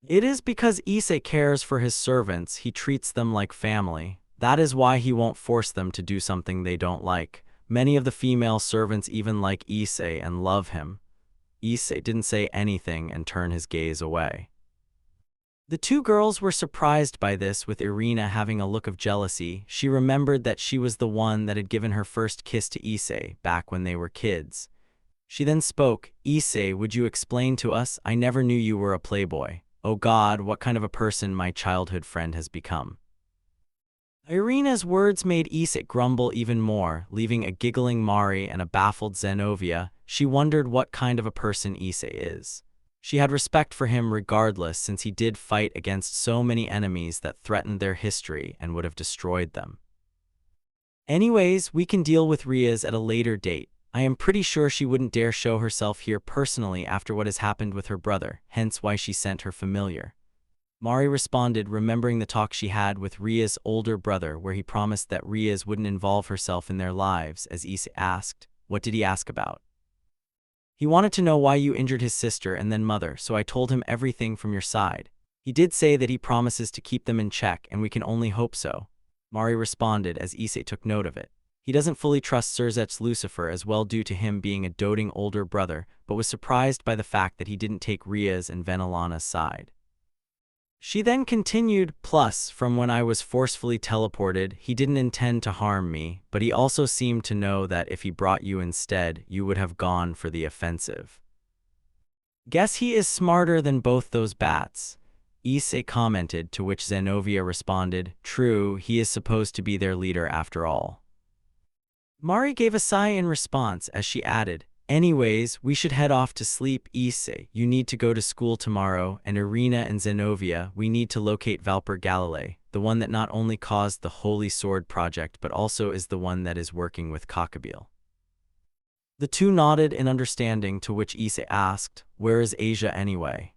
It is because Issei cares for his servants. He treats them like family. That is why he won't force them to do something they don't like. Many of the female servants even like Issei and love him. Issei didn't say anything and turned his gaze away. The two girls were surprised by this, with Irina having a look of jealousy. She remembered that she was the one that had given her first kiss to Issei back when they were kids. She then spoke, Issei, would you explain to us? I never knew you were a playboy. Oh God, what kind of a person my childhood friend has become. Irina's words made Issei grumble even more, leaving a giggling Mari and a baffled Zenobia. She wondered what kind of a person Issei is. She had respect for him regardless, since he did fight against so many enemies that threatened their history and would have destroyed them. Anyways, we can deal with Rias at a later date. I am pretty sure she wouldn't dare show herself here personally after what has happened with her brother, hence why she sent her familiar. Mari responded, remembering the talk she had with Rias' older brother where he promised that Rias wouldn't involve herself in their lives. As Issei asked, what did he ask about? He wanted to know why you injured his sister and then mother, so I told him everything from your side. He did say that he promises to keep them in check, and we can only hope so. Mari responded as Issei took note of it. He doesn't fully trust Surzech's Lucifer as well due to him being a doting older brother, but was surprised by the fact that he didn't take Rias and Venelana's side. She then continued, plus, from when I was forcefully teleported, he didn't intend to harm me, but he also seemed to know that if he brought you instead, you would have gone for the offensive. Guess he is smarter than both those bats, Issei commented, to which Zenobia responded, true, he is supposed to be their leader after all. Mari gave a sigh in response as she added, anyways, we should head off to sleep. Issei, you need to go to school tomorrow, and Irina and Zenobia, we need to locate Valper Galilei, the one that not only caused the Holy Sword project but also is the one that is working with Cockabeel. The two nodded in understanding, to which Issei asked, where is Asia anyway?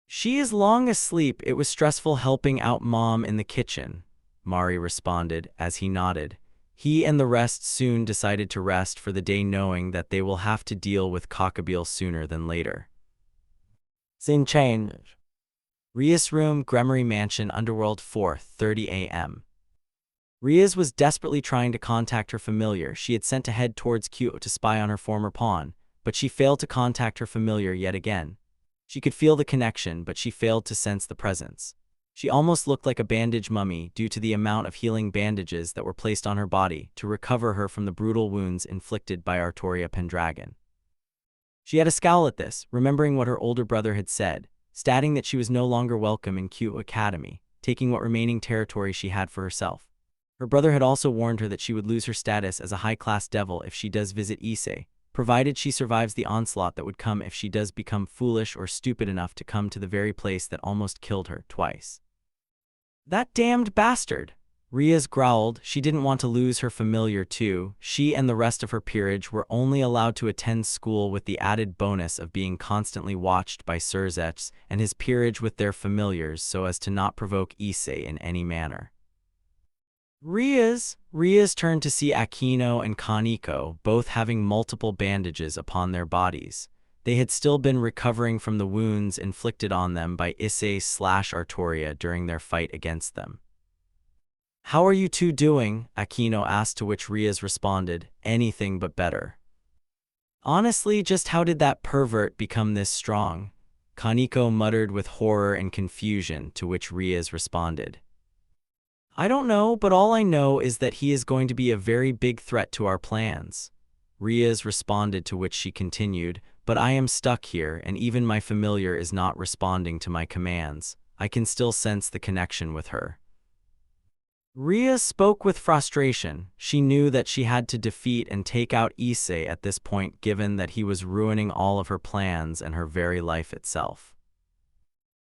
She is long asleep. It was stressful helping out Mom in the kitchen, Mari responded as he nodded. He and the rest soon decided to rest for the day, knowing that they will have to deal with Cockabeel sooner than later. Scene change. Rias' room, Gremory Mansion, Underworld, 4:30 a.m. Rias was desperately trying to contact her familiar she had sent to head towards Kuoh to spy on her former pawn, but she failed to contact her familiar yet again. She could feel the connection, but she failed to sense the presence. She almost looked like a bandage mummy due to the amount of healing bandages that were placed on her body to recover her from the brutal wounds inflicted by Artoria Pendragon. She had a scowl at this, remembering what her older brother had said, stating that she was no longer welcome in Kuoh Academy, taking what remaining territory she had for herself. Her brother had also warned her that she would lose her status as a high-class devil if she does visit Issei, provided she survives the onslaught that would come if she does become foolish or stupid enough to come to the very place that almost killed her twice. That damned bastard! Rias growled. She didn't want to lose her familiar too. She and the rest of her peerage were only allowed to attend school with the added bonus of being constantly watched by Surzech and his peerage with their familiars so as to not provoke Issei in any manner. Rias turned to see Aquino and Kaneko, both having multiple bandages upon their bodies. They had still been recovering from the wounds inflicted on them by Issei/Artoria during their fight against them. How are you two doing? Aquino asked, to which Rias responded, anything but better. Honestly, just how did that pervert become this strong? Kaneko muttered with horror and confusion, to which Rias responded. I don't know, but all I know is that he is going to be a very big threat to our plans. Rias responded, to which she continued, but I am stuck here, and even my familiar is not responding to my commands. I can still sense the connection with her. Rias spoke with frustration. She knew that she had to defeat and take out Issei at this point, given that he was ruining all of her plans and her very life itself.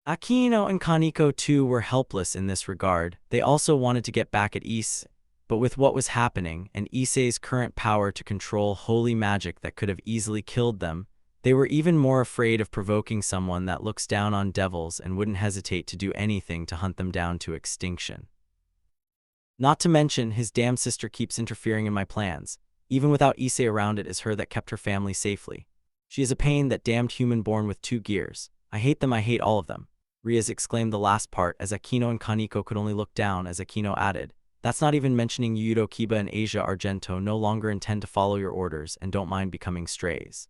Akino and Kaneko too were helpless in this regard. They also wanted to get back at Issei, but with what was happening and Issei's current power to control holy magic that could have easily killed them, they were even more afraid of provoking someone that looks down on devils and wouldn't hesitate to do anything to hunt them down to extinction. Not to mention, his damn sister keeps interfering in my plans. Even without Issei around, it is her that kept her family safely. She is a pain, that damned human born with 2 gears. I hate them, I hate all of them. Rias exclaimed the last part as Akino and Kaneko could only look down as Akino added, that's not even mentioning Hyoudou, Kiba and Asia Argento no longer intend to follow your orders and don't mind becoming strays.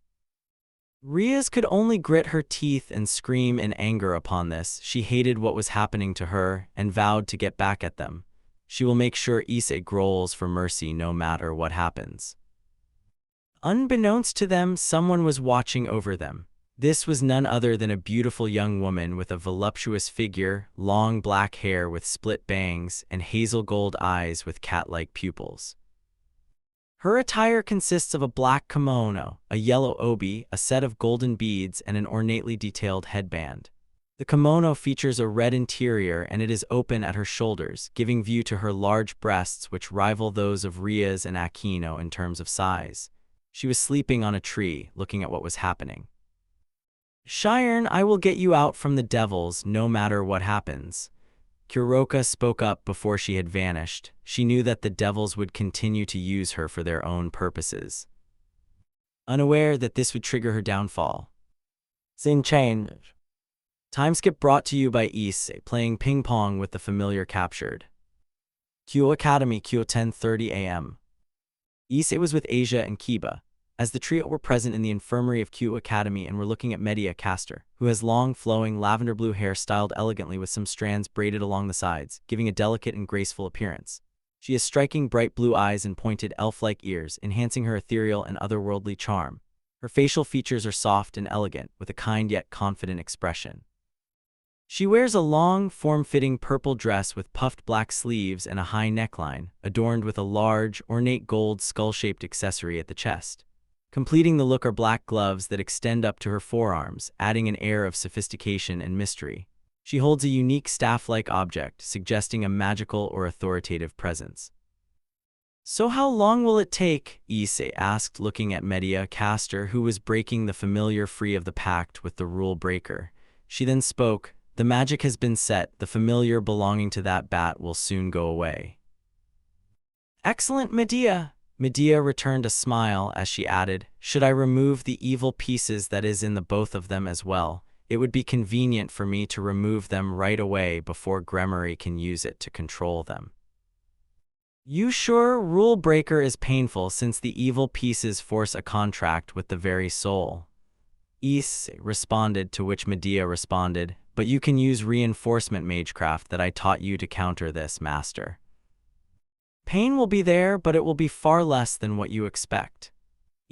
Rias could only grit her teeth and scream in anger upon this. She hated what was happening to her and vowed to get back at them. She will make sure Issei growls for mercy no matter what happens. Unbeknownst to them, someone was watching over them. This was none other than a beautiful young woman with a voluptuous figure, long black hair with split bangs, and hazel gold eyes with cat-like pupils. Her attire consists of a black kimono, a yellow obi, a set of golden beads, and an ornately detailed headband. The kimono features a red interior and it is open at her shoulders, giving view to her large breasts, which rival those of Rias and Akino in terms of size. She was sleeping on a tree, looking at what was happening. Shiren, I will get you out from the devils, no matter what happens. Kuroka spoke up before she had vanished. She knew that the devils would continue to use her for their own purposes, unaware that this would trigger her downfall. Scene change. Time skip brought to you by Issei, playing ping pong with the familiar captured. Kuoh Academy, Kuoh, 10:30 a.m. Issei was with Asia and Kiba, as the trio were present in the infirmary of Kuoh Academy and were looking at Medea Caster, who has long, flowing, lavender blue hair styled elegantly with some strands braided along the sides, giving a delicate and graceful appearance. She has striking bright blue eyes and pointed elf-like ears, enhancing her ethereal and otherworldly charm. Her facial features are soft and elegant, with a kind yet confident expression. She wears a long, form-fitting purple dress with puffed black sleeves and a high neckline, adorned with a large, ornate gold skull-shaped accessory at the chest. Completing the look are black gloves that extend up to her forearms, adding an air of sophistication and mystery. She holds a unique staff-like object, suggesting a magical or authoritative presence. So how long will it take? Issei asked, looking at Medea Caster, who was breaking the familiar free of the pact with the rule breaker. She then spoke, the magic has been set, the familiar belonging to that bat will soon go away. Excellent, Medea. Medea returned a smile as she added, should I remove the evil pieces that is in the both of them as well, it would be convenient for me to remove them right away before Gremory can use it to control them. You sure? Rule breaker is painful since the evil pieces force a contract with the very soul. Issei responded, to which Medea responded, but you can use reinforcement magecraft that I taught you to counter this, master. Pain will be there, but it will be far less than what you expect.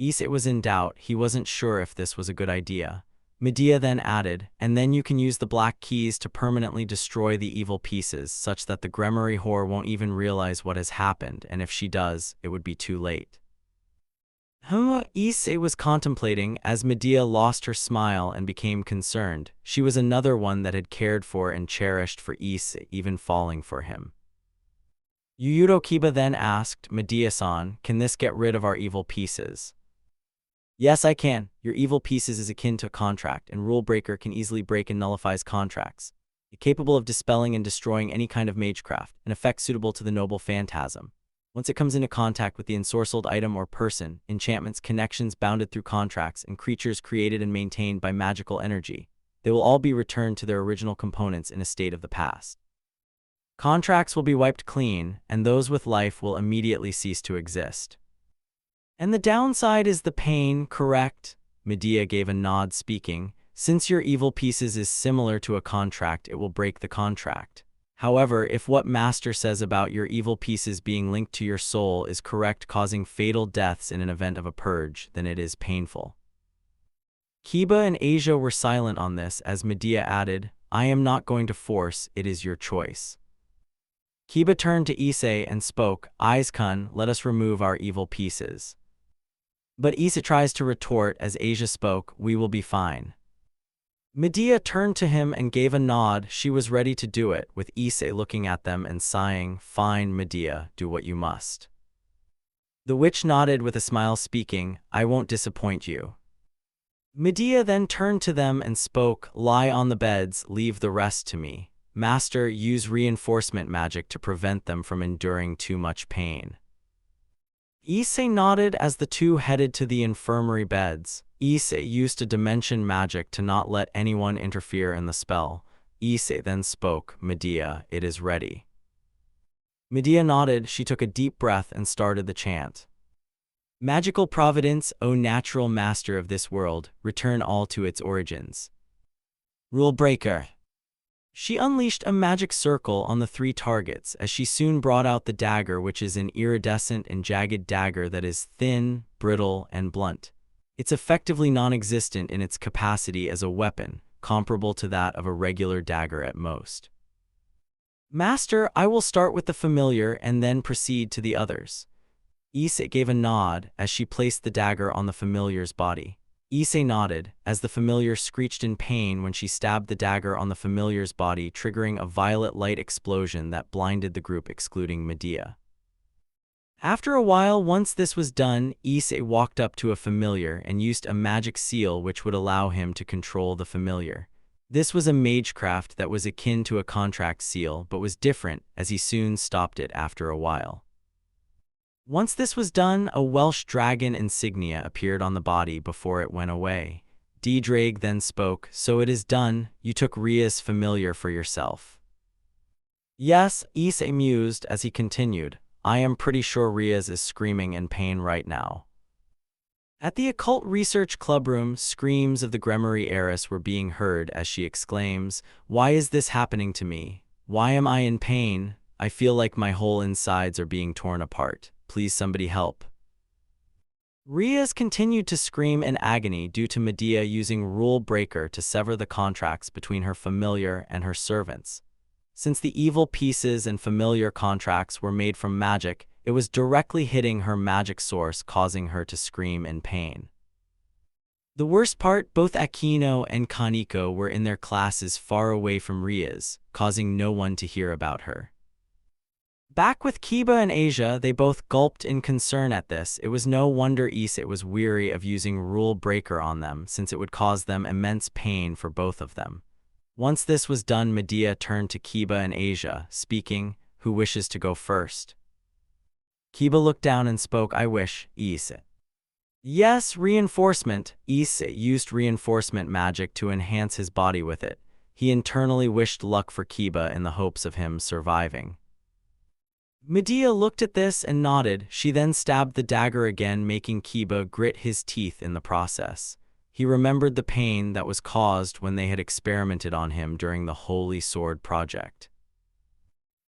Issei was in doubt. He wasn't sure if this was a good idea. Medea then added, and then you can use the black keys to permanently destroy the evil pieces, such that the Gremory whore won't even realize what has happened, and if she does, it would be too late. Issei was contemplating as Medea lost her smile and became concerned. She was another one that had cared for and cherished for Issei, even falling for him. Hyoudou Kiba then asked, Medea-san, can this get rid of our evil pieces? Yes, I can. Your evil pieces is akin to a contract, and Rule Breaker can easily break and nullifies contracts. It's capable of dispelling and destroying any kind of magecraft, an effect suitable to the noble phantasm. Once it comes into contact with the ensorcelled item or person, enchantments, connections bounded through contracts, and creatures created and maintained by magical energy, they will all be returned to their original components in a state of the past. Contracts will be wiped clean, and those with life will immediately cease to exist. And the downside is the pain, correct? Medea gave a nod, speaking, Since your evil pieces is similar to a contract, it will break the contract. However, if what Master says about your evil pieces being linked to your soul is correct, causing fatal deaths in an event of a purge, then it is painful. Kiba and Asia were silent on this as Medea added, I am not going to force, it is your choice. Kiba turned to Issei and spoke, Aiskun, let us remove our evil pieces. But Issei tries to retort as Asia spoke, we will be fine. Medea turned to him and gave a nod, she was ready to do it, with Issei looking at them and sighing, fine Medea, do what you must. The witch nodded with a smile speaking, I won't disappoint you. Medea then turned to them and spoke, lie on the beds, leave the rest to me. Master, use reinforcement magic to prevent them from enduring too much pain. Issei nodded as the two headed to the infirmary beds. Issei used a dimension magic to not let anyone interfere in the spell. Issei then spoke, Medea, it is ready. Medea nodded, she took a deep breath and started the chant. Magical providence, O natural master of this world, return all to its origins. Rule breaker. She unleashed a magic circle on the three targets as she soon brought out the dagger, which is an iridescent and jagged dagger that is thin, brittle, and blunt. It's effectively non-existent in its capacity as a weapon, comparable to that of a regular dagger at most. Master, I will start with the familiar and then proceed to the others. Issei gave a nod as she placed the dagger on the familiar's body. Issei nodded as the familiar screeched in pain when she stabbed the dagger on the familiar's body, triggering a violet light explosion that blinded the group, excluding Medea. After a while, once this was done, Issei walked up to a familiar and used a magic seal which would allow him to control the familiar. This was a magecraft that was akin to a contract seal, but was different as he soon stopped it after a while. Once this was done, a Welsh dragon insignia appeared on the body before it went away. Drake then spoke, so it is done, you took Rias' familiar for yourself. Yes, Issei mused as he continued, I am pretty sure Rias is screaming in pain right now. At the Occult Research Clubroom, screams of the Gremory heiress were being heard as she exclaims, why is this happening to me? Why am I in pain? I feel like my whole insides are being torn apart. Please somebody help. Rias continued to scream in agony due to Medea using Rule Breaker to sever the contracts between her familiar and her servants. Since the evil pieces and familiar contracts were made from magic, it was directly hitting her magic source, causing her to scream in pain. The worst part, both Aquino and Kaneko were in their classes far away from Rias, causing no one to hear about her. Back with Kiba and Asia, they both gulped in concern at this. It was no wonder Issei was weary of using Rule Breaker on them, since it would cause them immense pain for both of them. Once this was done, Medea turned to Kiba and Asia, speaking, who wishes to go first? Kiba looked down and spoke, I wish, Issei. Yes, reinforcement. Issei used reinforcement magic to enhance his body with it. He internally wished luck for Kiba in the hopes of him surviving. Medea looked at this and nodded. She then stabbed the dagger again, making Kiba grit his teeth in the process. He remembered the pain that was caused when they had experimented on him during the Holy Sword project.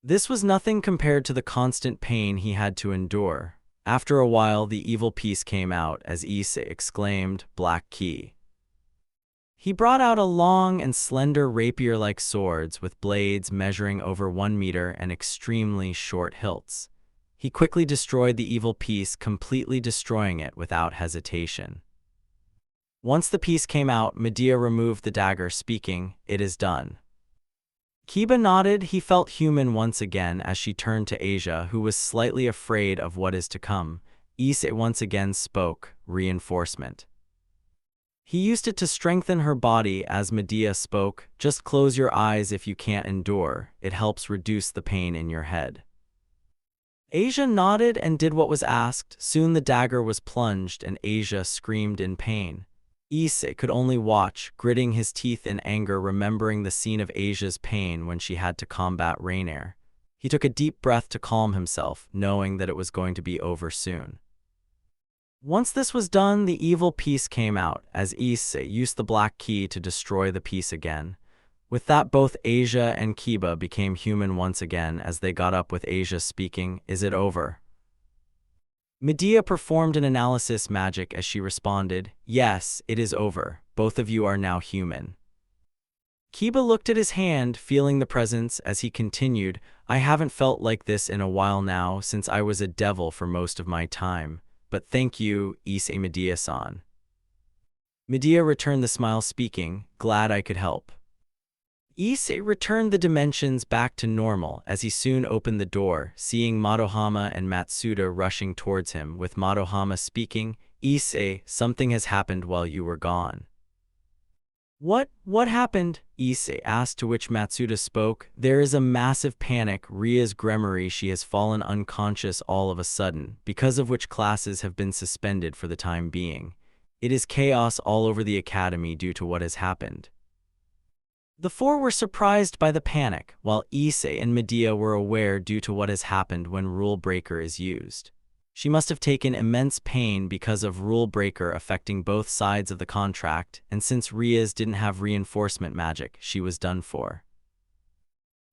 This was nothing compared to the constant pain he had to endure. After a while, the evil piece came out as Issei exclaimed, Black Key. He brought out a long and slender rapier-like swords with blades measuring over 1 meter and extremely short hilts. He quickly destroyed the evil piece, completely destroying it without hesitation. Once the piece came out, Medea removed the dagger, speaking, it is done. Kiba nodded. He felt human once again as she turned to Asia, who was slightly afraid of what is to come. Issei once again spoke, reinforcement. He used it to strengthen her body as Medea spoke, just close your eyes if you can't endure, it helps reduce the pain in your head. Asia nodded and did what was asked. Soon the dagger was plunged and Asia screamed in pain. Issei could only watch, gritting his teeth in anger, remembering the scene of Asia's pain when she had to combat Rainier. He took a deep breath to calm himself, knowing that it was going to be over soon. Once this was done, the evil piece came out, as Issei used the black key to destroy the piece again. With that, both Asia and Kiba became human once again as they got up, with Asia speaking, "Is it over?" Medea performed an analysis magic as she responded, "Yes, it is over. Both of you are now human." Kiba looked at his hand, feeling the presence, as he continued, "I haven't felt like this in a while now, since I was a devil for most of my time. But thank you, Issei Medea-san." Medea returned the smile, speaking, "Glad I could help." Issei returned the dimensions back to normal as he soon opened the door, seeing Madohama and Matsuda rushing towards him, with Madohama speaking, "Issei, something has happened while you were gone." What happened?" Issei asked, to which Matsuda spoke, "There is a massive panic. Rias Gremory, she has fallen unconscious all of a sudden, because of which classes have been suspended for the time being. It is chaos all over the academy due to what has happened." The four were surprised by the panic, while Issei and Medea were aware due to what has happened when Rule Breaker is used. She must have taken immense pain because of Rule Breaker affecting both sides of the contract, and since Rias didn't have reinforcement magic, she was done for.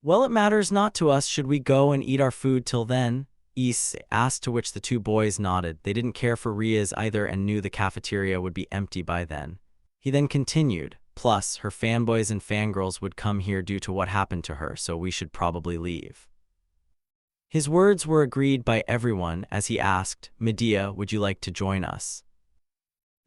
"Well, it matters not to us. Should we go and eat our food till then?" Issei asked, to which the two boys nodded. They didn't care for Rias either and knew the cafeteria would be empty by then. He then continued, "Plus, her fanboys and fangirls would come here due to what happened to her, so we should probably leave." His words were agreed by everyone as he asked, "Medea, would you like to join us?"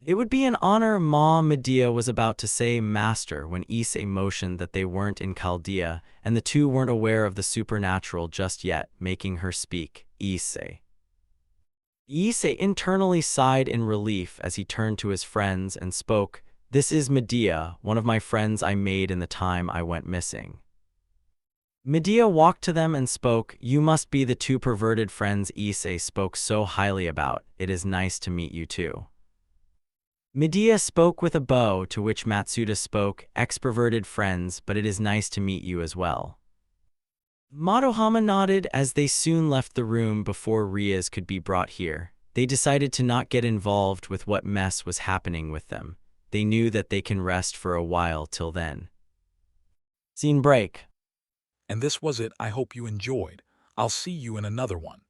"It would be an honor, Ma." Medea was about to say "Master" when Issei motioned that they weren't in Chaldea, and the two weren't aware of the supernatural just yet, making her speak, "Issei." Issei internally sighed in relief as he turned to his friends and spoke, "This is Medea, one of my friends I made in the time I went missing." Medea walked to them and spoke, "You must be the two perverted friends Issei spoke so highly about. It is nice to meet you too." Medea spoke with a bow, to which Matsuda spoke, "Ex-perverted friends, but it is nice to meet you as well." Madohama nodded as they soon left the room before Rias could be brought here. They decided to not get involved with what mess was happening with them. They knew that they can rest for a while till then. Scene break. And this was it. I hope you enjoyed. I'll see you in another one.